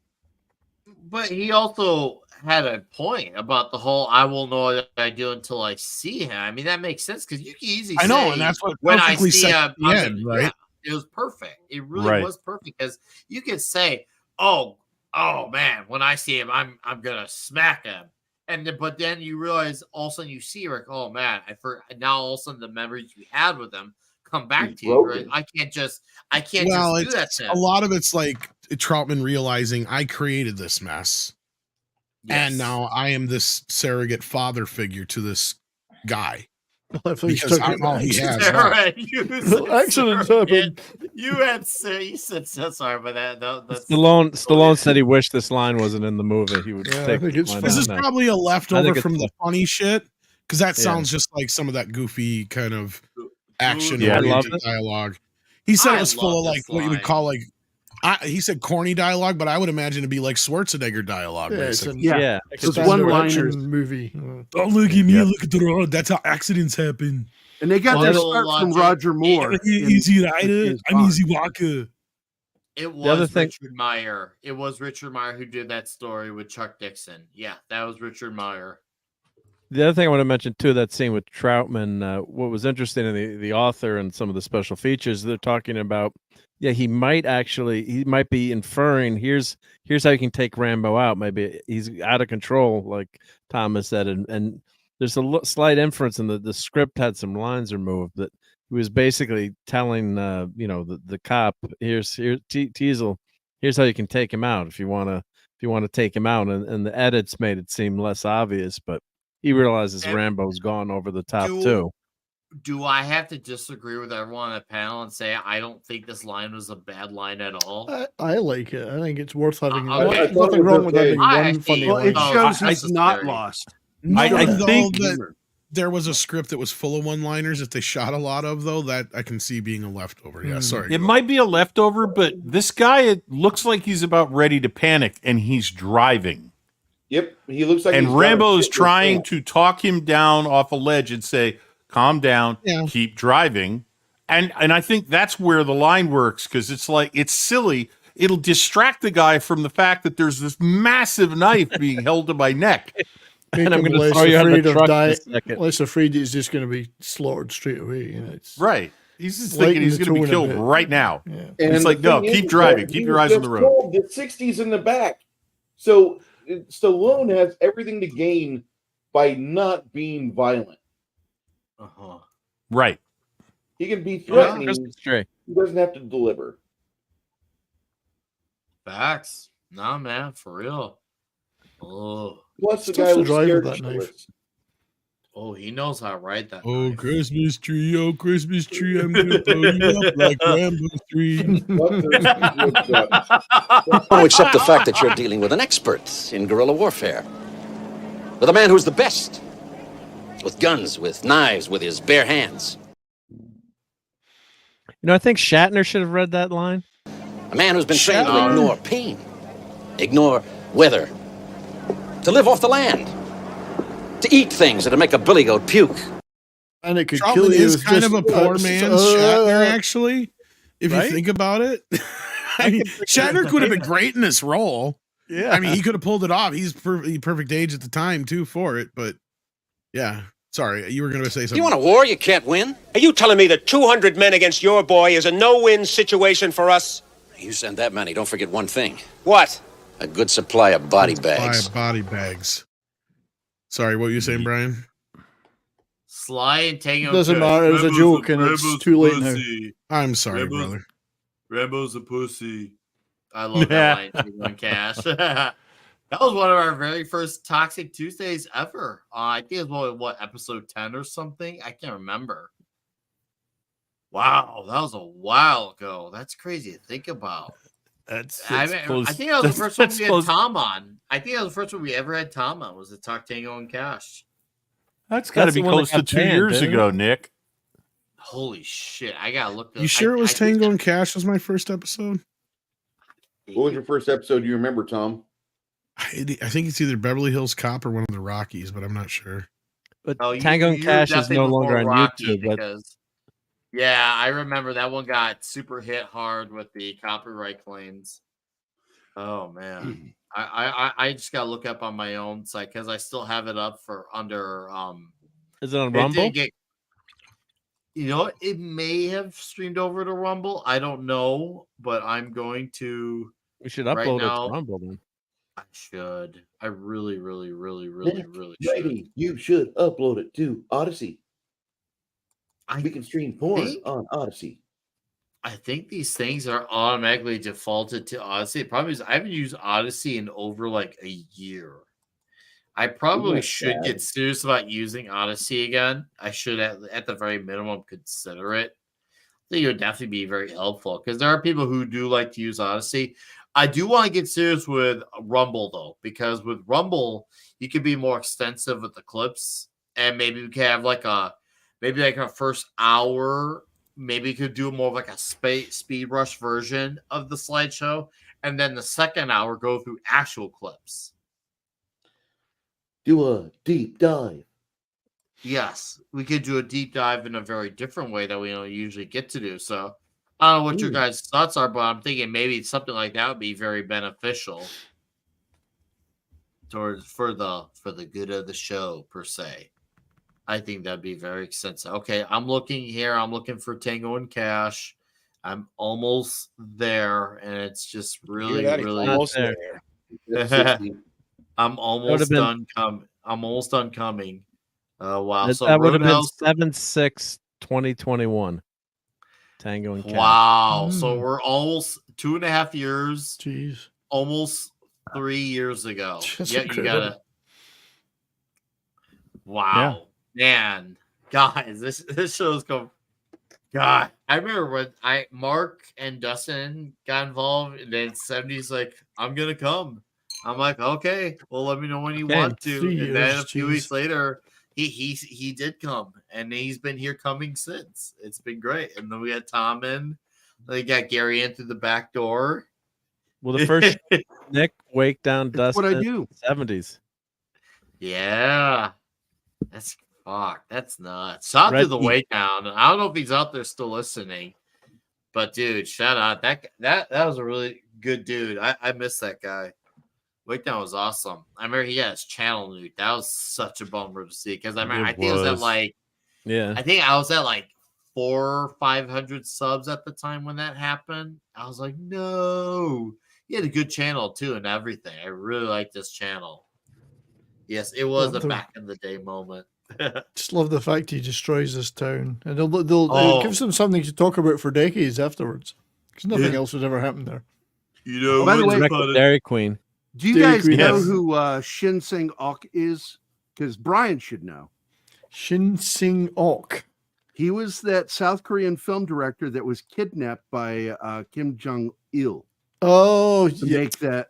But he also had a point about the whole "I will know what I do until I see him." I mean, that makes sense because you can easily I know, say, and that's what when I perfectly see set him, the end, right? It was perfect. It really Right. was perfect because you could say, "Oh man, when I see him, I'm gonna smack him," but then you realize all of a sudden you see like, "Oh man, now all of a sudden the memories we had with him come back to you." Right? I can't just do that to him. A lot of it's like Troutman realizing I created this mess. And now I am this surrogate father figure to this guy. Because I'm all he has. Accidents happen. You said so sorry, but that's Stallone said he wished this line wasn't in the movie. He would take this line This is out. probably a I leftover think from it's the funny shit, because that Yeah. sounds just like some of that goofy kind of action Yeah, I love oriented it. dialogue. He said I it was full love of like this what you would line. call like he said corny dialogue, but I would imagine it'd be like Schwarzenegger dialogue. Yeah, it's basically. Yeah. It's one liner. movie. Don't look at me, look at the road. That's how accidents happen. And they got their Little start from logic. Roger Moore. Easy rider, I'm Easy Walker. It other was thing- Richard Meyer. It was Richard Meyer who did that story with Chuck Dixon. Yeah, that was Richard Meyer. The other thing I want to mention too, that scene with Troutman, what was interesting in the author and some of the special features, they're talking about, he might be inferring here's how you can take Rambo out. Maybe he's out of control, like Thomas said, and there's a slight inference in the script had some lines removed that he was basically telling the cop, here's Teasel, here's how you can take him out if you want to take him out, and the edits made it seem less obvious, but he realizes Rambo's gone over the top too. Do I have to disagree with everyone on the panel and say I don't think this line was a bad line at all? I like it. I think it's worth having. I There's thought nothing it was wrong with okay. having I one actually- funny Well, line. it shows I he's not disagree. lost. I think there was a script that was full of one-liners that they shot a lot of, though, that I can see being a leftover. Yeah, sorry. It might be a leftover, but this guy, it looks like he's about ready to panic, and he's driving. Yep, he looks like. And he's got a Rambo's shit trying with to talk him down off a ledge and say, "Calm down, keep driving." And I think that's where the line works, because it's like, it's silly. It'll distract the guy from the fact that there's this massive knife being held to my neck. Make And I'm him going to less throw you out of afraid the of truck in a dying, second. less afraid he's just going to be slaughtered straight away. You know, it's Right. He's just thinking he's going to be killed right now. And It's like, the no, thing keep is driving. that Keep he your was eyes on the just road. told that 60's in the back. So Stallone has everything to gain by not being violent. Right. He can be threatening. Christmas tree. He doesn't have to deliver. Facts. No, man, for real. Oh. Plus, the Still guy the was driver scared of that knife. shitless. Oh, he knows how to ride that. Oh, Christmas tree, I'm gonna blow you up like Rambo 3. Oh, accept the fact that you're dealing with an expert in guerrilla warfare. With a man who's the best. With guns, with knives, with his bare hands. You know, I think Shatner should have read that line. A man who's been trained to ignore pain, ignore weather, to live off the land, to eat things that'll make a billy goat puke. And it could Charlton kill you. is with kind just, of a poor man's Shatner, actually. If Right? you think about it, I mean, Shatner could have been great in this role. Yeah. I mean, he could have pulled it off. He's perfect age at the time too for it. But yeah, sorry, you were going to say something. You want a war you can't win? Are you telling me that 200 men against your boy is a no-win situation for us? You send that many, don't forget one thing. What? A good supply of body Supply bags. of body bags. Sorry, what were you saying, Brian? Sly and Tango. Doesn't matter. It was a joke, and it's too late now. I'm sorry, Rambo's- brother. Rambo's a pussy. I love that line. Tango and Cash. That was one of our very first Toxic Tuesdays ever. I think it was what episode 10 or something. I can't remember. Wow, that was a while ago. That's crazy to think about. I think that was the first one we had Tom on. I think that was the first one we ever had Tom on. Was the Talk Tango and Cash? That's got to be close to 2 years ago, Nick. Holy shit! I gotta look. You sure it was Tango and Cash was my first episode? What was your first episode you remember, Tom? I think it's either Beverly Hills Cop or one of the Rockies, but I'm not sure. But Oh, Tango and you Cash is definitely no before longer on Rocky YouTube. But because, yeah, I remember that one got super hit hard with the copyright claims. Oh man, I just gotta look up on my own site because I still have it up for under. Is it on It Rumble? didn't get, you know, it may have streamed over to Rumble. I don't know, but I'm going to. We should right upload it now. to Rumble then. I should. I really should. Maybe you should upload it to Odyssey. We can stream porn on Odyssey. I think these things are automatically defaulted to Odyssey. The problem is I haven't used Odyssey in over like a year. I probably should get serious about using Odyssey again. I should at the very minimum consider it. I think it would definitely be very helpful because there are people who do like to use Odyssey. I do want to get serious with Rumble though, because with Rumble you can be more extensive with the clips, and maybe we can have like a first hour. Maybe you could do more of like a speed rush version of the slideshow, and then the second hour go through actual clips. Do a deep dive. Yes, we could do a deep dive in a very different way that we don't usually get to do. So I don't know what your guys' thoughts are, but I'm thinking maybe something like that would be very beneficial for the good of the show per se. I think that'd be very extensive. Okay, I'm looking here. I'm looking for Tango and Cash. I'm almost there, and it's just really. Almost there. I'm almost done. I'm almost done coming. Wow. So that would have been Roadhouse 7/6/2021. Tango and Cash. Wow. So we're almost 2.5 years. Jeez. Almost 3 years ago. That's Yeah, you incredible. gotta. Wow, man, guys, this show's going. God, I remember when Mark and Dustin got involved, and then 70's like, I'm gonna come. I'm like, okay, well, let me know when you want to. 3 And then a years, few jeez. weeks later, he did come, and he's been here coming since. It's been great. And then we had Tom in. They got Gary in through the back door. Well, the first Nick wake down Dustin what I in do. the 70s. Yeah. That's that's nuts. Shout out to the way down. I don't know if he's out there still listening. But dude, shout out. That was a really good dude. I miss that guy. Wake Down was awesome. I remember he had his channel nuke. That was such a bummer to see because I think it was at like I think I was at like 400 or 500 subs at the time when that happened. I was like, no. He had a good channel too and everything. I really liked this channel. Yes, it was a back in the day moment. Just love the fact he destroys this town, and it gives them something to talk about for decades afterwards. Because nothing else would ever happen there. You know, by the way, Dairy Queen. Do you guys know who Shin Sing-ok is? Because Brian should know. Shin Sing-ok. He was that South Korean film director that was kidnapped by Kim Jong-il. Oh, to make the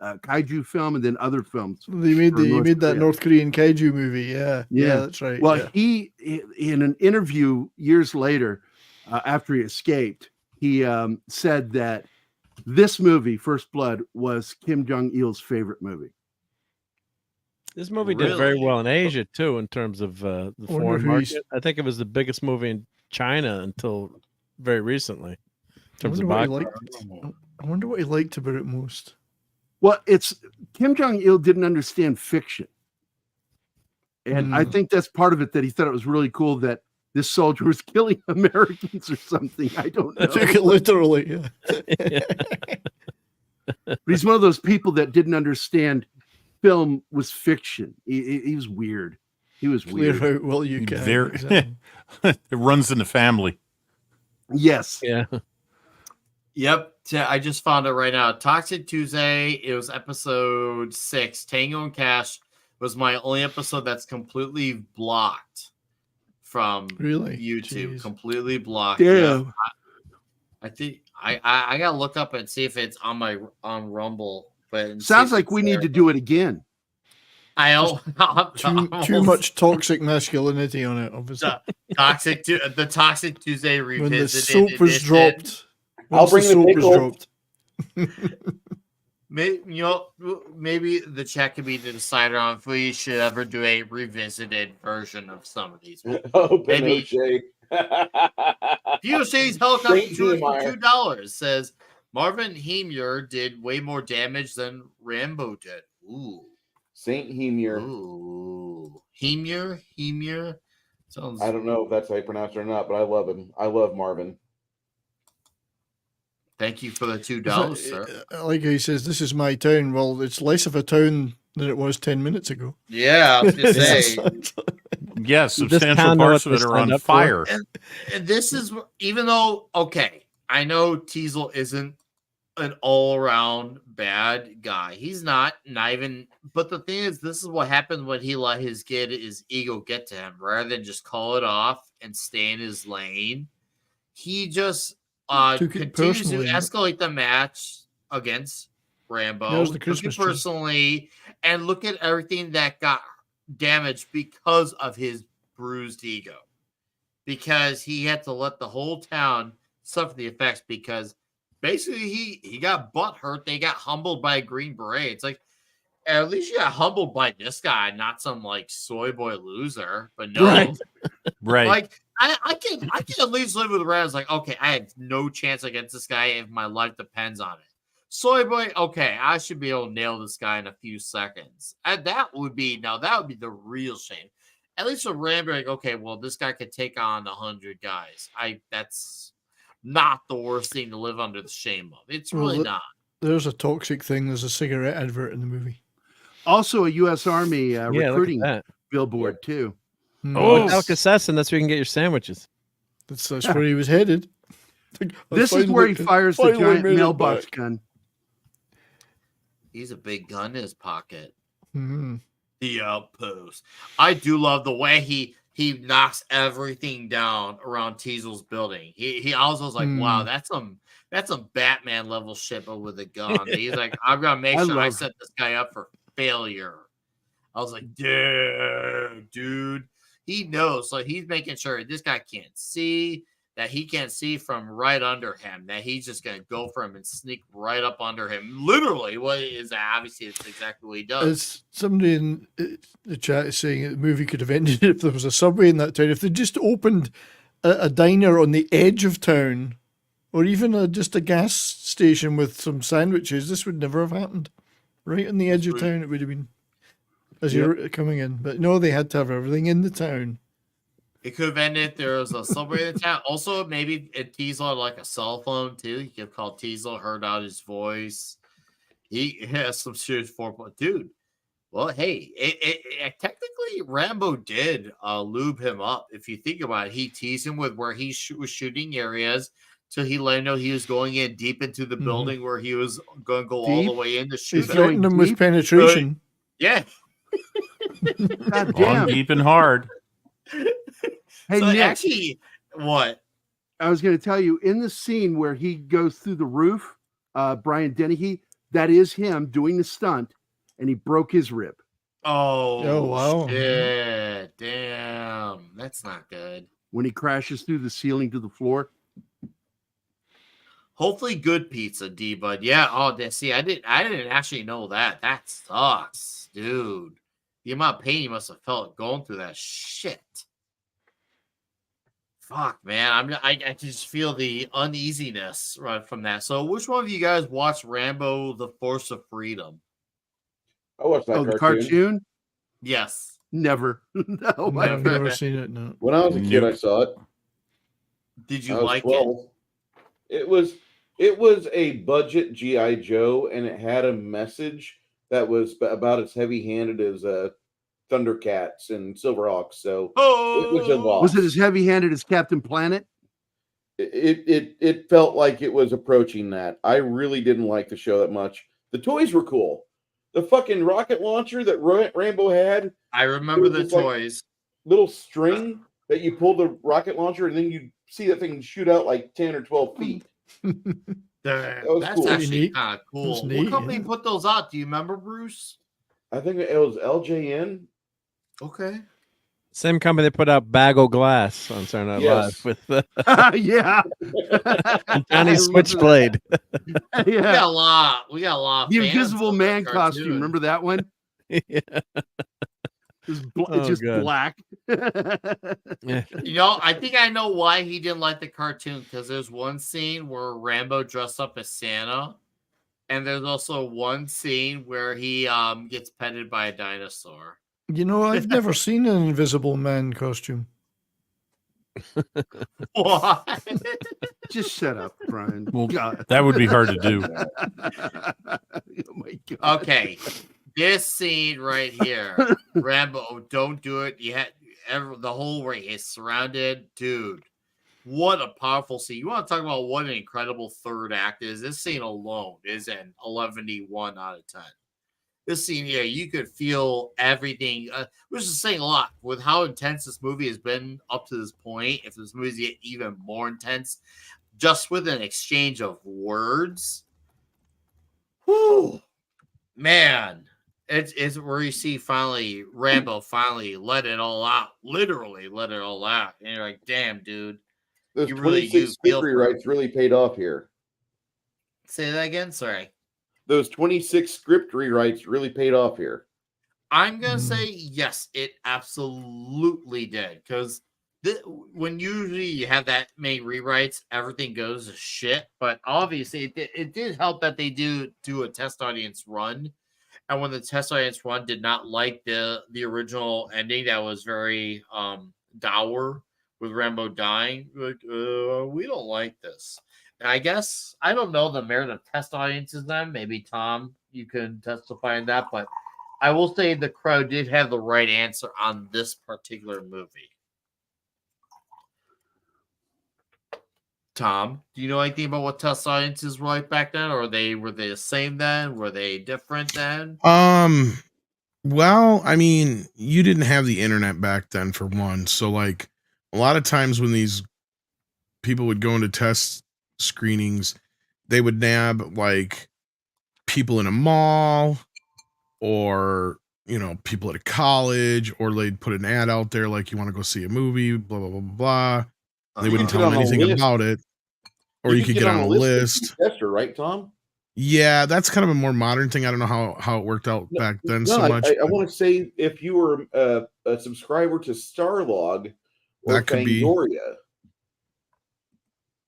kaiju film and then other films. They made that North Korean kaiju movie. Yeah, that's right. Well, he in an interview years later, after he escaped, he said that this movie, First Blood, was Kim Jong-il's favorite movie. This movie did very well in Asia too, in terms of the foreign market. I think it was the biggest movie in China until very recently. I wonder what he liked about it most. Well, it's Kim Jong-il didn't understand fiction. And I think that's part of it, that he thought it was really cool that this soldier was killing Americans or something. I don't know. I took it literally. Yeah. But he's one of those people that didn't understand film was fiction. He was weird. He was weird. Clear out well you can. It runs in the family. Yes. Yeah. Yep. I just found it right now. Toxic Tuesday. It was episode 6. Tango and Cash was my only episode that's completely blocked from YouTube. Jeez. Completely blocked. Damn. Yeah. I think I gotta look up and see if it's on Rumble. But sounds like we need to do it again. Too much toxic masculinity on it, obviously. The Toxic Tuesday revisited. When the soap was dropped. I'll bring the pickle. Maybe the chat could be the decider on if we should ever do a revisited version of some of these. Maybe Pinochet's helicopter $2 says Marvin Hemure did way more damage than Rambo did. Ooh, Saint Hemure. Ooh, Hemure. Sounds. I don't know if that's how you pronounce it or not, but I love him. I love Marvin. Thank you for the $2, sir. Like he says, this is my town. Well, it's less of a town than it was 10 minutes ago. Yeah, I was gonna say. Yes, substantial parts of it are on fire. And this is, even though, okay, I know Teasel isn't an all-around bad guy. He's not even, but the thing is, this is what happened when he let his ego get to him. Rather than just call it off and stay in his lane, he just continues to escalate the match against Rambo. That was the Christmas tree. Personally, and look at everything that got damaged because of his bruised ego. Because he had to let the whole town suffer the effects, because basically he got butt hurt. They got humbled by a Green Beret. It's like, at least you got humbled by this guy, not some like soy boy loser. But no, right. Like I can at least live with Red. It's like, okay, I had no chance against this guy if my life depends on it. Soy boy, okay, I should be able to nail this guy in a few seconds. And that would be the real shame. At least with Rambo, like, okay, well, this guy could take on 100 guys. That's not the worst thing to live under the shame of. It's really not. There's a toxic thing. There's a cigarette advert in the movie. Also, a U.S. Army recruiting billboard too. Oh, Alka-Seltzer, that's where you can get your sandwiches. That's where he was headed. This is where he fires the giant mailbox gun. He's a big gun in his pocket. Mm-hmm. The outpost. I do love the way he knocks everything down around Teasel's building. He also was like, wow, that's some Batman level shit, but with a gun. He's like, I'm gonna make sure I set this guy up for failure. I was like, dude, he knows. So he's making sure this guy can't see, that he can't see from right under him, that he's just going to go for him and sneak right up under him. Literally, what is obviously it's exactly what he does. As somebody in the chat is saying, the movie could have ended if there was a subway in that town. If they just opened a diner on the edge of town, or even just a gas station with some sandwiches, this would never have happened. Right on the edge of town, it would have been as you're coming in. But no, they had to have everything in the town. It could have ended. There was a subway in the town. Also, maybe Teasel had like a cell phone too. He could call Teasel, heard out his voice. He has some serious foreplay, dude. Well, hey, technically Rambo did lube him up. If you think about it, he teased him with where he was shooting areas, so he let him know he was going in deep into the building where he was going to go all the way in to shoot. He threatened him with penetration. Yeah. God Long, damn. deep, and hard. Hey, So Nick, actually, what? I was going to tell you, in the scene where he goes through the roof, Brian Dennehy, that is him doing the stunt, and he broke his rib. Oh, wow. Shit. Damn. That's not good. When he crashes through the ceiling to the floor. Hopefully good pizza, D Bud. Yeah. Oh, see, I didn't actually know that. That sucks, dude. The amount of pain you must have felt going through that shit. Fuck, man. I just feel the uneasiness right from that. So, which one of you guys watched Rambo: The Force of Freedom? I watched that the cartoon? Yes. Never. No, I've never seen it. No. When I was a kid, I saw it. Did I you was like 12. It was a budget GI Joe, and it had a message that was about as heavy-handed as Thundercats and Silverhawks. So it was a loss. Was it as heavy-handed as Captain Planet? It felt like it was approaching that. I really didn't like the show that much. The toys were cool. The fucking rocket launcher that Rambo had. I remember the was like toys. little string that you pull the rocket launcher, and then you see that thing shoot out like 10 or 12 feet. That's cool. actually kind of cool. That's neat, What company put those out? Do you remember, Bruce? I think it was LJN. Okay. Same company that put out Bag O' Glass on Saturday Night Yes. Live with Yeah. and Johnny Switchblade. We got a lot. We got a lot. Of The fans Invisible of that Man costume. cartoon. Remember that one? Yeah. It's Oh, just God. black. Yeah. You know, I think I know why he didn't like the cartoon, because there's one scene where Rambo dressed up as Santa, and there's also one scene where he gets petted by a dinosaur. You know, I've never seen an Invisible Man costume. What? Just shut up, Brian. Well, God. that would be hard to do. Oh my God. Okay, this scene right here, Rambo, don't do it. You had the whole way is surrounded, dude. What a powerful scene! You want to talk about what an incredible third act is? This scene alone is an 11-1 out of 10. This scene here, you could feel everything. Which is saying a lot with how intense this movie has been up to this point. If this movie get even more intense, just with an exchange of words, whoo, man, it's where you see finally Rambo finally let it all out, literally let it all out, and you're like, damn, dude, Those you really 26 do feel script for rewrites really paid off here. Say that again. Sorry. Those 26 script rewrites really paid off here. I'm gonna say yes, it absolutely did. Because when usually you have that many rewrites, everything goes to shit. But obviously, it did help that they do a test audience run, and when the test audience run did not like the original ending, that was very dour with Rambo dying. Like, we don't like this. And I guess I don't know the merit of test audiences then. Maybe Tom, you can testify on that, but I will say the crowd did have the right answer on this particular movie. Tom, do you know anything about what test audiences were like back then? Or were they the same then? Were they different then? Well, I mean, you didn't have the internet back then for one. So like a lot of times when these people would go into test screenings, they would nab like people in a mall or people at a college, or they'd put an ad out there like, you want to go see a movie, blah, blah, blah, blah, blah. They wouldn't tell them anything about it. Or you could get on a list. Tester, right, Tom? Yeah, that's kind of a more modern thing. I don't know how it worked out back then so much. I want to say if you were a subscriber to Starlog or That could be. Fangoria,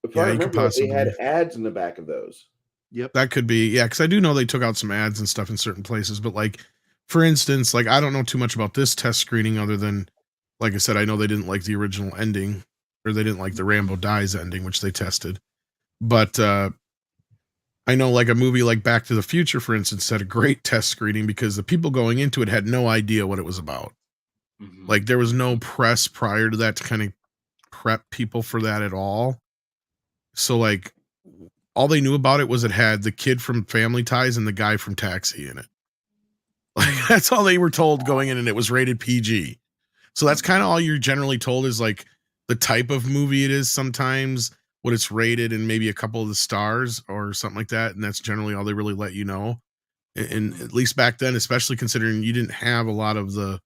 if I remember, they had ads in the back of those. Yep, that could be. Yeah, because I do know they took out some ads and stuff in certain places. But like, for instance, like I don't know too much about this test screening other than, like I said, I know they didn't like the original ending, or they didn't like the Rambo Dies ending, which they tested. But I know like a movie like Back to the Future, for instance, had a great test screening because the people going into it had no idea what it was about. Mm-hmm. Like there was no press prior to that to kind of prep people for that at all. So like all they knew about it was it had the kid from Family Ties and the guy from Taxi in it. Like that's all they were told going in, and it was rated PG. So that's kind of all you're generally told is like the type of movie it is sometimes, what it's rated, and maybe a couple of the stars or something like that. And that's generally all they really let you know. And at least back then, especially considering you didn't have a lot of the,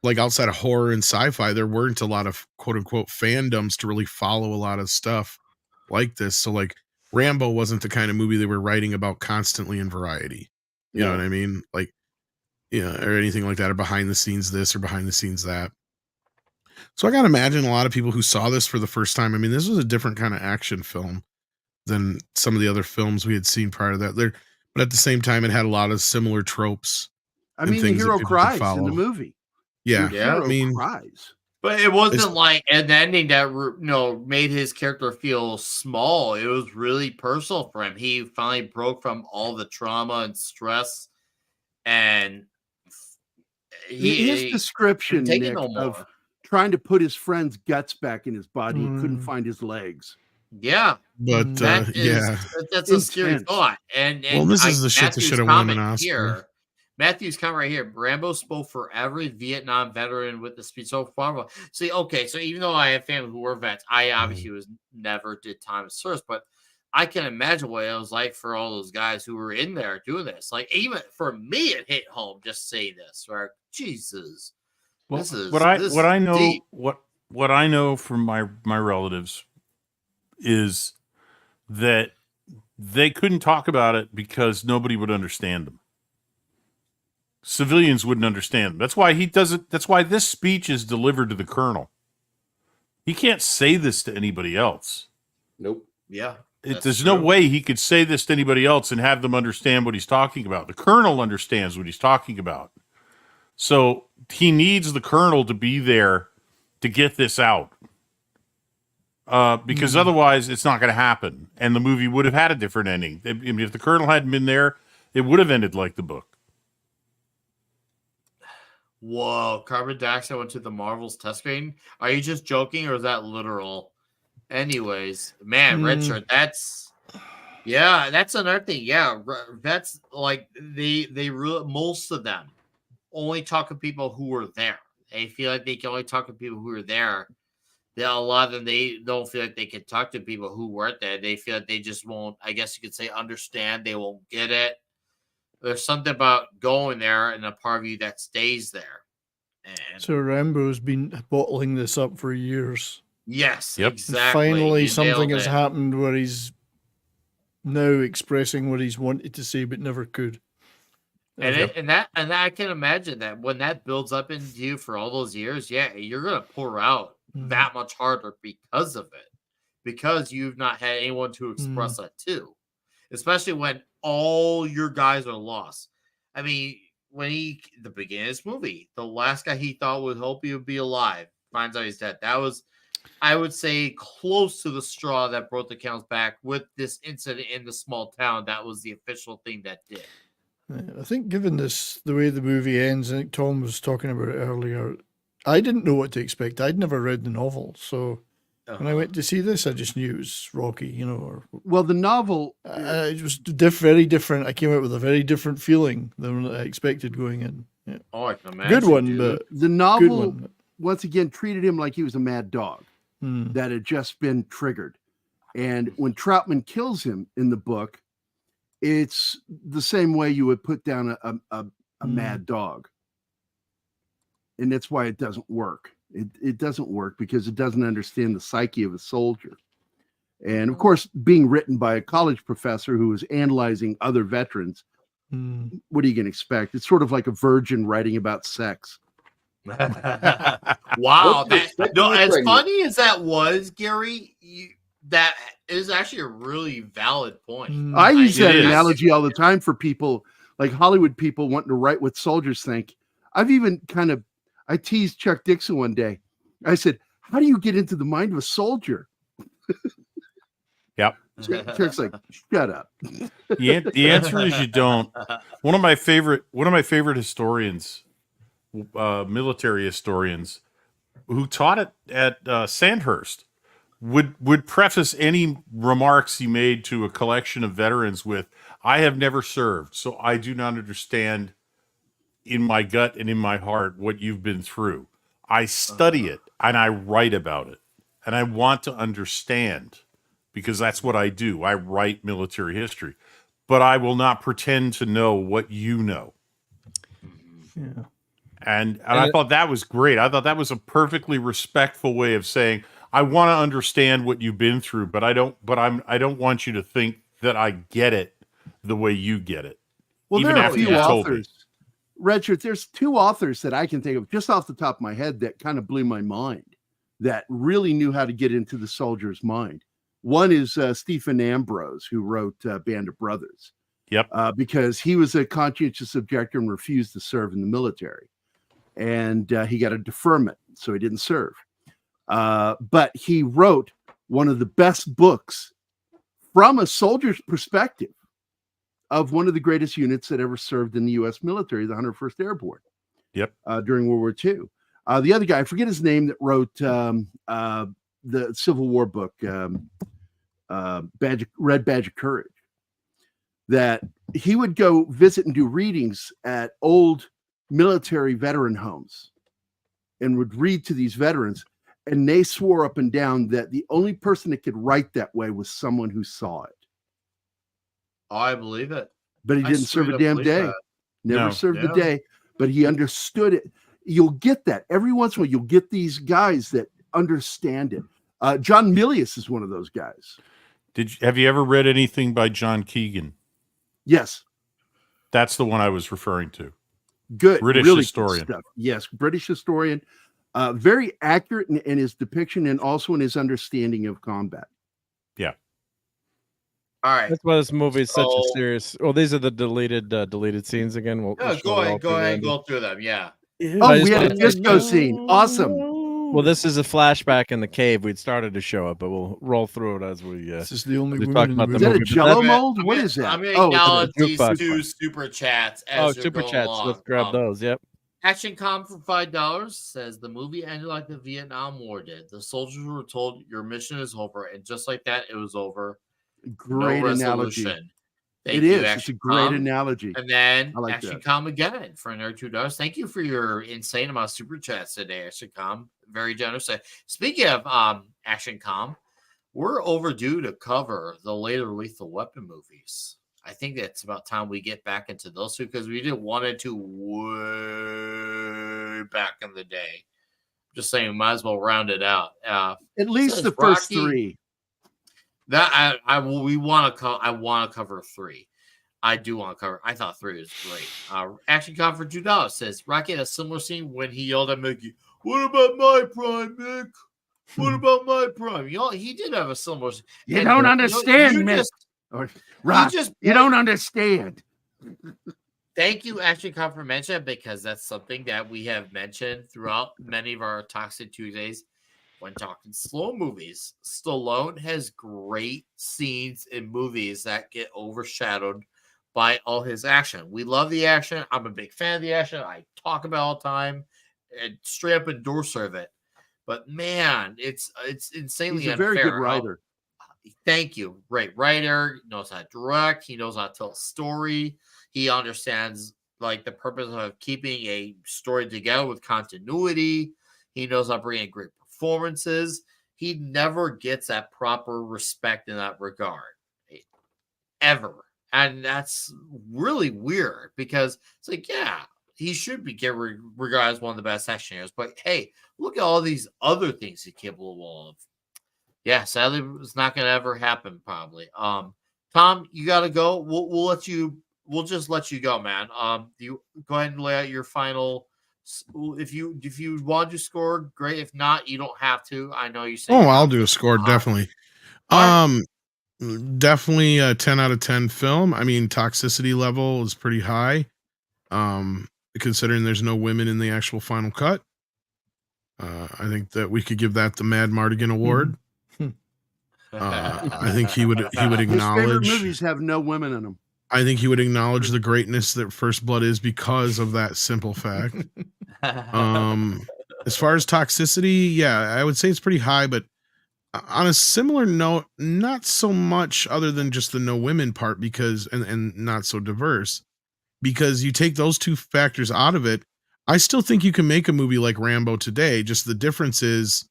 like outside of horror and sci-fi, there weren't a lot of quote unquote fandoms to really follow a lot of stuff like this. So like Rambo wasn't the kind of movie they were writing about constantly in Variety. You know what I mean? Like, or anything like that, or behind the scenes this or behind the scenes that. So I gotta imagine a lot of people who saw this for the first time. I mean, this was a different kind of action film than some of the other films we had seen prior to that. But at the same time, it had a lot of similar tropes. I mean, the hero cries in the movie. Yeah, I mean, cries. But it wasn't like an ending that made his character feel small. It was really personal for him. He finally broke from all the trauma and stress, and his description, Nick, of trying to put his friend's guts back in his body, he couldn't find his legs. Yeah, but that's a scary thought. And well, this is the shit that should have won an Oscar. Here, Matthew's comment right here. Rambo spoke for every Vietnam veteran with the speech so far. See, okay, so even though I have family who were vets, I obviously never did time of service, but I can imagine what it was like for all those guys who were in there doing this. Like even for me, it hit home just saying this. Right? Jesus, well, this is what I know deep. what I know from my relatives is that they couldn't talk about it because nobody would understand them. Civilians wouldn't understand them. That's why he doesn't. That's why this speech is delivered to the colonel. He can't say this to anybody else. Nope. Yeah. There's no way he could say this to anybody else and have them understand what he's talking about. The colonel understands what he's talking about. So he needs the colonel to be there to get this out. Because otherwise it's not going to happen. And the movie would have had a different ending. If the colonel hadn't been there, it would have ended like the book. Whoa, carbon dioxide went to the Marvel's test screen. Are you just joking or is that literal? Anyways, man, Richard, that's another thing. Yeah, that's like they most of them only talk to people who were there. They feel like they can only talk to people who were there. A lot of them, they don't feel like they can talk to people who weren't there. They feel like they just won't, I guess you could say, understand. They won't get it. There's something about going there and a part of you that stays there. And so Rambo's been bottling this up for years. Yes, yep. Exactly. And finally, something has happened where he's now expressing what he's wanted to say but never could. And I can imagine that when that builds up into you for all those years, yeah, you're gonna pour out that much harder because of it, because you've not had anyone to express that to, especially when all your guys are lost. I mean, when the beginning of this movie, the last guy he thought would hope he would be alive finds out he's dead. That was, I would say, close to the straw that brought the counts back with this incident in the small town. That was the official thing that did. I think given this, the way the movie ends, I think Tom was talking about it earlier, I didn't know what to expect. I'd never read the novel. So when I went to see this, I just knew it was Rocky, Well, the novel... it was very different. I came out with a very different feeling than I expected going in. Yeah. Oh, I can imagine. Good one, but... The novel, once again, treated him like he was a mad dog that had just been triggered. And when Troutman kills him in the book, it's the same way you would put down a mad dog. And that's why it doesn't work. It doesn't work because it doesn't understand the psyche of a soldier. And of course, being written by a college professor who is analyzing other veterans, what are you going to expect? It's sort of like a virgin writing about sex. Wow. As funny as that was, Gary, that is actually a really valid point. I use that analogy all the time for people, like Hollywood people wanting to write what soldiers think. I've even I teased Chuck Dixon one day. I said, how do you get into the mind of a soldier? Yep. Chuck's like, shut up. The answer is you don't. One of my favorite historians, military historians, who taught it at Sandhurst, would preface any remarks he made to a collection of veterans with, "I have never served, so I do not understand in my gut and in my heart what you've been through. I study it and I write about it, and I want to understand." Because that's what I do. I write military history, but I will not pretend to know what you know. Yeah. And I thought that was great. I thought that was a perfectly respectful way of saying, I want to understand what you've been through, but I don't want you to think that I get it the way you get it. Well, even there are a after few you told me. authors. Richard, there's two authors that I can think of just off the top of my head that kind of blew my mind, that really knew how to get into the soldier's mind. One is Stephen Ambrose, who wrote Band of Brothers. Yep. Because he was a conscientious objector and refused to serve in the military. And he got a deferment, so he didn't serve. But he wrote one of the best books from a soldier's perspective of one of the greatest units that ever served in the U.S. military, the 101st Airborne. Yep. During World War II. The other guy, I forget his name, that wrote the Civil War book, Red Badge of Courage, that he would go visit and do readings at old military veteran homes and would read to these veterans, and they swore up and down that the only person that could write that way was someone who saw it. Oh, I believe it. But he didn't serve a damn day. Never served a day, but he understood it. You'll get that. Every once in a while, you'll get these guys that understand it. John Milius is one of those guys. Have you ever read anything by John Keegan? Yes. That's the one I was referring to. Good. British really historian. Good stuff. Yes, British historian. Very accurate in his depiction and also in his understanding of combat. Yeah. All right. That's why this movie is such a serious. Well, these are the deleted scenes again. We'll go ahead and go through them. Yeah. Oh, we had a disco scene. Awesome. Well, this is a flashback in the cave. We'd started to show it, but we'll roll through it as we. This is the only we woman talk in about the the movie. movie. Is that a Jello mold? What is that? I'm going to acknowledge these jukebox. two super chats. As you're super going chats. along. Let's grab those. Yep. Action Com for $5 says the movie ended like the Vietnam War did. The soldiers were told your mission is over, and just like that, it was over. Great no analogy. resolution. It is. It's a great analogy. And then I like Action that. Com again for another $2. Thank you for your insane amount of super chats today, Action Com. Very generous. Speaking of Action Com, we're overdue to cover the later Lethal Weapon movies. I think it's about time we get back into those two because we did 1 and 2 way back in the day. Just saying, we might as well round it out. At least the first three. That I want to cover 3. I do want to cover. I thought 3 was great. Action Com for $2 says Rocky had a similar scene when he yelled at Mickey, "What about my prime, Mick? What about my prime?" You know, he did have a similar. You don't understand, Mick. Rock, you don't understand. Thank you, Action Com, for mentioning it, because that's something that we have mentioned throughout many of our Toxic Tuesdays. When talking slow movies, Stallone has great scenes in movies that get overshadowed by all his action. We love the action. I'm a big fan of the action. I talk about it all the time and straight up endorse of it. But man, it's insanely He's a unfair. very good writer. Thank you. Great writer. He knows how to direct. He knows how to tell a story. He understands like the purpose of keeping a story together with continuity. He knows how to bring in great performances. He never gets that proper respect in that regard. Ever. And that's really weird because it's like, yeah, he should be regarded as one of the best action heroes. But hey, look at all these other things he's capable of. Yeah, sadly, it's not going to ever happen. Probably. Tom, you got to go. We'll let you. We'll just let you go, man. You go ahead and lay out your final. If you want to score, great. If not, you don't have to. I know you say. Oh, I'll do a score definitely. Definitely a 10 out of 10 film. I mean, toxicity level is pretty high. Considering there's no women in the actual final cut. I think that we could give that the Mad Mardigan Award. I think he would acknowledge. His favorite movies have no women in them. I think he would acknowledge the greatness that First Blood is because of that simple fact. As far as toxicity, yeah, I would say it's pretty high, but on a similar note, not so much other than just the no women part because and not so diverse. Because you take those two factors out of it, I still think you can make a movie like Rambo today. Just the difference is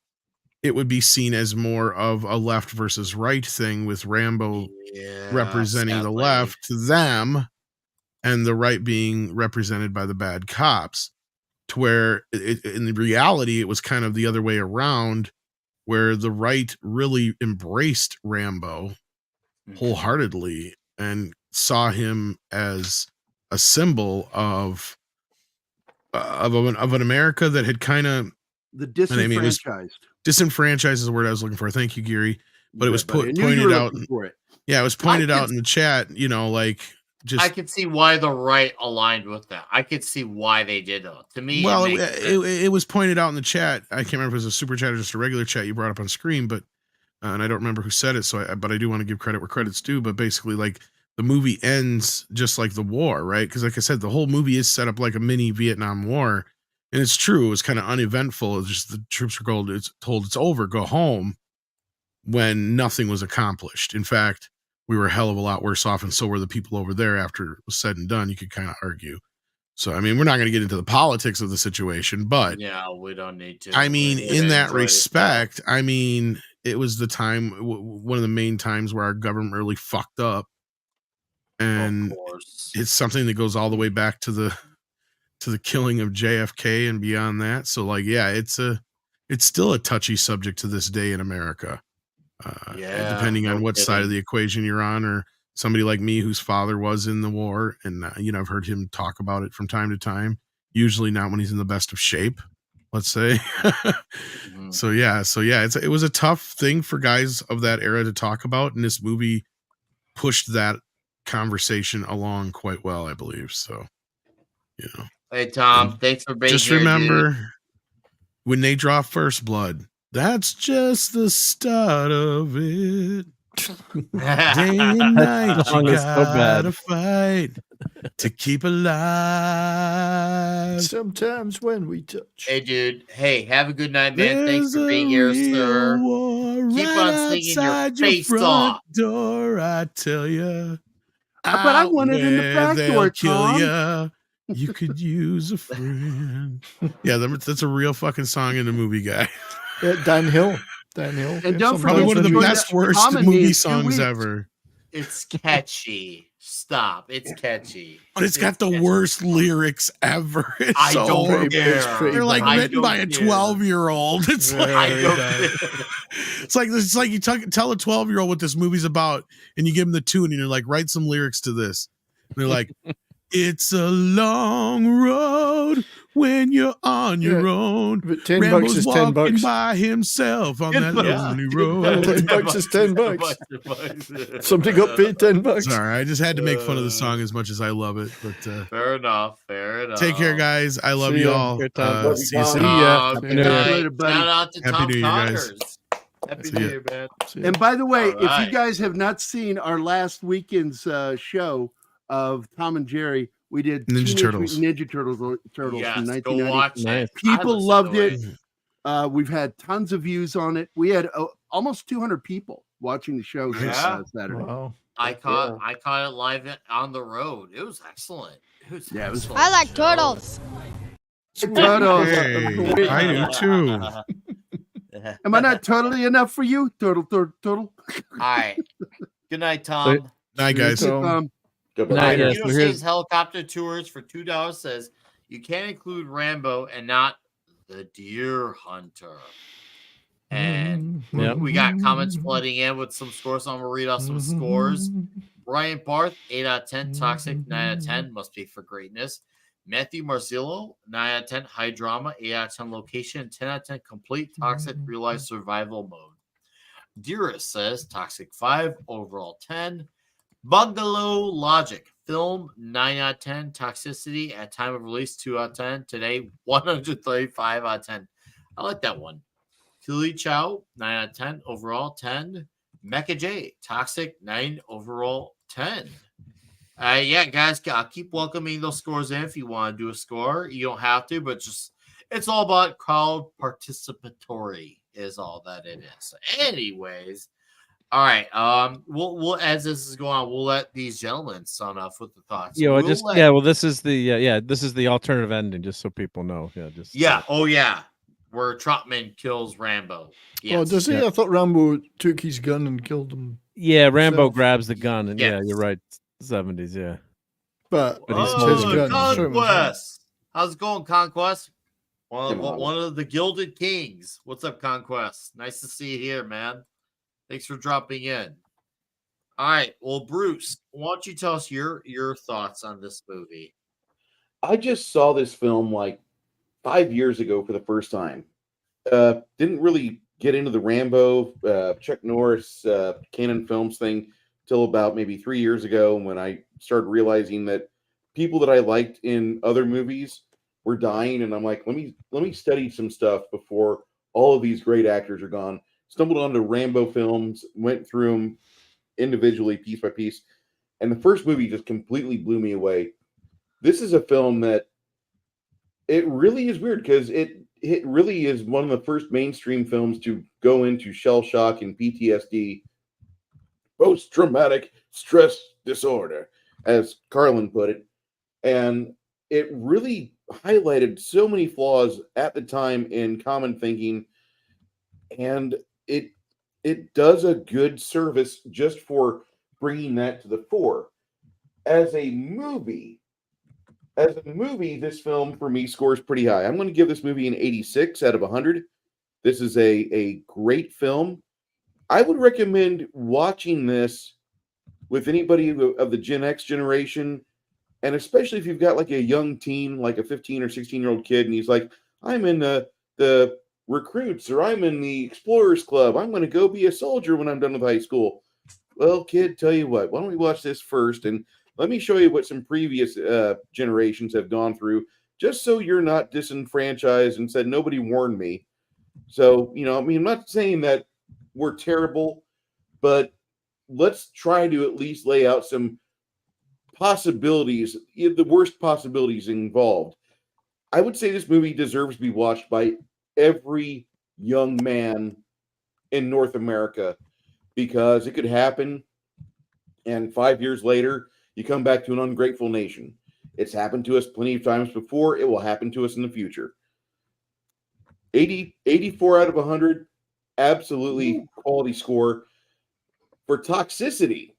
it would be seen as more of a left versus right thing with Rambo representing the left, them, and the right being represented by the bad cops. To where in the reality, it was kind of the other way around, where the right really embraced Rambo wholeheartedly and saw him as a symbol of an America that had kind of the disenfranchised. Disenfranchised is the word I was looking for. Thank you, Gary. But it was pointed out. Yeah, it was pointed out in the chat. You know, like just I could see why the right aligned with that. I could see why they did that. To me, well, it was pointed out in the chat. I can't remember if it was a super chat or just a regular chat you brought up on screen, but and I don't remember who said it. But I do want to give credit where credit's due. But basically, like, the movie ends just like the war, right? Because like I said, the whole movie is set up like a mini Vietnam War. And it's true, it was kind of uneventful. It's just the troops were told it's over, go home, when nothing was accomplished. In fact, we were a hell of a lot worse off, and so were the people over there after it was said and done, you could kind of argue. So, I mean, we're not going to get into the politics of the situation, but yeah, we don't need to. I mean, in that respect, I mean, it was the time, one of the main times where our government really fucked up. And it's something that goes all the way back to the killing of JFK and beyond that. So, like, yeah, it's still a touchy subject to this day in America. Depending on what side of the equation you're on, or somebody like me whose father was in the war, and you know, I've heard him talk about it from time to time. Usually not when he's in the best of shape, let's say. So yeah, it was a tough thing for guys of that era to talk about, and this movie pushed that conversation along quite well, I believe. So, you know. Hey Tom, thanks for being just here. Just remember, dude. When they draw first blood, that's just the start of it. Day and night, you gotta fight to keep alive. Sometimes when we touch. Hey, dude. Hey, have a good night, man. Thanks for being here, sir. Keep on singing your face off. Door, I tell you. But I want it in the back door, Tom. You could use a friend. Yeah, that's a real fucking song in the movie, guy. Dan Hill. And don't probably forget one of the best worst movie songs ever. It's catchy. Stop. It's catchy. But it's got the worst lyrics ever. It's I don't care. They're like written by a 12-year-old. It's like it's like you tell a 12-year-old what this movie's about, and you give them the tune, and you're like, write some lyrics to this. And they're like, it's a long road when you're on your own. But $10 is $10 walking by himself on that lonely road. $10 is $10. Somebody got paid $10. Sorry, I just had to make fun of the song as much as I love it. But fair enough. Take care, guys. I love you all. See you soon. Shout out to Happy Tom New Year, Connors. guys. Happy New Year, man. And by the way, All if right. you guys have not seen our last weekend's show of Tom and Jerry, we did Ninja Turtles. Ninja Turtles Yes, from go 1990. watch it. I People listened loved to it. We've had tons of views on it. We had almost 200 people watching the show Saturday. Wow. I caught it live on the road. It was excellent. It was excellent. I like turtles. Turtles. Hey, I do too. Am I not totally enough for you? Turtle. All right. Good night, Tom. Night, guys. Tom. Go Not back. yet. Hero So Saves Helicopter Tours for $2 says you can't include Rambo and not the Deer Hunter. And Yep. we got comments flooding in with some scores. So I'm gonna read off some scores. Brian Barth, 8 out of 10. Toxic, 9 out of 10. Must be for greatness. Matthew Marzillo, 9 out of 10. High drama, 8 out of 10. Location, 10 out of 10. Complete toxic real life survival mode. Dearest says Toxic 5, overall 10. Bungalow Logic, film 9 out of 10. Toxicity at time of release 2 out of 10. Today 135 out of 10. I like that one. Kili Chow 9 out of 10. Overall 10. Mecha J, Toxic 9, overall 10. Yeah, guys, I'll keep welcoming those scores in if you want to do a score. You don't have to, but just it's all about crowd participatory is all that it is. Anyways, all right. We'll as this is going on, we'll let these gentlemen sign off with the thoughts. Yeah, well, We'll let- this is the this is the alternative ending, just so people know. Yeah, just Oh yeah, where Trotman kills Rambo. Yes. Oh, does he? I thought Rambo took his gun and killed him. Yeah, Rambo himself. grabs the gun, and yeah, Yes. you're right. 70s, yeah. But he's his holding it. gun. Conquest. How's it going, Conquest? Come on. One of the Gilded Kings. What's up, Conquest? Nice to see you here, man. Thanks for dropping in. All right. Well, Bruce, why don't you tell us your thoughts on this movie? I just saw this film like 5 years ago for the first time. Didn't really get into the Rambo, Chuck Norris, Canon Films thing till about maybe 3 years ago when I started realizing that people that I liked in other movies were dying, and I'm like, let me study some stuff before all of these great actors are gone. Stumbled onto Rambo films, went through them individually, piece by piece, and the first movie just completely blew me away. This is a film that it really is weird because it really is one of the first mainstream films to go into shell shock and PTSD, post-traumatic stress disorder, as Carlin put it. And it really highlighted so many flaws at the time in common thinking, and it does a good service just for bringing that to the fore. As a movie, this film for me scores pretty high. I'm going to give this movie an 86 out of 100. This is a great film. I would recommend watching this with anybody of the Gen X generation, and especially if you've got like a young teen, like a 15 or 16-year-old kid, and he's like, I'm in the recruits, or I'm in the Explorers Club. I'm going to go be a soldier when I'm done with high school. Well, kid, tell you what, why don't we watch this first, and let me show you what some previous generations have gone through, just so you're not disenfranchised and said, nobody warned me. So, I mean, I'm not saying that we're terrible, but let's try to at least lay out some possibilities, the worst possibilities involved. I would say this movie deserves to be watched by every young man in North America, because it could happen, and 5 years later, you come back to an ungrateful nation. It's happened to us plenty of times before. It will happen to us in the future. 84 out of 100, absolutely quality score. For toxicity,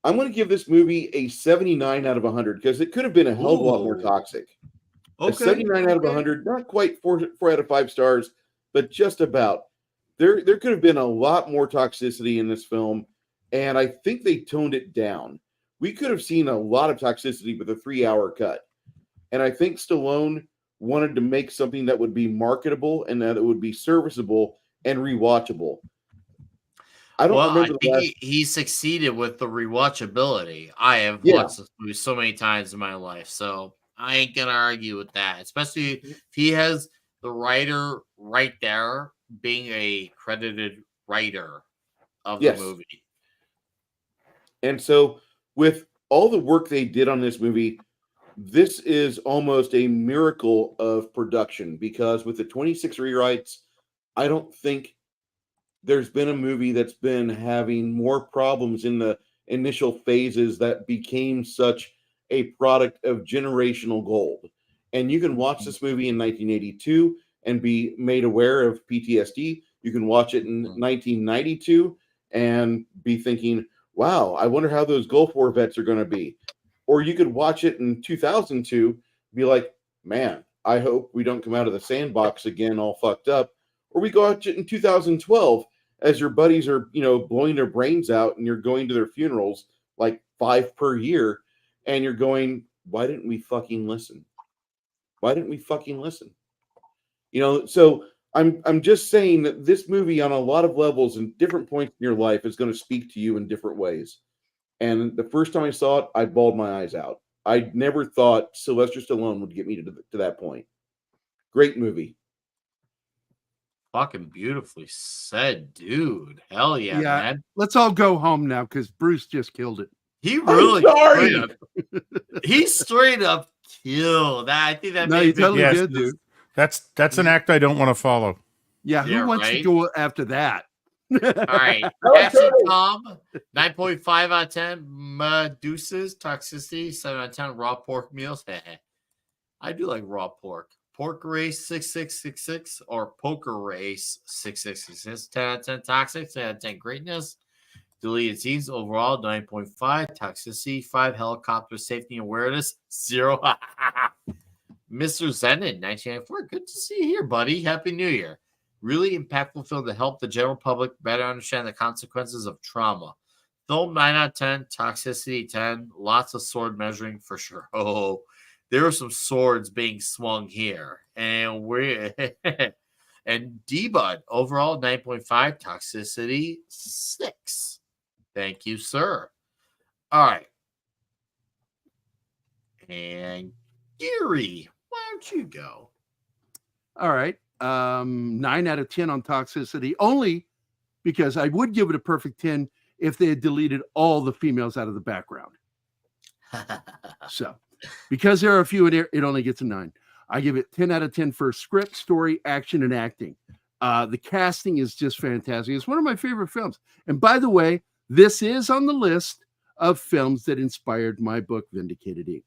I'm going to give this movie a 79 out of 100 because it could have been a hell of a lot more toxic. A 79 out of 100, not quite four out of 5 stars, but just about. There could have been a lot more toxicity in this film, and I think they toned it down. We could have seen a lot of toxicity with a 3-hour cut. And I think Stallone wanted to make something that would be marketable and that it would be serviceable and rewatchable. I think he succeeded with the rewatchability. I have watched this movie so many times in my life, so I ain't gonna argue with that. Especially if he has the writer right there being a credited writer of the movie. And so, with all the work they did on this movie, this is almost a miracle of production, because with the 26 rewrites, I don't think there's been a movie that's been having more problems in the initial phases that became such a product of generational gold. And you can watch this movie in 1982 and be made aware of PTSD. You can watch it in 1992 and be thinking, wow, I wonder how those Gulf War vets are going to be. Or you could watch it in 2002, be like, man, I hope we don't come out of the sandbox again all fucked up. Or we go watch it in 2012 as your buddies are, blowing their brains out and you're going to their funerals, like 5 per year, and you're going, why didn't we fucking listen? Why didn't we fucking listen? So I'm just saying that this movie on a lot of levels and different points in your life is going to speak to you in different ways. And the first time I saw it, I bawled my eyes out. I never thought Sylvester Stallone would get me to that point. Great movie. Fucking beautifully said, dude. Hell yeah, man. Let's all go home now because Bruce just killed it. He really he straight up killed that. I think that he totally did, dude. That's an act I don't want to follow. Yeah, who wants to go after that? All right. Ashley Tom, 9.5 out of 10. Medusa's toxicity, 7 out of 10. Raw pork meals. I do like raw pork. Pork race 6666 or poker race 6666. 10 out of 10 toxic, 10 out of 10 greatness. Deleted scenes overall 9.5. Toxicity 5. Helicopter safety and awareness 0. Mr. Zenon 1994. Good to see you here, buddy. Happy New Year. Really impactful film to help the general public better understand the consequences of trauma. Film 9 out of 10. Toxicity 10. Lots of sword measuring for sure. Oh, there were some swords being swung here. And we're and D-Bud overall 9.5. Toxicity 6. Thank you, sir. All right. And Gerry, why don't you go? All right. 9 out of 10 on toxicity, only because I would give it a perfect 10 if they had deleted all the females out of the background. So, because there are a few in there, it only gets a 9. I give it 10 out of 10 for script, story, action, and acting. The casting is just fantastic. It's one of my favorite films. And by the way, this is on the list of films that inspired my book, Vindicated Inc.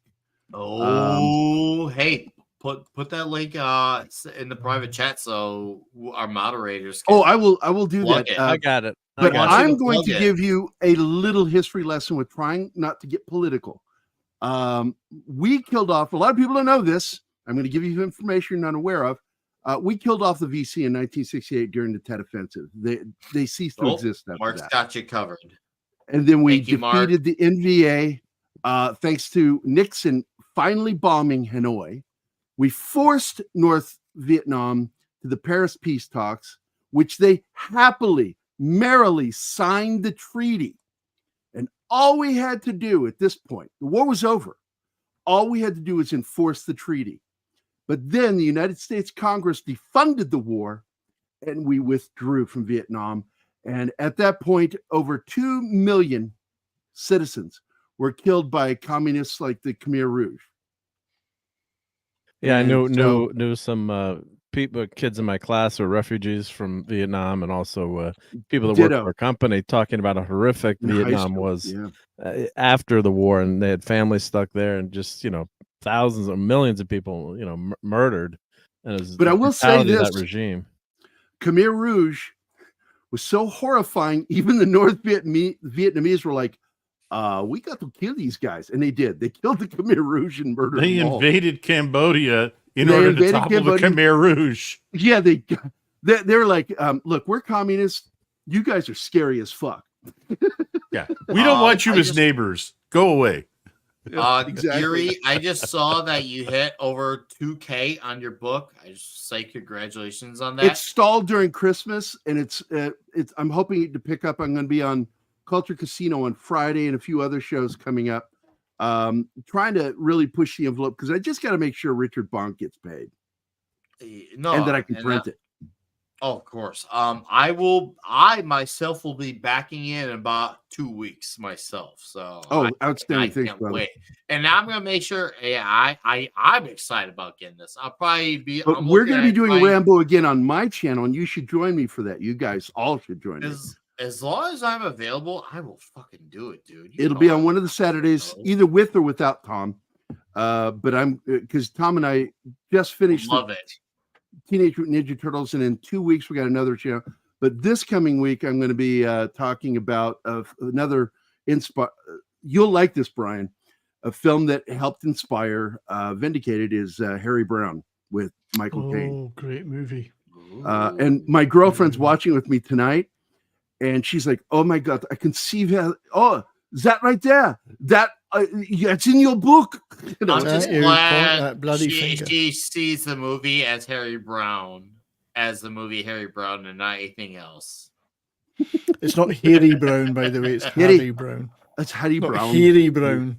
Oh, hey, put that link in the private chat so our moderators can I will do that. I got it. But I'm going to give you a little history lesson with trying not to get political. We killed off, a lot of people don't know this. I'm going to give you information you're not aware of. We killed off the VC in 1968 during the Tet Offensive. They ceased to exist after Mark's that. got you covered. And then we Thank you, Mark. defeated the NVA thanks to Nixon finally bombing Hanoi. We forced North Vietnam to the Paris peace talks, which they happily, merrily signed the treaty. And all we had to do at this point, the war was over. All we had to do was enforce the treaty. But then the United States Congress defunded the war and we withdrew from Vietnam. And at that point, over 2 million citizens were killed by communists like the Khmer Rouge. Yeah, I knew some people, kids in my class were refugees from Vietnam, and also people that worked for a company talking about how horrific Vietnam was after the war, and they had families stuck there, and just thousands or millions of people murdered. And it was but I will say this: that regime, Khmer Rouge, was so horrifying. Even the North Vietnamese were like, we got to kill these guys. And they did. They killed the Khmer Rouge and murdered them all. They invaded Cambodia in order to topple the Khmer Rouge. Yeah, they're like, look, we're communists. You guys are scary as fuck. Yeah. We don't want you as neighbors. Go away. Exactly. Gerry, I just saw that you hit over 2K on your book. I just say congratulations on that. It's stalled during Christmas, and it's I'm hoping to pick up. I'm going to be on Culture Casino on Friday and a few other shows coming up. Trying to really push the envelope because I just got to make sure Richard Bonk gets paid. And that I can print it. Oh, of course. I myself will be backing in about 2 weeks myself. So outstanding. I can't wait. And I'm gonna make sure. Yeah, I'm excited about getting this. I'll probably be. But we're gonna be doing Rambo again on my channel, and you should join me for that. You guys all should join me. As long as I'm available, I will fucking do it, dude. It'll be on one of the Saturdays, either with or without Tom. But I'm because Tom and I just finished. Love it. Teenage Mutant Ninja Turtles, and in 2 weeks we got another show. But this coming week, I'm going to be talking about another You'll like this, Brian. A film that helped inspire Vindicated is Harry Brown with Michael Caine. Oh, great movie. And my girlfriend's watching with me tonight, and she's like, "Oh my God, I can see that. Oh, is that right there? That it's in your book." You know, I'm just That glad bloody she finger. sees the movie as Harry Brown, as the movie Harry Brown, and not anything else. It's not Harry Brown, by the way. It's Harry Brown. That's Harry Not Brown. Harry Brown.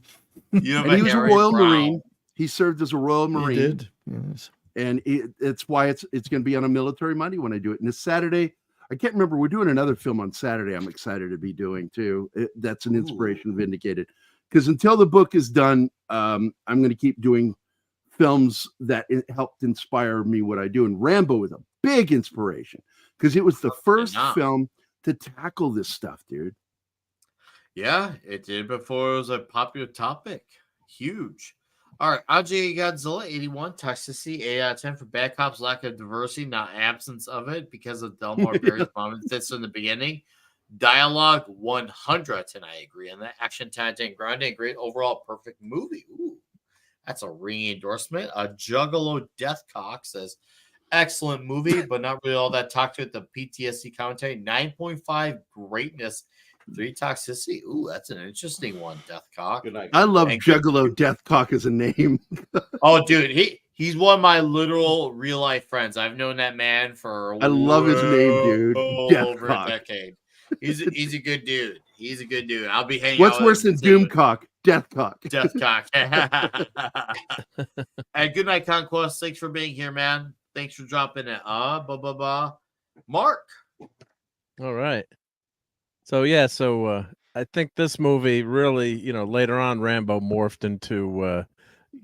And he was a Royal Marine. He served as a Royal Marine. He did. Yes. And it's why it's going to be on a Military Monday when I do it. And this Saturday, I can't remember. We're doing another film on Saturday. I'm excited to be doing too. That's an inspiration of Vindicated. Because until the book is done, I'm going to keep doing films that helped inspire me what I do. And Rambo was a big inspiration because it was the first film to tackle this stuff, dude. Yeah, it did before it was a popular topic. Huge. All right, RJ Godzilla 81, toxicity 8 out of 10 for bad cops, lack of diversity, not absence of it, because of Delmar Berry's moments in the beginning. Dialogue 100 out of 10, I agree on that. Action, Titan, Grande, great overall, perfect movie. Ooh, that's a ringing endorsement. A Juggalo Deathcock says, excellent movie, but not really all that talk to it. The PTSD commentary, 9.5 greatness. 3 toxicity. Ooh, that's an interesting one, Deathcock. I love Juggalo Deathcock as a name. Oh, dude, he's one of my literal real life friends. I've known that man for I love his name, dude. over a Deathcock. decade. He's a good dude. He's a good dude. I'll be hanging What's out worse than with him. Doomcock? Deathcock. Deathcock. And good night, Conquest. Thanks for being here, man. Thanks for dropping it. Mark. All right. So yeah, I think this movie really, later on Rambo morphed into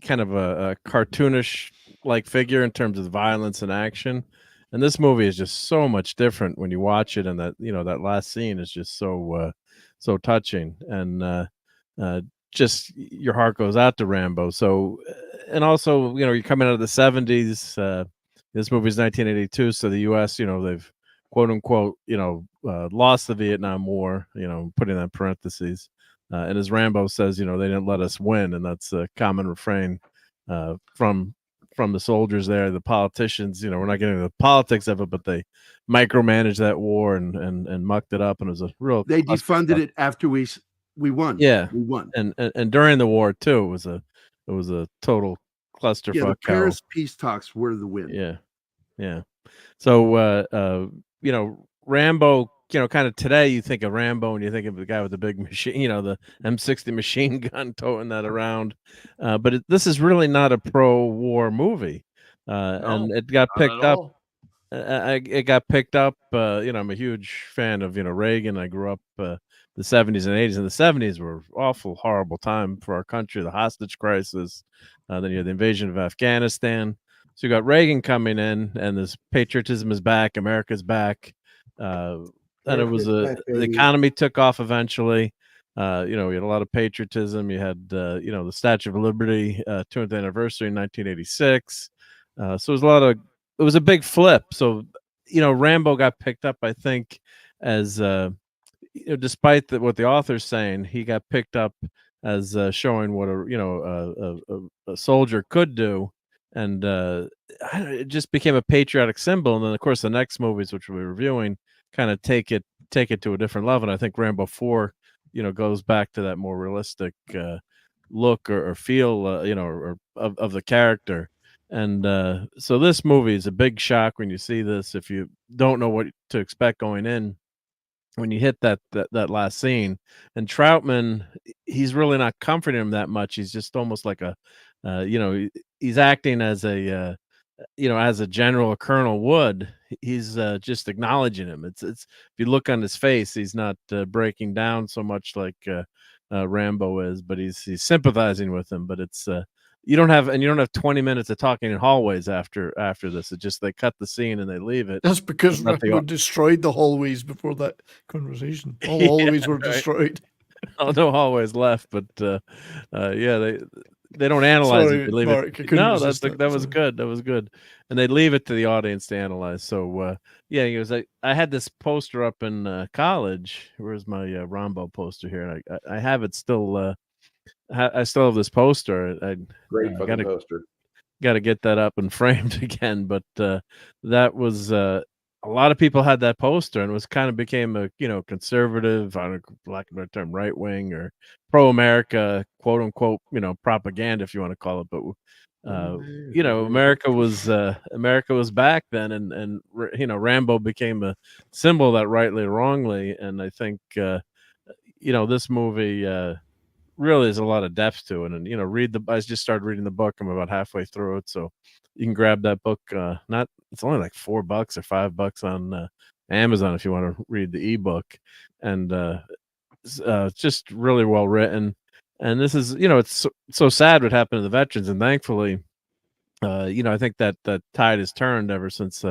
kind of a cartoonish like figure in terms of violence and action. And this movie is just so much different when you watch it, and that that last scene is just so touching, and just your heart goes out to Rambo. So, and also you're coming out of the 70s. This movie is 1982, so the U.S. they've quote unquote lost the Vietnam War, putting that in parentheses, and as Rambo says, they didn't let us win, and that's a common refrain from the soldiers there. The politicians, we're not getting into the politics of it, but they micromanaged that war and mucked it up, and it was a real. They defunded it after we won. Yeah, we won, and during the war too, it was a total clusterfuck. Yeah, the Paris peace talks were the win. Yeah. So Rambo, kind of today you think of Rambo and you think of the guy with the big machine, the M60 machine gun toting that around. But this is really not a pro-war movie. And it got picked up. It got picked up. I'm a huge fan of, Reagan. I grew up the 70s and 80s, and the 70s were awful, horrible time for our country, the hostage crisis. Then you had the invasion of Afghanistan. So you got Reagan coming in, and this patriotism is back. America's back. And it was the economy took off eventually. We had a lot of patriotism. You had, the Statue of Liberty, 200th anniversary in 1986. So it was a big flip. So, Rambo got picked up, I think, as, despite what the author's saying, he got picked up as showing what a soldier could do. And it just became a patriotic symbol. And then, of course, the next movies, which we'll be reviewing, kind of take it to a different level. And I think Rambo 4, goes back to that more realistic look or feel, or of the character. And so this movie is a big shock when you see this. If you don't know what to expect going in, when you hit that last scene, and Troutman, he's really not comforting him that much. He's just almost like a, he's acting as a, as a general, a colonel would. He's just acknowledging him. It's if you look on his face, he's not breaking down so much like Rambo is, but he's sympathizing with him. But it's you don't have 20 minutes of talking in hallways after this. It just they cut the scene and they leave it. That's because Rambo destroyed the hallways before that conversation. All hallways were destroyed. Oh, no hallways left, but they don't analyze Sorry, it. They leave Mark, I it. couldn't No, resist that it, was sorry. good. That was good. And they leave it to the audience to analyze. So yeah, he was. I had this poster up in college. Where's my Rambo poster here? And I have it still. I still have this poster. Great I fucking poster. got to get that up and framed again. But that was a lot of people had that poster, and it was kind of became a conservative, I don't know, lack of a better term, right wing or pro America, quote unquote, propaganda if you want to call it. But America was back then, and Rambo became a symbol of that, rightly or wrongly. And I think this movie. Really, there's a lot of depth to it, and I just started reading the book. I'm about halfway through it, so you can grab that book. It's only like $4 or $5 on Amazon if you want to read the ebook, and it's just really well written. And this is, it's so sad what happened to the veterans, and thankfully, I think that tide has turned ever since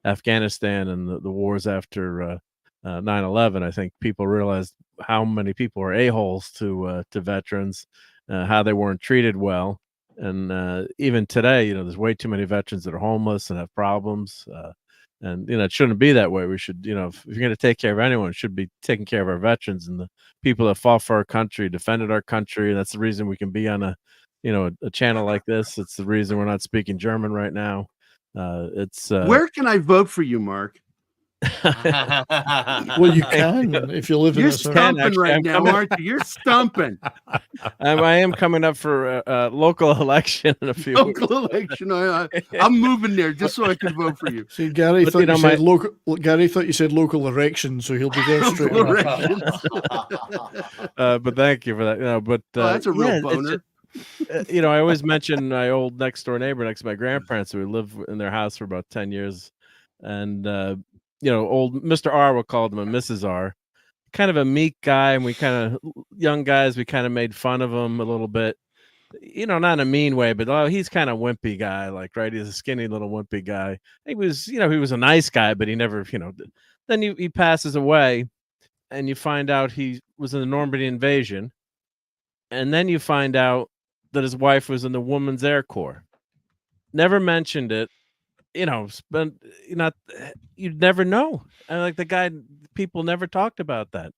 Afghanistan and the wars after 9/11. I think people realized how many people are a-holes to veterans, how they weren't treated well. And even today, there's way too many veterans that are homeless and have problems. And it shouldn't be that way. We should, if you're going to take care of anyone, it should be taking care of our veterans and the people that fought for our country, defended our country. That's the reason we can be on a channel like this. It's the reason we're not speaking German right now. Where can I vote for you, Mark? Well, you can if you live in You're this area. stumping right now, aren't you? You're stumping. I am coming up for a local election in a few weeks. Local election. I'm moving there just so I can vote for you. See, Gary But, thought you said local. Gary thought you said local erection, so he'll be there straight Local away. erections. But thank you for that. But that's a real it's boner. I always mention my old next door neighbor next to my grandparents who lived in their house for about 10 years. And, old Mr. R, we'll call him, and Mrs. R, kind of a meek guy. And we young guys, we kind of made fun of him a little bit, not in a mean way, but he's kind of wimpy guy, right? He's a skinny little wimpy guy. He was, he was a nice guy, but he never, then he passes away and you find out he was in the Normandy invasion. And then you find out that his wife was in the Women's Air Corps. Never mentioned it, but you'd never know. And like the guy, people never talked about that.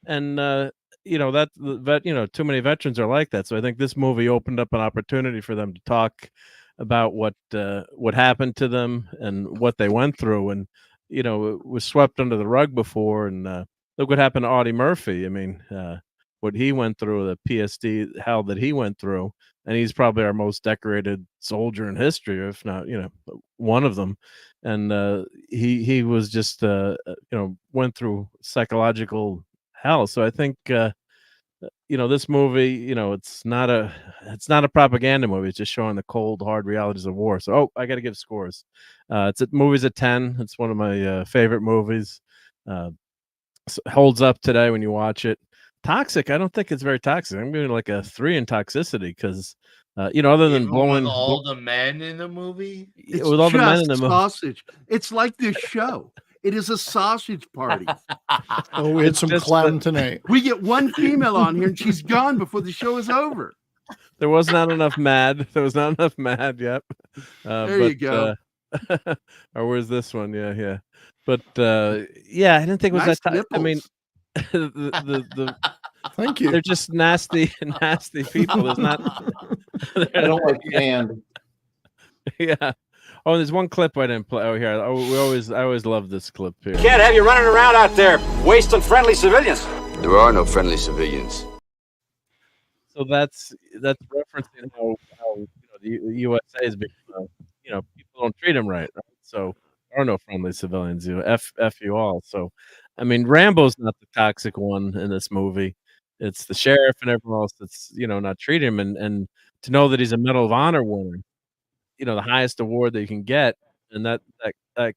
And too many veterans are like that. So I think this movie opened up an opportunity for them to talk about what happened to them and what they went through. And it was swept under the rug before. And look what happened to Audie Murphy. I mean, what he went through, the PSD hell that he went through, and he's probably our most decorated soldier in history, if not, one of them. And he was just, went through psychological hell. So I think, this movie, it's not a propaganda movie. It's just showing the cold, hard realities of war. So, I got to give scores. Movie's a 10. It's one of my favorite movies. Holds up today when you watch it. Toxic, I don't think it's very toxic. I'm giving like a 3 in toxicity because, other than Even blowing with all the men in the movie. It's with all the men in just the movie. sausage. It's like this show. It is a sausage party. Oh, we had some clown tonight. We get one female on here and she's gone before the show is over. There was not enough mad. There was not enough mad yet. There you go. Or where's this one? Yeah. But I didn't think it was Nice that. I mean, nipples. Thank you. They're just nasty people. There's not. I don't like sand. Yeah. Oh, there's one clip I didn't play. Oh, here. I always love this clip here. Can't have you running around out there wasting friendly civilians. There are no friendly civilians. So that's referencing how the USA has been. People don't treat them right. So there are no friendly civilians. F you all. So, I mean, Rambo's not the toxic one in this movie. It's the sheriff and everyone else that's not treating him, and to know that he's a Medal of Honor winner, the highest award that you can get, and that the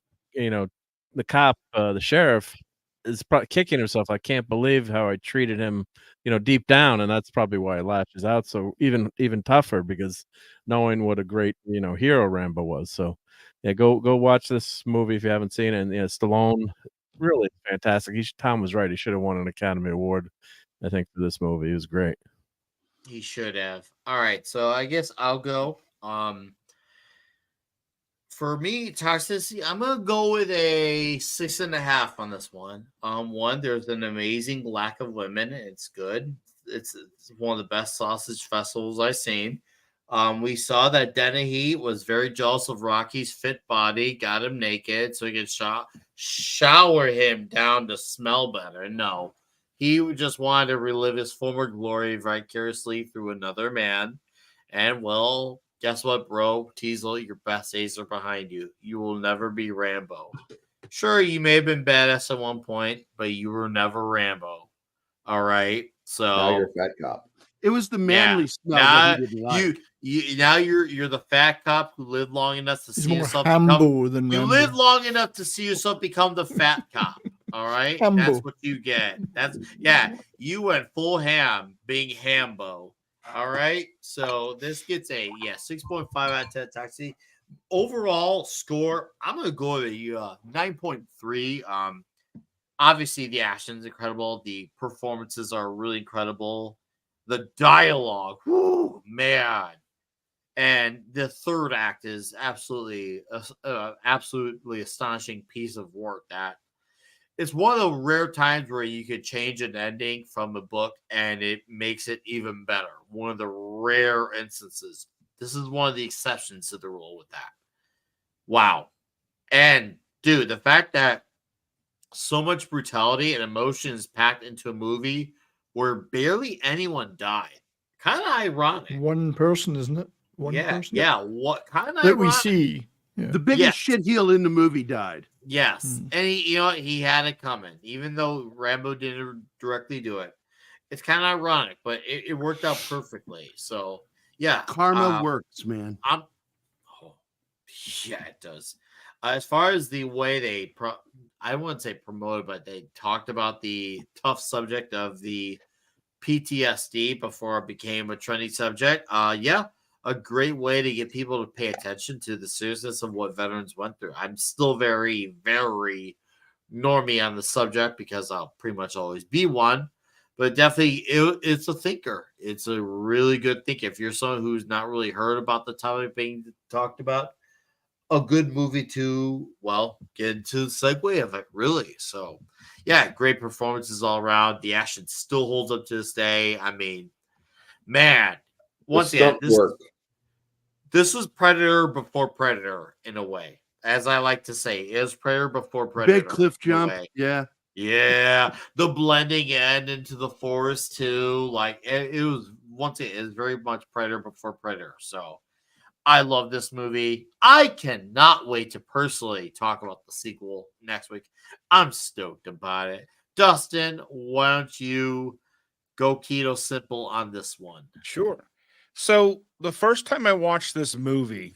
cop, the sheriff, is probably kicking himself. I can't believe how I treated him, deep down, and that's probably why he lashes out so even tougher, because knowing what a great hero Rambo was. So yeah, go watch this movie if you haven't seen it. And Stallone, really fantastic. Tom was right. He should have won an Academy Award, I think, for this movie. It was great. He should have. All right, so I guess I'll go. For me, toxicity, I'm gonna go with a 6.5 on this one. One, there's an amazing lack of women. It's good. It's one of the best sausage festivals I've seen. We saw that Dennehy was very jealous of Rocky's fit body, got him naked so he could shower him down to smell better. No, he just wanted to relive his former glory vicariously through another man. And well, guess what, bro? Teasel, your best days are behind you. You will never be Rambo. Sure, you may have been badass at one point, but you were never Rambo. All right. So Now you're a fat cop. It was the manly smell now that he didn't like. now you're the fat cop who lived long enough to He's see more yourself Hambo become. than You Rambo. live long enough to see yourself become the fat cop. All right, Hambo. that's what you get. You went full ham, being Hambo. All right, so this gets a 6.5 out of 10 taxi. Overall score, I'm gonna go with a 9.3. Obviously the action's incredible, the performances are really incredible, the dialogue, whoo, man, and the third act is absolutely astonishing piece of work. That it's one of the rare times where you could change an ending from a book and it makes it even better. One of the rare instances. This is one of the exceptions to the rule with that. Wow. And dude, the fact that so much brutality and emotion is packed into a movie where barely anyone died. Kind of ironic. One person, isn't it? One person. Yeah. What kind of that ironic? we see? Yeah. The biggest shit heel in the movie died. Yes, and he had it coming, even though Rambo didn't directly do it. It's kind of ironic, but it worked out perfectly. So yeah, Karma works, man. Yeah, it does. As far as the way they, I wouldn't say promoted, but they talked about the tough subject of the PTSD before it became a trendy subject. A great way to get people to pay attention to the seriousness of what veterans went through. I'm still very, very normie on the subject because I'll pretty much always be one. But definitely, it's a thinker. It's a really good thinker. If you're someone who's not really heard about the topic being talked about, a good movie to, get into the segue of it, really. So, yeah, great performances all around. The action still holds up to this day. I mean, man, once again, this was Predator before Predator in a way. As I like to say, it was Predator before Predator. Big cliff jump. Yeah. Yeah. The blending in into the forest, too. Like, it was, once again, it was very much Predator before Predator. So, I love this movie. I cannot wait to personally talk about the sequel next week. I'm stoked about it. Dustin, why don't you go keto simple on this one? Sure. So the first time I watched this movie,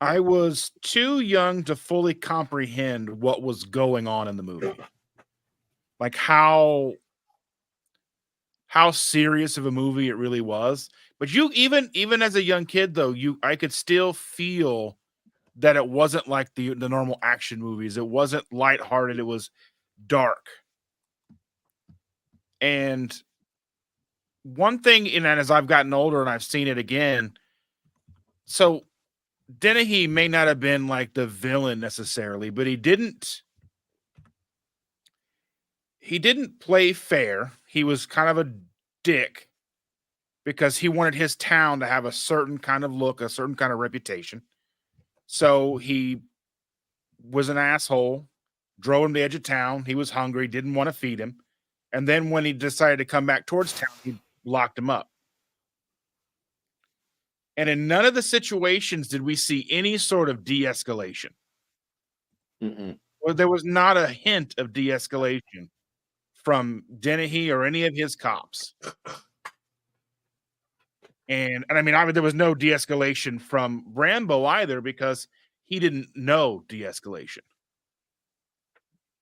I was too young to fully comprehend what was going on in the movie. Like how serious of a movie it really was. But you even as a young kid though, I could still feel that it wasn't like the normal action movies. It wasn't lighthearted, it was dark. And one thing, and as I've gotten older and I've seen it again, so Dennehy may not have been like the villain necessarily, but he didn't play fair. He was kind of a dick because he wanted his town to have a certain kind of look, a certain kind of reputation. So he was an asshole, drove him to the edge of town. He was hungry, didn't want to feed him. And then when he decided to come back towards town, he locked him up. And in none of the situations did we see any sort of de-escalation. Or there was not a hint of de-escalation from Dennehy or any of his cops. And I mean, there was no de-escalation from Rambo either because he didn't know de-escalation.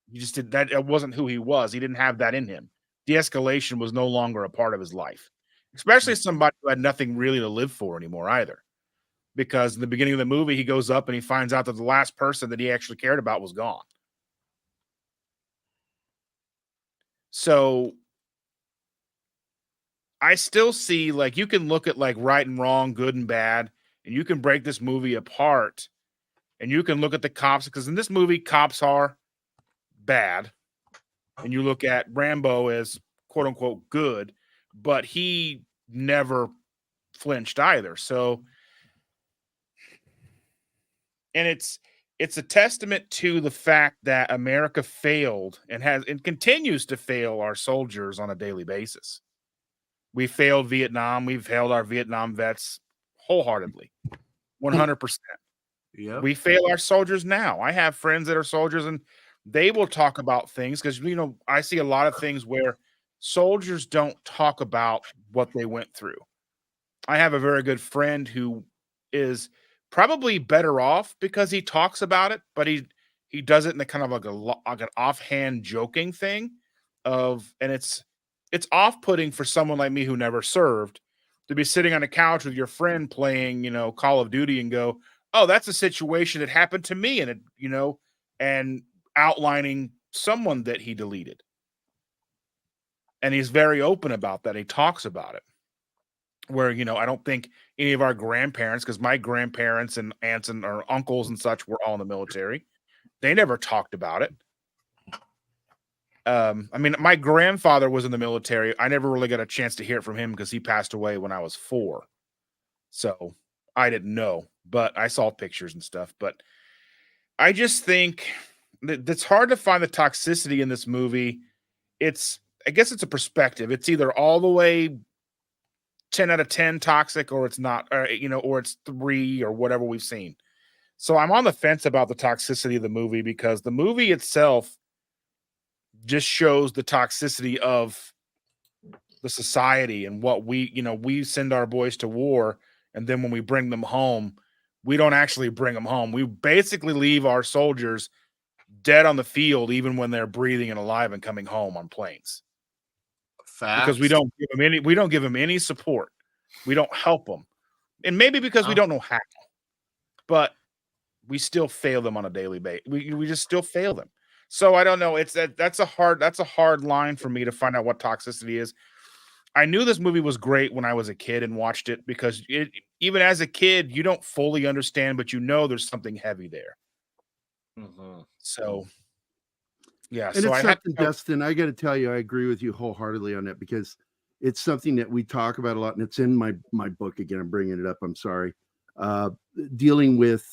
He just did that. It wasn't who he was. He didn't have that in him. De-escalation was no longer a part of his life, especially somebody who had nothing really to live for anymore either. Because in the beginning of the movie, he goes up and he finds out that the last person that he actually cared about was gone. So I still see, like, you can look at like right and wrong, good and bad, and you can break this movie apart, and you can look at the cops, because in this movie, cops are bad, and you look at Rambo as quote unquote good, but he never flinched either. So, and it's a testament to the fact that America failed and continues to fail our soldiers on a daily basis. We failed Vietnam. We've failed our Vietnam vets wholeheartedly, 100%. Yep. We fail our soldiers now. I have friends that are soldiers, and they will talk about things because, I see a lot of things where soldiers don't talk about what they went through. I have a very good friend who is probably better off because he talks about it, but he does it in a kind of like an offhand joking thing and it's off-putting for someone like me who never served to be sitting on a couch with your friend playing, Call of Duty and go, "Oh, that's a situation that happened to me," and and outlining someone that he deleted. And he's very open about that. He talks about it. Where, I don't think any of our grandparents, because my grandparents and aunts and or uncles and such were all in the military, they never talked about it. I mean, my grandfather was in the military. I never really got a chance to hear it from him because he passed away when I was 4. So I didn't know, but I saw pictures and stuff. But I just think that it's hard to find the toxicity in this movie. I guess it's a perspective. It's either all the way 10 out of 10 toxic, or it's not, or it's 3 or whatever we've seen. So I'm on the fence about the toxicity of the movie because the movie itself just shows the toxicity of the society and what we send our boys to war. And then when we bring them home, we don't actually bring them home. We basically leave our soldiers dead on the field, even when they're breathing and alive and coming home on planes. Facts. Because we don't give them any support. We don't help them. And maybe because we don't know how, but we still fail them on a daily basis. We just still fail them. So I don't know. That's a hard line for me to find out what toxicity is. I knew this movie was great when I was a kid and watched it because even as a kid, you don't fully understand, but there's something heavy there. Mm-hmm. So, yeah. And so it's something, Dustin, I got to tell you, I agree with you wholeheartedly on that because it's something that we talk about a lot, and it's in my book. Again, I'm bringing it up. I'm sorry. Dealing with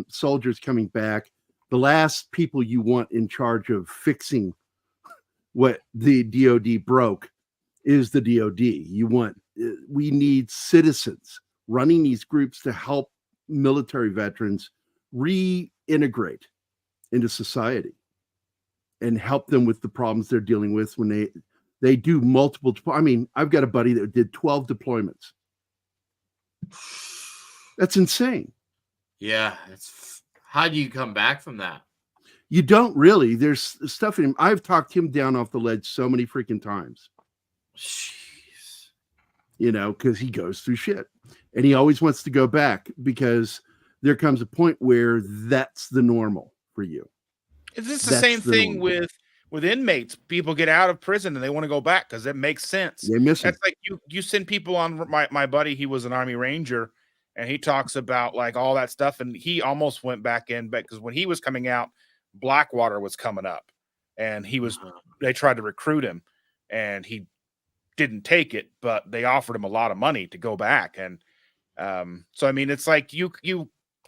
soldiers coming back. The last people you want in charge of fixing what the DOD broke is the DOD. We need citizens running these groups to help military veterans reintegrate into society and help them with the problems they're dealing with when they do multiple. I mean, I've got a buddy that did 12 deployments. That's insane. Yeah. How do you come back from that? You don't really. There's stuff in him. I've talked him down off the ledge so many freaking times. Jeez. Because he goes through shit. And he always wants to go back because there comes a point where that's the normal for you. Is this the same thing with inmates? People get out of prison and they want to go back because it makes sense. They miss That's like you send people on. My buddy, he was an Army Ranger, and he talks about like all that stuff. And he almost went back in, because when he was coming out, Blackwater was coming up, and they tried to recruit him, and he didn't take it, but they offered him a lot of money to go back. And so I mean, it's like you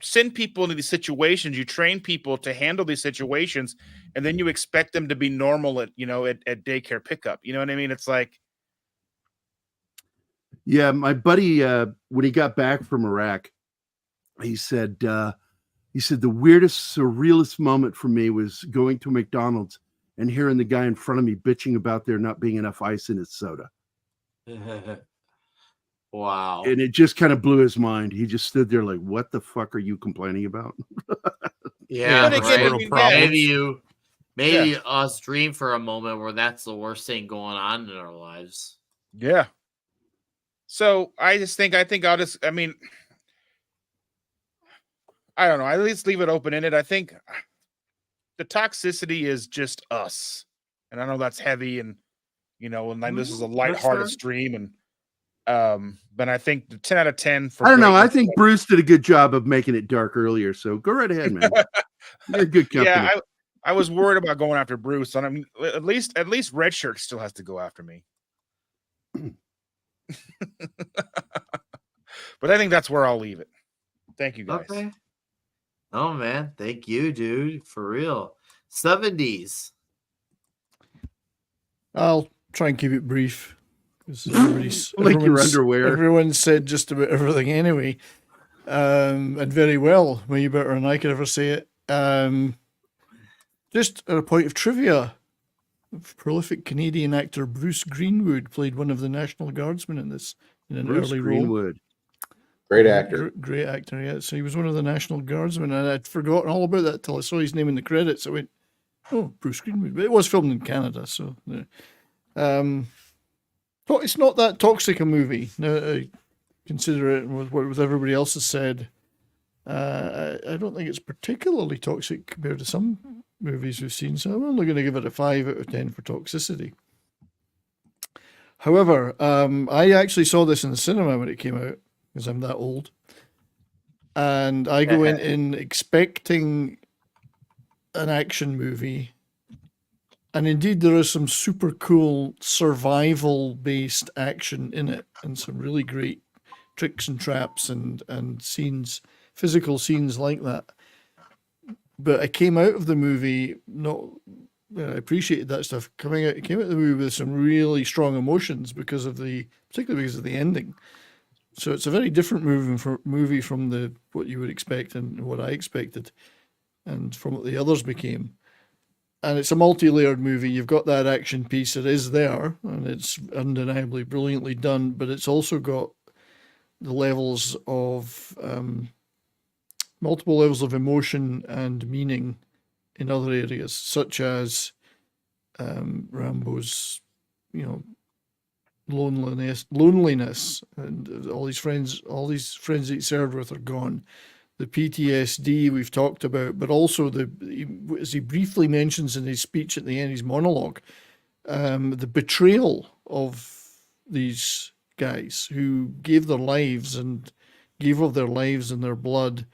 send people into these situations, you train people to handle these situations, and then you expect them to be normal at daycare pickup. You know what I mean? It's like, yeah, my buddy, when he got back from Iraq, he said the weirdest, surrealist moment for me was going to McDonald's and hearing the guy in front of me bitching about there not being enough ice in his soda. Wow. And it just kind of blew his mind. He just stood there like, what the fuck are you complaining about? Yeah, right. Maybe us dream for a moment where that's the worst thing going on in our lives. Yeah. So I think I'll just, I mean, I don't know. I at least leave it open-ended. I think the toxicity is just us. And I know that's heavy, and and then this is a lighthearted stream, and But I think the 10 out of 10 for I don't know. I greatness- think Bruce did a good job of making it dark earlier. So go right ahead, man. You're good company. Yeah, I was worried about going after Bruce. And I mean, at least Red Shirt still has to go after me. But I think that's where I'll leave it. Thank you, guys. Okay. Oh man, thank you, dude. For real. 70s. I'll try and keep it brief. 'Cause Like your underwear. Everyone said just about everything anyway. And very well, way better than I could ever say it. Just at a point of trivia, prolific Canadian actor Bruce Greenwood played one of the National Guardsmen in this in an Bruce early role. Greenwood. Great actor. Great actor, yeah. So he was one of the National Guardsmen, and I'd forgotten all about that till I saw his name in the credits. I went, "Oh, Bruce Greenwood." But it was filmed in Canada, so. It's not that toxic a movie. Now I consider it with everybody else has said. I don't think it's particularly toxic compared to some movies we've seen, so I'm only going to give it a 5 out of 10 for toxicity. However, I actually saw this in the cinema when it came out, because I'm that old. And I go in expecting an action movie. And indeed, there is some super cool survival-based action in it, and some really great tricks and traps and scenes, physical scenes like that. But I came out of the movie I appreciated that stuff. Came out of the movie with some really strong emotions particularly because of the ending. So it's a very different movie from what you would expect and what I expected, and from what the others became. And it's a multi-layered movie. You've got that action piece. It is there, and it's undeniably brilliantly done. But it's also got the levels of multiple levels of emotion and meaning in other areas, such as Rambo's, loneliness, and all these friends that he served with are gone. The PTSD we've talked about, but also as he briefly mentions in his speech at the end, his monologue, the betrayal of these guys who gave their lives and gave of their lives and their blood,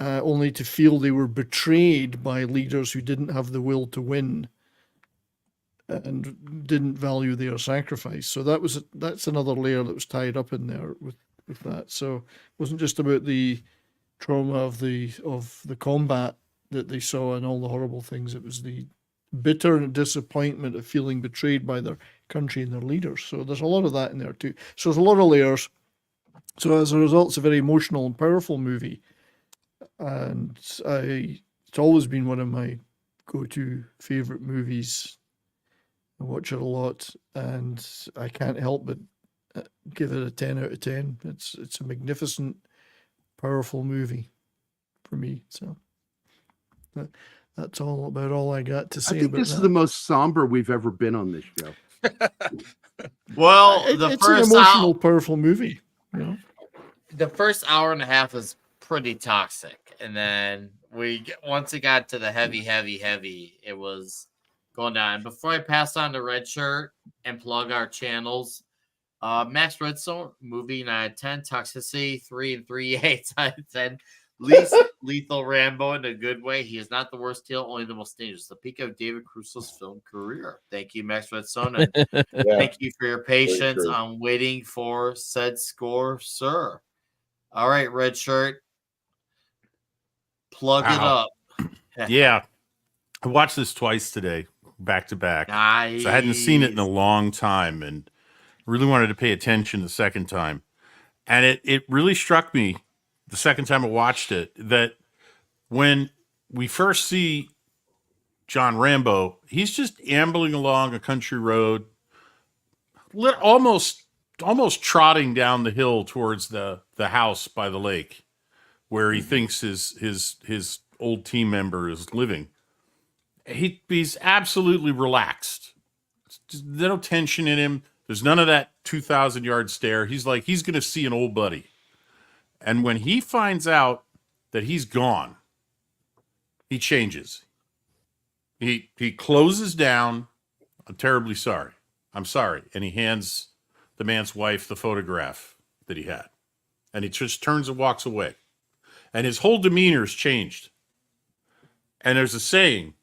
only to feel they were betrayed by leaders who didn't have the will to win and didn't value their sacrifice. So that's another layer that was tied up in there with that. So it wasn't just about the trauma of the combat that they saw and all the horrible things. It was the bitter disappointment of feeling betrayed by their country and their leaders. So there's a lot of that in there too. So there's a lot of layers. So as a result, it's a very emotional and powerful movie. And it's always been one of my go-to favorite movies. I watch it a lot, and I can't help but give it a 10 out of 10. It's a magnificent, powerful movie for me. So that's all I got to say. I think this is the most somber we've ever been on this show. Well, it's an emotional, powerful movie. The first hour and a half was pretty toxic, and then once it got to the heavy, it was going down. Before I pass on to Red Shirt and plug our channels, Max Redstone, movie 9 out of 10, toxicity 3 3/8 out of 10, least lethal Rambo in a good way. He is not the worst kill, only the most dangerous. The peak of David Crusoe's film career. Thank you, Max Redstone, and thank you for your patience on waiting for said score, sir. All right, Red Shirt, plug it up. Yeah, I watched this twice today, back to back. Nice. So I hadn't seen it in a long time, and really wanted to pay attention the second time. And it really struck me the second time I watched it that when we first see John Rambo, he's just ambling along a country road, almost trotting down the hill towards the house by the lake where he thinks his old team member is living. He's absolutely relaxed. There's no tension in him. There's none of that 2,000-yard stare. He's like, he's going to see an old buddy. And when he finds out that he's gone, he changes. He closes down. I'm terribly sorry. I'm sorry. And he hands the man's wife the photograph that he had. And he just turns and walks away. And his whole demeanor's changed. And there's a saying,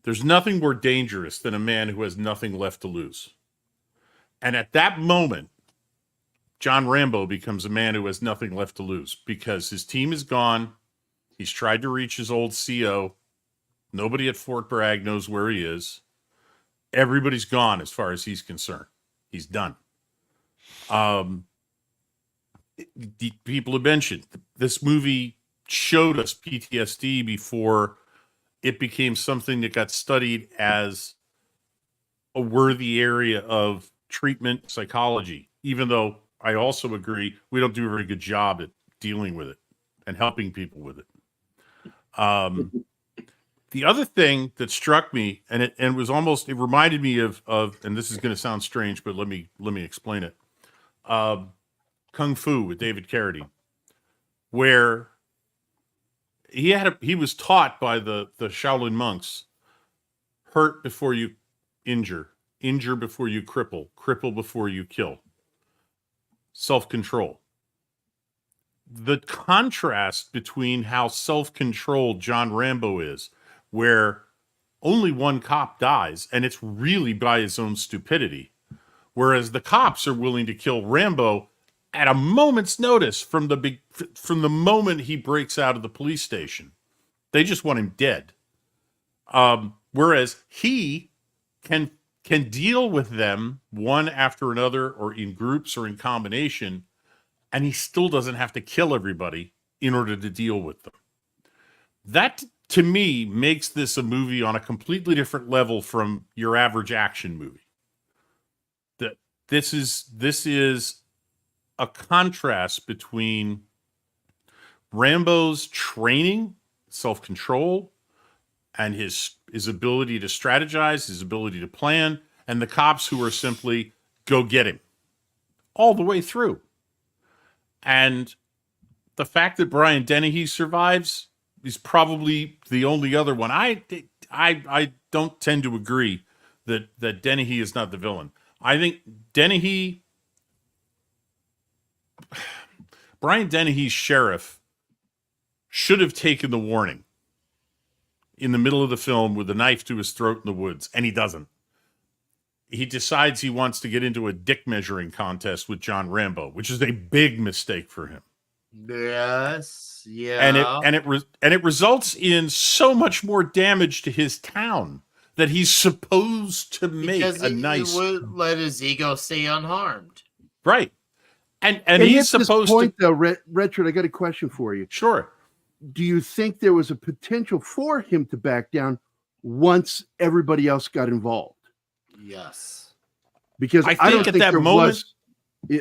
there's nothing more dangerous than a man who has nothing left to lose. And at that moment, John Rambo becomes a man who has nothing left to lose because his team is gone. He's tried to reach his old CO. Nobody at Fort Bragg knows where he is. Everybody's gone as far as he's concerned. He's done. People have mentioned this movie showed us PTSD before it became something that got studied as a worthy area of treatment psychology, even though I also agree we don't do a very good job at dealing with it and helping people with it. The other thing that struck me, and it reminded me of, and this is going to sound strange, but let me explain it. Kung Fu with David Carradine, where he was taught by the Shaolin monks, hurt before you injure before you cripple before you kill. Self-control. The contrast between how self-controlled John Rambo is, where only one cop dies, and it's really by his own stupidity, whereas the cops are willing to kill Rambo at a moment's notice from the moment he breaks out of the police station. They just want him dead. Whereas he can deal with them one after another, or in groups or in combination, and he still doesn't have to kill everybody in order to deal with them. That, to me, makes this a movie on a completely different level from your average action movie. This is a contrast between Rambo's training, self-control, and his ability to strategize, his ability to plan, and the cops who are simply go get him all the way through. And the fact that Brian Dennehy survives is probably the only other one. I don't tend to agree that Dennehy is not the villain. I think Brian Dennehy's sheriff should have taken the warning in the middle of the film with a knife to his throat in the woods, and he doesn't. He decides he wants to get into a dick measuring contest with John Rambo, which is a big mistake for him. Yes, yeah. And it results in so much more damage to his town that he's supposed to make because a nice. He would let his ego stay unharmed. Right. And he's supposed to. Though, Richard, I got a question for you. Sure. Do you think there was a potential for him to back down once everybody else got involved? Yes. Because I think at that moment,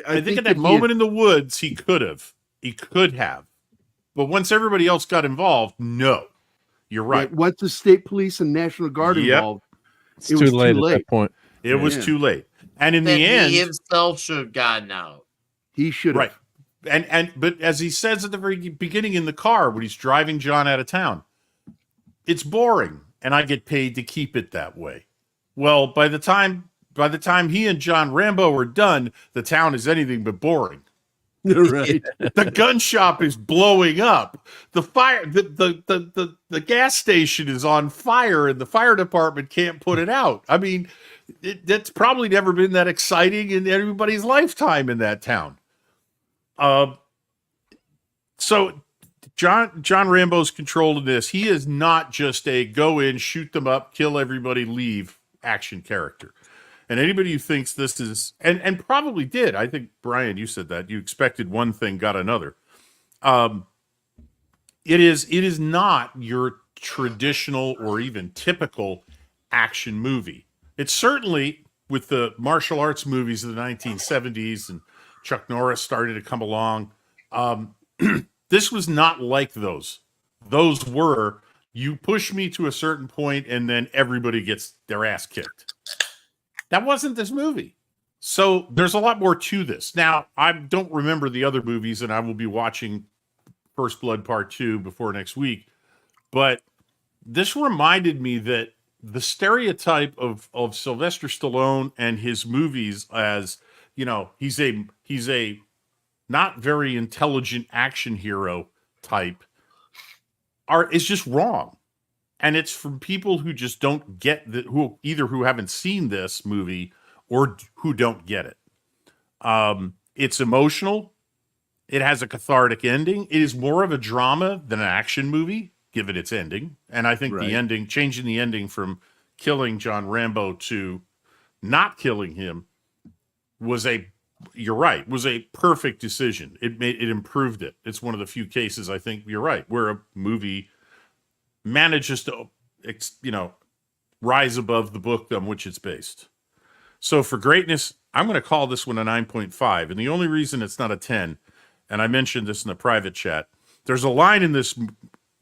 I think at that moment in the woods, he could have. He could have. But once everybody else got involved, no. You're right. Yeah, once the state police and National Guard involved, it was too late at that point. It was too late. And in the end, he himself should have gotten out. He should have. Right. But as he says at the very beginning in the car when he's driving John out of town, it's boring, and I get paid to keep it that way. Well, by the time he and John Rambo are done, the town is anything but boring. Right. The gun shop is blowing up. The fire, the gas station is on fire, and the fire department can't put it out. I mean, that's probably never been that exciting in everybody's lifetime in that town. So John Rambo's control of this. He is not just a go in, shoot them up, kill everybody, leave action character. And anybody who thinks this is, and probably did, I think, Brian, you said that. You expected one thing, got another. It is not your traditional or even typical action movie. It's certainly, with the martial arts movies of the 1970s, and Chuck Norris started to come along, this was not like those. Those were, you push me to a certain point, and then everybody gets their ass kicked. That wasn't this movie. So there's a lot more to this. Now, I don't remember the other movies, and I will be watching First Blood Part 2 before next week. But this reminded me that the stereotype of Sylvester Stallone and his movies as you know, he's a not very intelligent action hero type is just wrong. And it's from people who just don't get who haven't seen this movie or who don't get it. It's emotional. It has a cathartic ending. It is more of a drama than an action movie, given its ending. And I think the ending, changing the ending from killing John Rambo to not killing him was a perfect decision. It improved it. It's one of the few cases, I think you're right, where a movie manages to, rise above the book on which it's based. So for greatness, I'm going to call this one a 9.5. And the only reason it's not a 10, and I mentioned this in the private chat, there's a line in this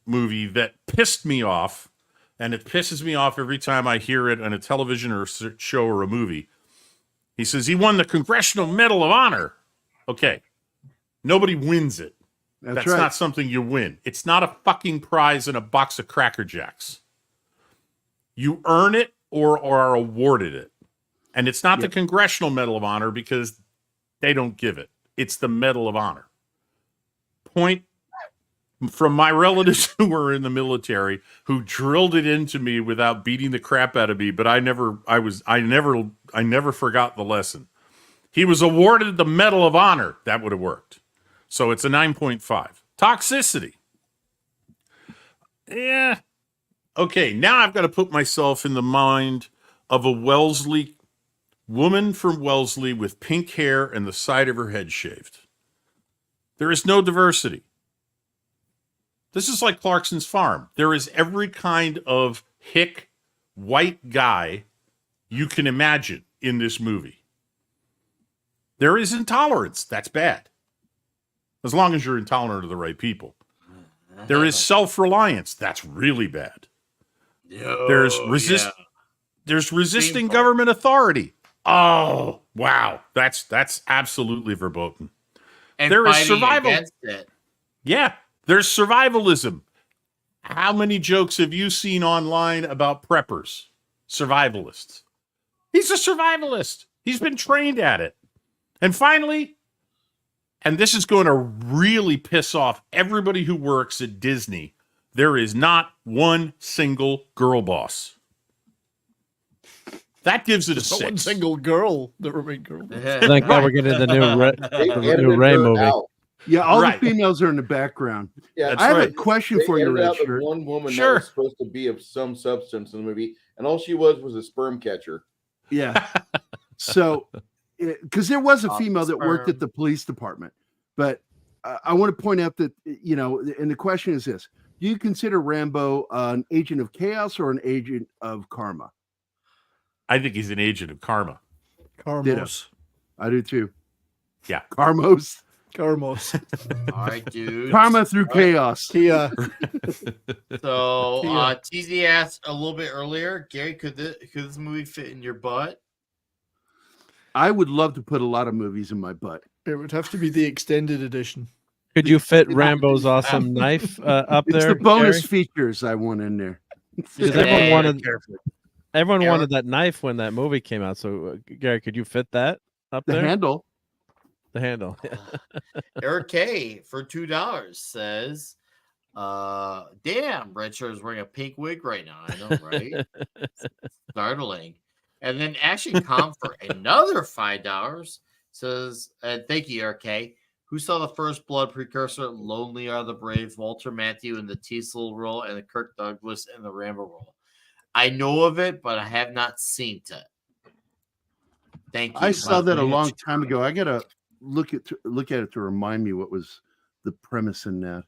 movie that pissed me off, and it pisses me off every time I hear it on a television or a show or a movie. He says he won the Congressional Medal of Honor. Okay. Nobody wins it. That's right. not something you win. It's not a fucking prize in a box of Cracker Jacks. You earn it or are awarded it. And it's not the Congressional Medal of Honor because they don't give it. It's the Medal of Honor. Point from my relatives who were in the military who drilled it into me without beating the crap out of me, but I never forgot the lesson. He was awarded the Medal of Honor. That would have worked. So it's a 9.5. Toxicity. Yeah. Okay, now I've got to put myself in the mind of a Wellesley woman from Wellesley with pink hair and the side of her head shaved. There is no diversity. This is like Clarkson's Farm. There is every kind of hick white guy you can imagine in this movie. There is intolerance. That's bad. As long as you're intolerant of the right people. There is self-reliance. That's really bad. There's resisting government authority. Oh, wow. That's absolutely verboten. And there is fighting survival. against it. Yeah, there's survivalism. How many jokes have you seen online about preppers? Survivalists. He's a survivalist. He's been trained at it. And finally, and this is going to really piss off everybody who works at Disney, there is not one single girl boss. That gives it a 6. One single girl. Never mind girl. Thank God we're getting the new Ray movie. Yeah, all the females are in the background. Yeah, I have a question for you, edited out the Richard. one woman that was supposed to be of some substance in the movie, and all she was a sperm catcher. Yeah. So, because there was a female that worked at the police department, but I want to point out that, and the question is this: do you consider Rambo an agent of chaos or an agent of karma? I think he's an agent of karma. Carmos. I do too. Yeah. Karmos. All right, dude. Karma through chaos. Yeah. So TZ asked a little bit earlier, Gary, could this movie fit in your butt? I would love to put a lot of movies in my butt. It would have to be the extended edition. Could you fit Rambo's awesome knife up It's there? the bonus Gary? features I want in there. Because everyone wanted that knife when that movie came out. So, Gary, could you fit that up The there? handle. The handle. Eric K for $2 says, damn, Richard is wearing a pink wig right now. I know, right? Startling. And then Ashton Com for another $5 says, thank you, Eric K. Who saw the First Blood precursor, Lonely Are the Brave, Walter Matthau in the Teasel role, and the Kirk Douglas in the Rambo role? I know of it, but I have not seen it. Thank you. I saw that a long time ago. I gotta look at it to remind me what was the premise in that.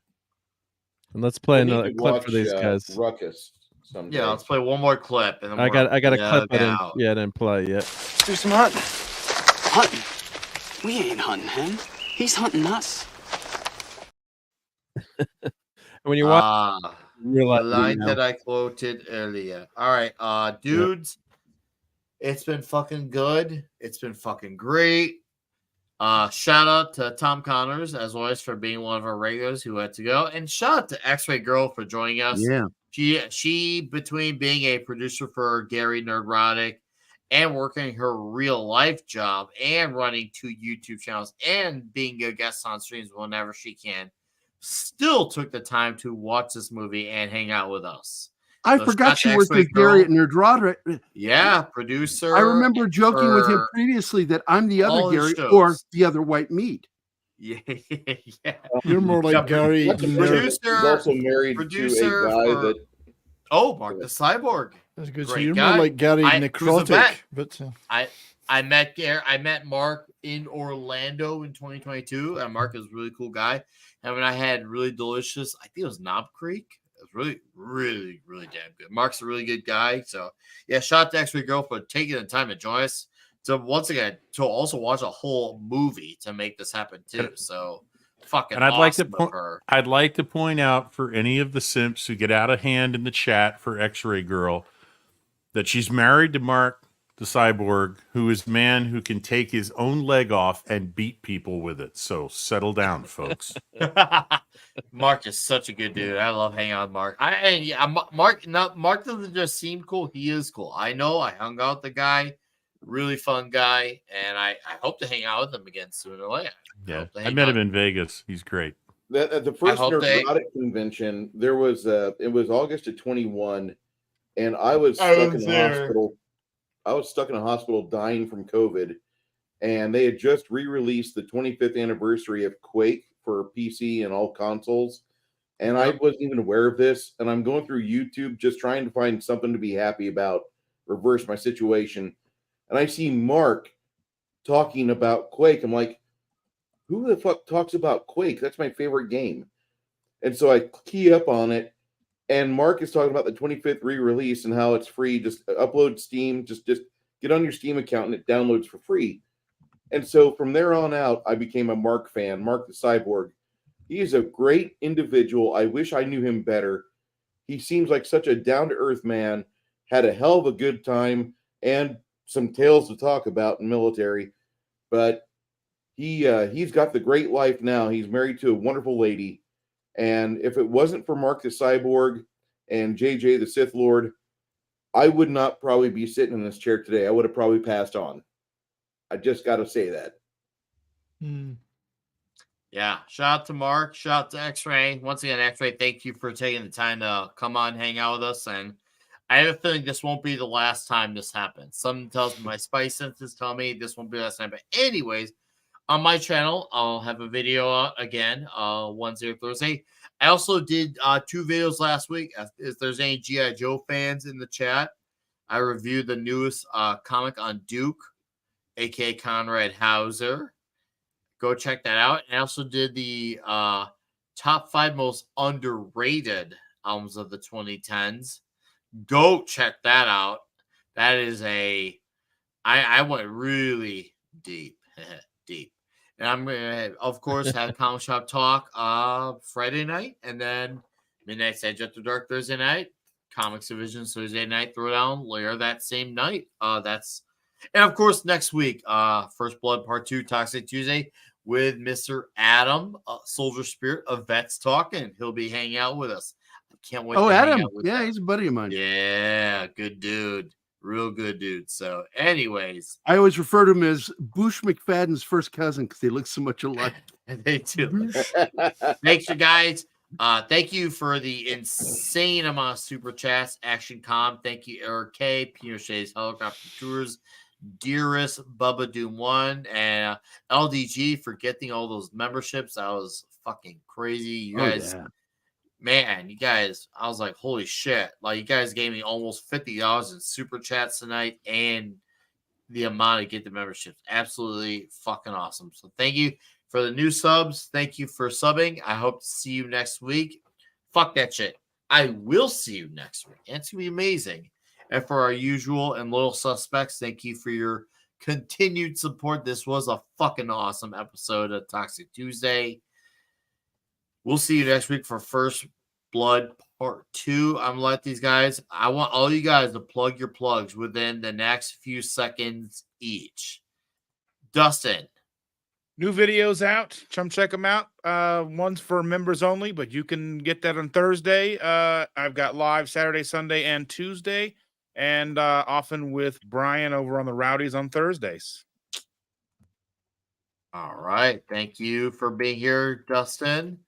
And let's play We need another to clip watch, for these guys. Ruckus someday. Yeah, let's play one more clip. And then I got a clip I out. didn't play yet. Let's do some hunting. Hunting? We ain't hunting him. He's hunting us. When you watch, the line that I quoted earlier. All right, dudes, it's been fucking good. It's been fucking great. Shout out to Tom Connors, as always, for being one of our regulars who had to go. And shout out to X-Ray Girl for joining us. Yeah. She between being a producer for Gary Nerdrotic and working her real life job and running 2 YouTube channels and being a guest on streams whenever she can, still took the time to watch this movie and hang out with us. I So forgot shout she to worked X-Ray with Gary at Girl. Nerdrod. Yeah, producer. I remember joking with him for previously that I'm the other all his Gary or shows. the other white meat. Yeah, yeah. You're more like Yeah, Gary. He's also married to a producer guy for- that. Oh, Mark the Cyborg. That's good. So Great you're guy. more like Gary Who's a Necrotic. vet. But I met Mark in Orlando in 2022, and Mark is a really cool guy. And when I had really delicious, I think it was Knob Creek. It was really, really, really damn good. Mark's a really good guy. So yeah, shout out to X-Ray Girl for taking the time to join us. So once again, to also watch a whole movie to make this happen too. So fucking And I'd awesome like to of her. I'd like to point out for any of the simps who get out of hand in the chat for X-Ray Girl that she's married to Mark the Cyborg, who is a man who can take his own leg off and beat people with it. So settle down, folks. Mark is such a good dude. I love hanging out with Mark. Mark doesn't just seem cool. He is cool. I know. I hung out with the guy. Really fun guy, and I hope to hang out with him again sooner or later. Yeah, I met him in Vegas. He's great. At the first hope they- Nerdrotic convention, there was it was August of 21, and I was stuck in the hospital. I was stuck in a hospital dying from COVID, and they had just re-released the 25th anniversary of Quake for PC and all consoles. And I wasn't even aware of this. And I'm going through YouTube just trying to find something to be happy about, reverse my situation. And I see Mark talking about Quake. I'm like, who the fuck talks about Quake? That's my favorite game. And so I key up on it, and Mark is talking about the 25th re-release and how it's free. Just upload Steam, just get on your Steam account and it downloads for free. And so from there on out, I became a Mark fan, Mark the Cyborg. He is a great individual. I wish I knew him better. He seems like such a down-to-earth man, had a hell of a good time, and some tales to talk about in military. But he's got the great life now. He's married to a wonderful lady. And if it wasn't for Mark the Cyborg and JJ the Sith Lord, I would not probably be sitting in this chair today. I would have probably passed on. I just got to say that. Yeah, shout out to Mark. Shout out to X-Ray. Once again, X-Ray, thank you for taking the time to come on, hang out with us. And I have a feeling this won't be the last time this happens. Something tells me, my spice senses tell me this won't be the last time. But anyways, on my channel, I'll have a video again, Wednesday or Thursday. I also did 2 videos last week. If there's any G.I. Joe fans in the chat, I reviewed the newest comic on Duke, a.k.a. Conrad Hauser. Go check that out. And I also did the top 5 most underrated albums of the 2010s. Go check that out. That is I went really deep. And I'm going to, of course, have Comic Shop Talk Friday night. And then Midnight's Edge After Dark Thursday night. Comics Division Thursday night Throwdown later that same night. And of course, next week, First Blood Part 2, Toxic Tuesday, with Mr. Adam, Soldier Spirit of Vets Talking. He'll be hanging out with us. I can't wait. Oh, to Adam. hang out with Yeah, him. he's a buddy of mine. Yeah, good dude. Real good dude. So, anyways. I always refer to him as Bush McFadden's first cousin because they look so much alike. They do. Thanks, you guys. Thank you for the insane amount of super chats. Action Com. Thank you, Eric K. Pinochet's Helicopter Tours. Dearest Bubba Doom 1 and LDG for getting all those memberships. That was fucking crazy. You guys, man, you guys, I was like, holy shit. Like, you guys gave me almost $50 in super chats tonight and the amount of get the memberships. Absolutely fucking awesome. So thank you for the new subs. Thank you for subbing. I hope to see you next week. Fuck that shit. I will see you next week. And it's going to be amazing. And for our usual and loyal suspects, thank you for your continued support. This was a fucking awesome episode of Toxic Tuesday. We'll see you next week for First Blood Part 2. I'm going to let these guys, I want all you guys to plug your plugs within the next few seconds each. Dustin. New videos out. Come check them out. One's for members only, but you can get that on Thursday. I've got live Saturday, Sunday, and Tuesday. and often with Brian over on the Rowdies on Thursdays. All right. Thank you for being here, Dustin.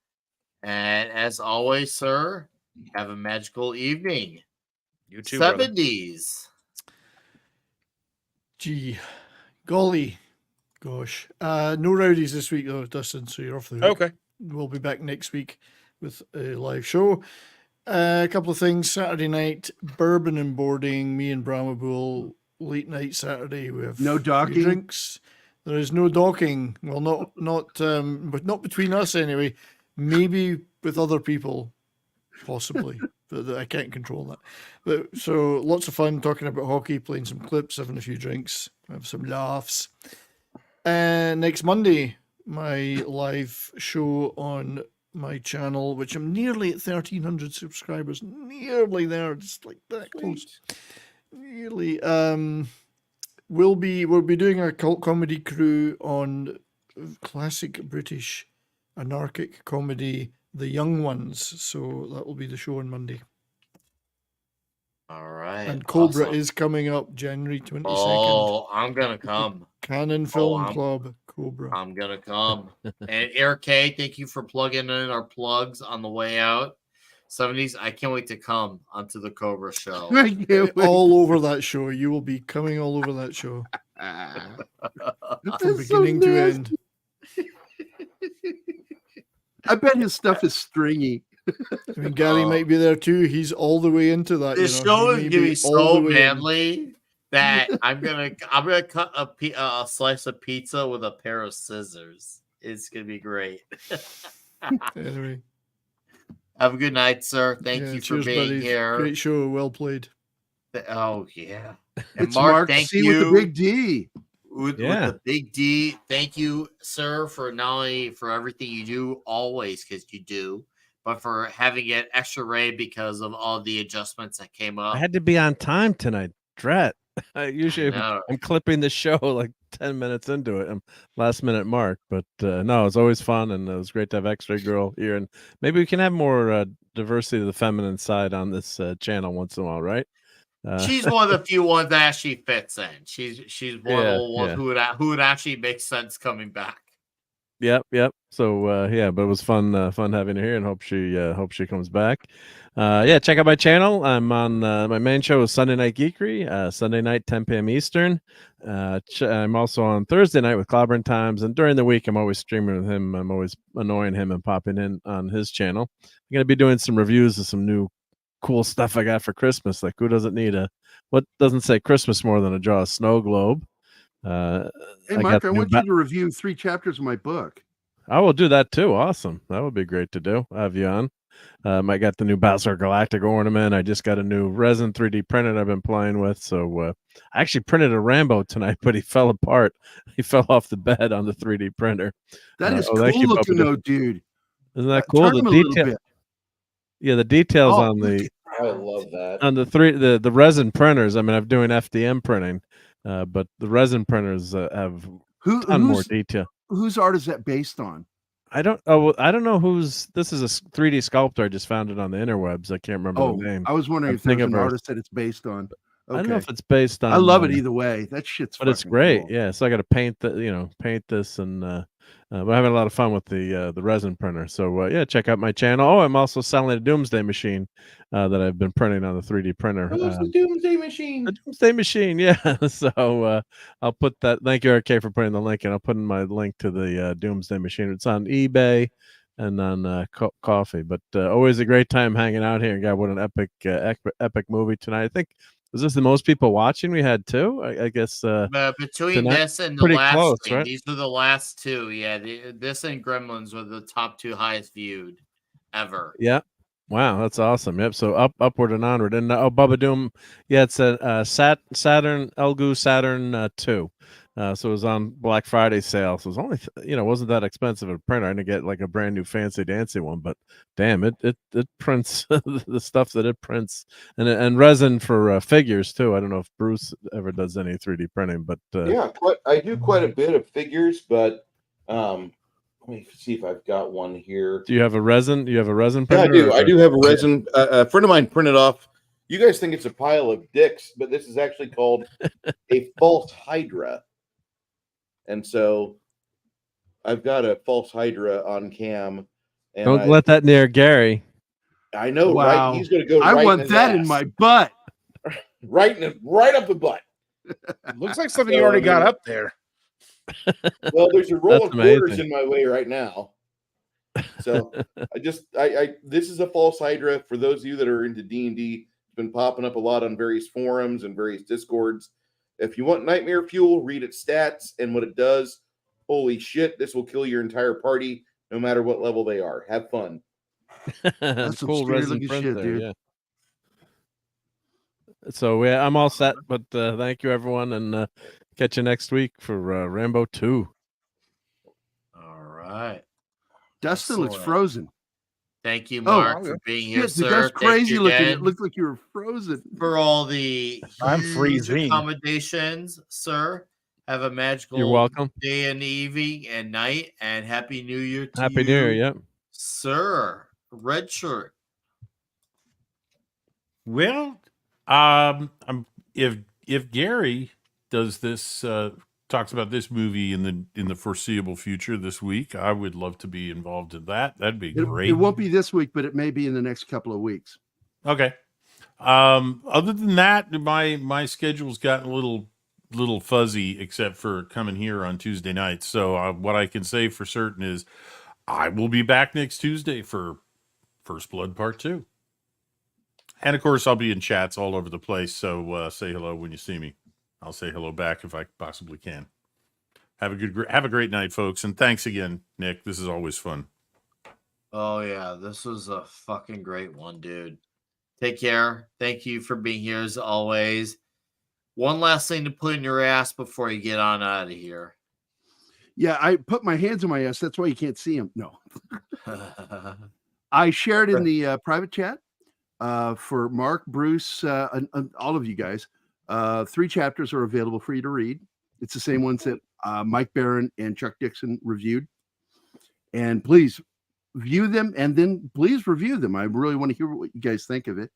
And as always, sir, have a magical evening. You too, brother. 70s. Gee, golly, gosh. No Rowdies this week, though, Dustin, so you're off the hook. Okay. We'll be back next week with a live show. A couple of things. Saturday night, bourbon and boarding. Me and Brahmabull, late night Saturday. We have No free docking? drinks. There is no docking. Well, but not between us anyway. Maybe with other people, possibly. But I can't control that. But so lots of fun talking about hockey, playing some clips, having a few drinks, have some laughs. And next Monday, my live show on my channel, which I'm nearly at 1,300 subscribers, nearly there, just like that close. Nearly. We'll be doing a cult comedy crew on classic British anarchic comedy, The Young Ones. So that will be the show on Monday. All right. And Cobra awesome. is coming up January 22nd. Oh, I'm going to come. Cannon Film Club, Cobra. I'm going to come. And Eric K, thank you for plugging in our plugs on the way out. 70s, I can't wait to come onto the Cobra show. All over that show. You will be coming all over that show. From beginning to end. I bet his stuff is stringy. I mean, Gary might be there too. He's all the way into that. This you know. show He is may going to be be all so the way in. manly that I'm gonna cut a slice of pizza with a pair of scissors. It's gonna be great. Anyway, have a good night, sir. Thank yeah, you for cheers, being buddies. here. Great show. Well played. Oh yeah. And It's Mark, thank C you with the big D. with the big D. Thank you, sir, for not only for everything you do always, because you do, but for having it extra rated because of all the adjustments that came up. I had to be on time tonight. Drat. Usually know. I'm clipping the show like 10 minutes into it. I'm last minute mark, but no, it's always fun, and it was great to have X-Ray Girl here, and maybe we can have more diversity of the feminine side on this channel once in a while, right? She's one of the few ones that actually fits in. She's one of the ones who would actually make sense coming back. Yep. So yeah, but it was fun having her here, and hope she comes back. Yeah, check out my channel. I'm on my main show is Sunday Night Geekery, Sunday night 10 p.m. Eastern. I'm also on Thursday night with Clobbering Times, and during the week I'm always streaming with him. I'm always annoying him and popping in on his channel. I'm gonna be doing some reviews of some new cool stuff I got for Christmas. Like, who doesn't need what doesn't say Christmas more than to draw a snow globe? Hey, Mark, I want you to review 3 chapters of my book. I will do that too. Awesome. That would be great to do. I'll have you on. I got the new Battlestar Galactic ornament. I just got a new resin 3D printed I've been playing with. So I actually printed a Rambo tonight, but he fell apart. He fell off the bed on the 3D printer. That is cool looking though, dude. Isn't that cool? Turn The him a little detail. bit. Yeah, the details on the I love that. on the resin printers. I mean, I'm doing FDM printing, but the resin printers have a ton more detail. Whose art is that based on? I don't know who's this is a 3D sculptor. I just found it on the interwebs. I can't remember the name. I was wondering if there's an artist that it's based on. I don't know if it's based on. I love it either way. That shit's but it's fucking great. cool. Yeah, so I got to paint this, and we're having a lot of fun with the resin printer. So yeah, check out my channel. Oh, I'm also selling a Doomsday machine that I've been printing on the 3D printer. Who's the Doomsday Machine? The Doomsday Machine, yeah. So I'll put that. Thank you, RK, for putting the link, and I'll put in my link to the Doomsday Machine. It's on eBay and on Coffee. But always a great time hanging out here. God, what an epic movie tonight! I think. Was this the most people watching we had too? I guess between tonight? this and the Pretty last close, thing, right? these were the last two. Yeah, this and Gremlins were the top 2 highest viewed ever. Yeah. Wow, that's awesome. Yep. So upward and onward. And Bubba Doom, yeah, it's a Saturn Elgu Saturn 2. So it was on Black Friday sale. So it was only it wasn't that expensive a printer. I didn't get like a brand new fancy dancy one, but damn, it prints the stuff that it prints, and resin for figures too. I don't know if Bruce ever does any 3D printing, but yeah, I do quite a bit of figures, but let me see if I've got one here. Do you have a resin? You have a resin Yeah, printer? I do have a resin. A friend of mine printed off You guys think it's a pile of dicks, but this is actually called a false hydra. And so I've got a false hydra on cam. And Don't let that near Gary. I know, Wow. right? He's going to go. I right want in his that ass. in my butt. right up the butt. Looks like something you already got up there. Well, there's a roll That's of quarters amazing. in my way right now. So this is a false hydra. For those of you that are into D&D, it's been popping up a lot on various forums and various discords. If you want nightmare fuel, read its stats and what it does. Holy shit, this will kill your entire party, no matter what level they are. Have fun. That's some Cool scary resin looking print shit, there, dude. yeah. So yeah, I'm all set, but thank you everyone, and catch you next week for Rambo 2. All right. Dustin looks Excellent. frozen. Thank you, Oh, Mark, for being here, shit, dude, sir. that's crazy Thank you looking. again It looked like you were frozen. for all the I'm huge freezing. accommodations, sir. Have a magical You're welcome. day and evening and night, and Happy New Year to Happy you, New Year, yep. sir. Red shirt. Well, if Gary does this, talks about this movie in the foreseeable future this week, I would love to be involved in that. That'd be great. It won't be this week, but it may be in the next couple of weeks. Okay. Other than that, my schedule's gotten a little fuzzy, except for coming here on Tuesday nights. So what I can say for certain is I will be back next Tuesday for First Blood Part 2. And of course, I'll be in chats all over the place. So say hello when you see me. I'll say hello back if I possibly can. Have a great night, folks, and thanks again, Nick. This is always fun. Oh yeah, this was a fucking great one, dude. Take care. Thank you for being here as always. One last thing to put in your ass before you get on out of here. Yeah, I put my hands in my ass. That's why you can't see them. No. I shared in the private chat for Mark, Bruce, and all of you guys. 3 chapters are available for you to read. It's the same ones that Mike Barron and Chuck Dixon reviewed. And please view them and then please review them. I really want to hear what you guys think of it.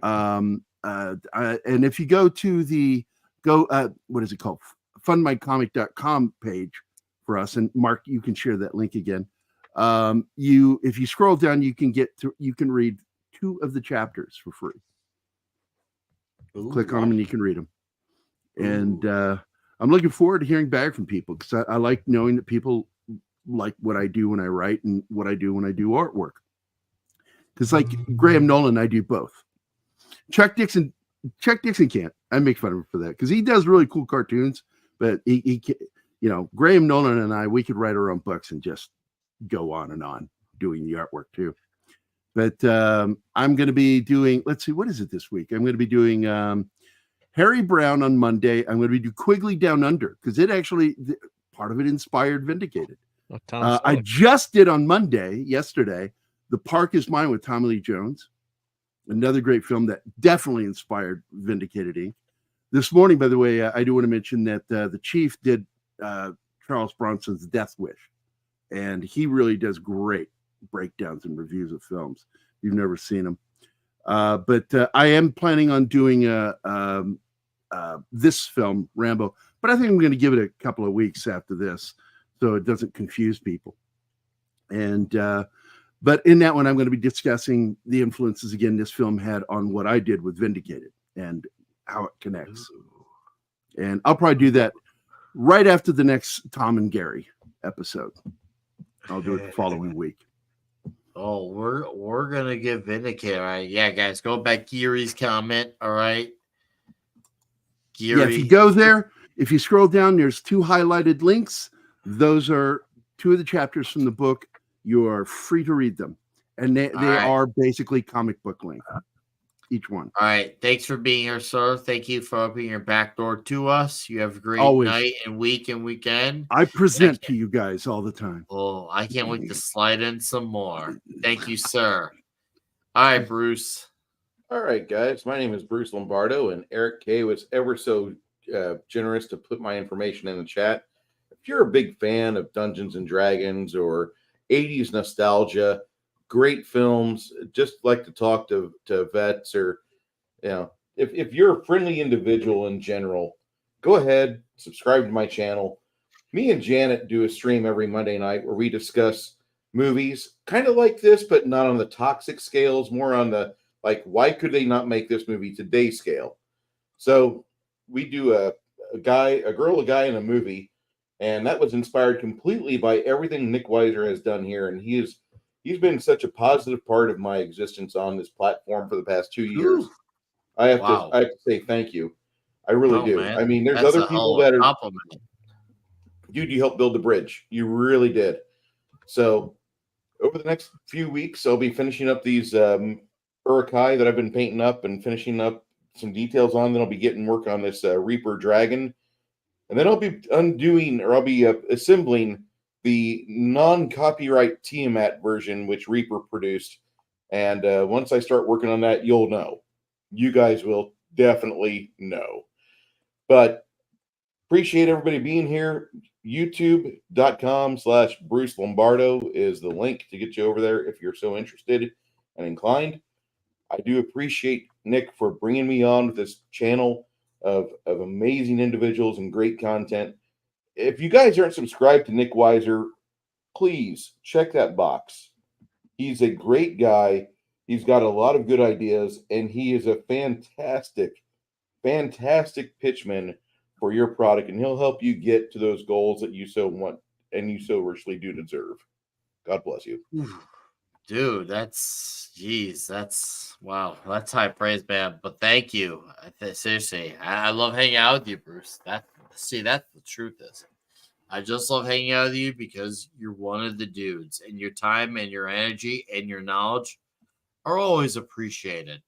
And if you go to what is it called? fundmycomic.com page for us. And Mark, you can share that link again. If you scroll down, you can read 2 of the chapters for free. Ooh, Click on them and you can read them. And I'm looking forward to hearing back from people because I like knowing that people like what I do when I write and what I do when I do artwork. Because like Graham Nolan, I do both. Chuck Dixon can't. I make fun of him for that because he does really cool cartoons, but he Graham Nolan and I, we could write our own books and just go on and on doing the artwork too. But I'm going to be doing, let's see, what is it this week? I'm going to be doing Harry Brown on Monday. I'm going to be doing Quigley Down Under because it actually, part of it inspired Vindicated. I just did on yesterday, The Park Is Mine with Tommy Lee Jones. Another great film that definitely inspired Vindicated Inc. This morning, by the way, I do want to mention that the Chief did Charles Bronson's Death Wish. And he really does great breakdowns and reviews of films. You've never seen them. But I am planning on doing this film, Rambo. But I think I'm going to give it a couple of weeks after this so it doesn't confuse people. And but in that one, I'm going to be discussing the influences again this film had on what I did with Vindicated and how it connects. And I'll probably do that right after the next Tom and Gary episode. I'll do it the following week. Oh, we're gonna get Vindicated, all right? Yeah, guys, go back Gary's comment. All right, Gerry. Yeah, if you go there, if you scroll down, there's 2 highlighted links. Those are 2 of the chapters from the book. You are free to read them, and they are basically comic book length, each one. All right, thanks for being here, sir. Thank you for opening your back door to us. You have a great night and week and weekend. I present to you guys all the time. Oh, I can't wait to slide in some more. Thank you, sir. All right, Bruce. All right, guys. My name is Bruce Lombardo, and Eric K was ever so generous to put my information in the chat. If you're a big fan of Dungeons and Dragons or 80s nostalgia, great films, just like to talk to vets or You know, if you're a friendly individual in general, go ahead, subscribe to my channel. Me and Janet do a stream every Monday night where we discuss movies, kind of like this, but not on the toxic scales, more on the like, why could they not make this movie today scale? So we do a girl, a guy, and a movie, and that was inspired completely by everything Nick Weiser has done here, and he's been such a positive part of my existence on this platform for the past 2 years. I have to say thank you. I really do. Man. I mean, there's That's other a people hell of that a are. compliment. Dude, you helped build the bridge. You really did. So over the next few weeks, I'll be finishing up these Urukai that I've been painting up and finishing up some details on. Then I'll be getting work on this Reaper Dragon. And then I'll be assembling the non-copyright Tiamat version, which Reaper produced. And once I start working on that, you'll know. You guys will definitely know. But appreciate everybody being here. YouTube.com/Bruce Lombardo is the link to get you over there if you're so interested and inclined. I do appreciate Nick for bringing me on with this channel of amazing individuals and great content. If you guys aren't subscribed to Nick Weiser, please check that box. He's a great guy. He's got a lot of good ideas, and he is a fantastic pitchman for your product, and he'll help you get to those goals that you so want and you so richly do deserve. God bless you. Dude, that's wow. That's high praise, man. But thank you. Seriously, I love hanging out with you, Bruce. That's the truth is. I just love hanging out with you because you're one of the dudes, and your time and your energy and your knowledge are always appreciated.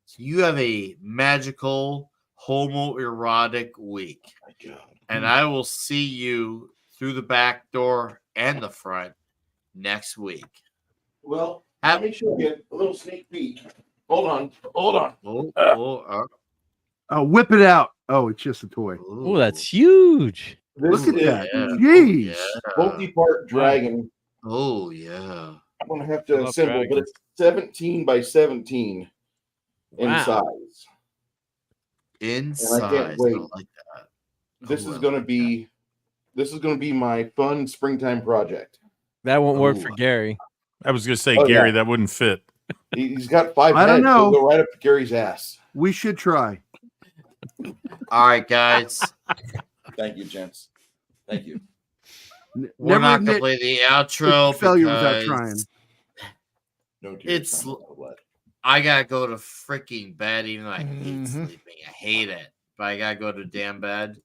So you have a magical homoerotic week. Oh my God. And I will see you through the back door and the front next week. Well, let me show you a little sneak peek. Hold on. Whip it out. Oh, it's just a toy. Oh, that's huge. This Look at is that. the Jeez. multi-part dragon. Oh, yeah. I'm going to have to assemble, but it's 17 by 17 in size. In And I can't wait. I like that. This is going to be my fun springtime project. That won't work for Gary. I was going to say, Gary, that wouldn't fit. He's got 5 I heads. don't know. He'll go right up to Gary's ass. We should try. All right, guys. Thank you, gents. Thank you. We're not going to play the outro failure without because trying. No, it's I gotta go to freaking bed, even though I hate sleeping. I hate it, but I gotta go to damn bed.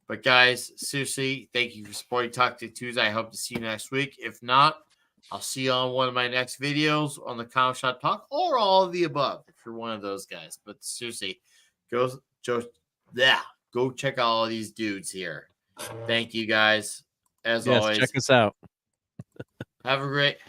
But guys, seriously, thank you for supporting Toxic Tuesday. I hope to see you next week. If not, I'll see you on one of my next videos on the Comic Shop Talk or all of the above if you're one of those guys. But seriously, go check out all these dudes here. Thank you guys. As always, check us out. Have a great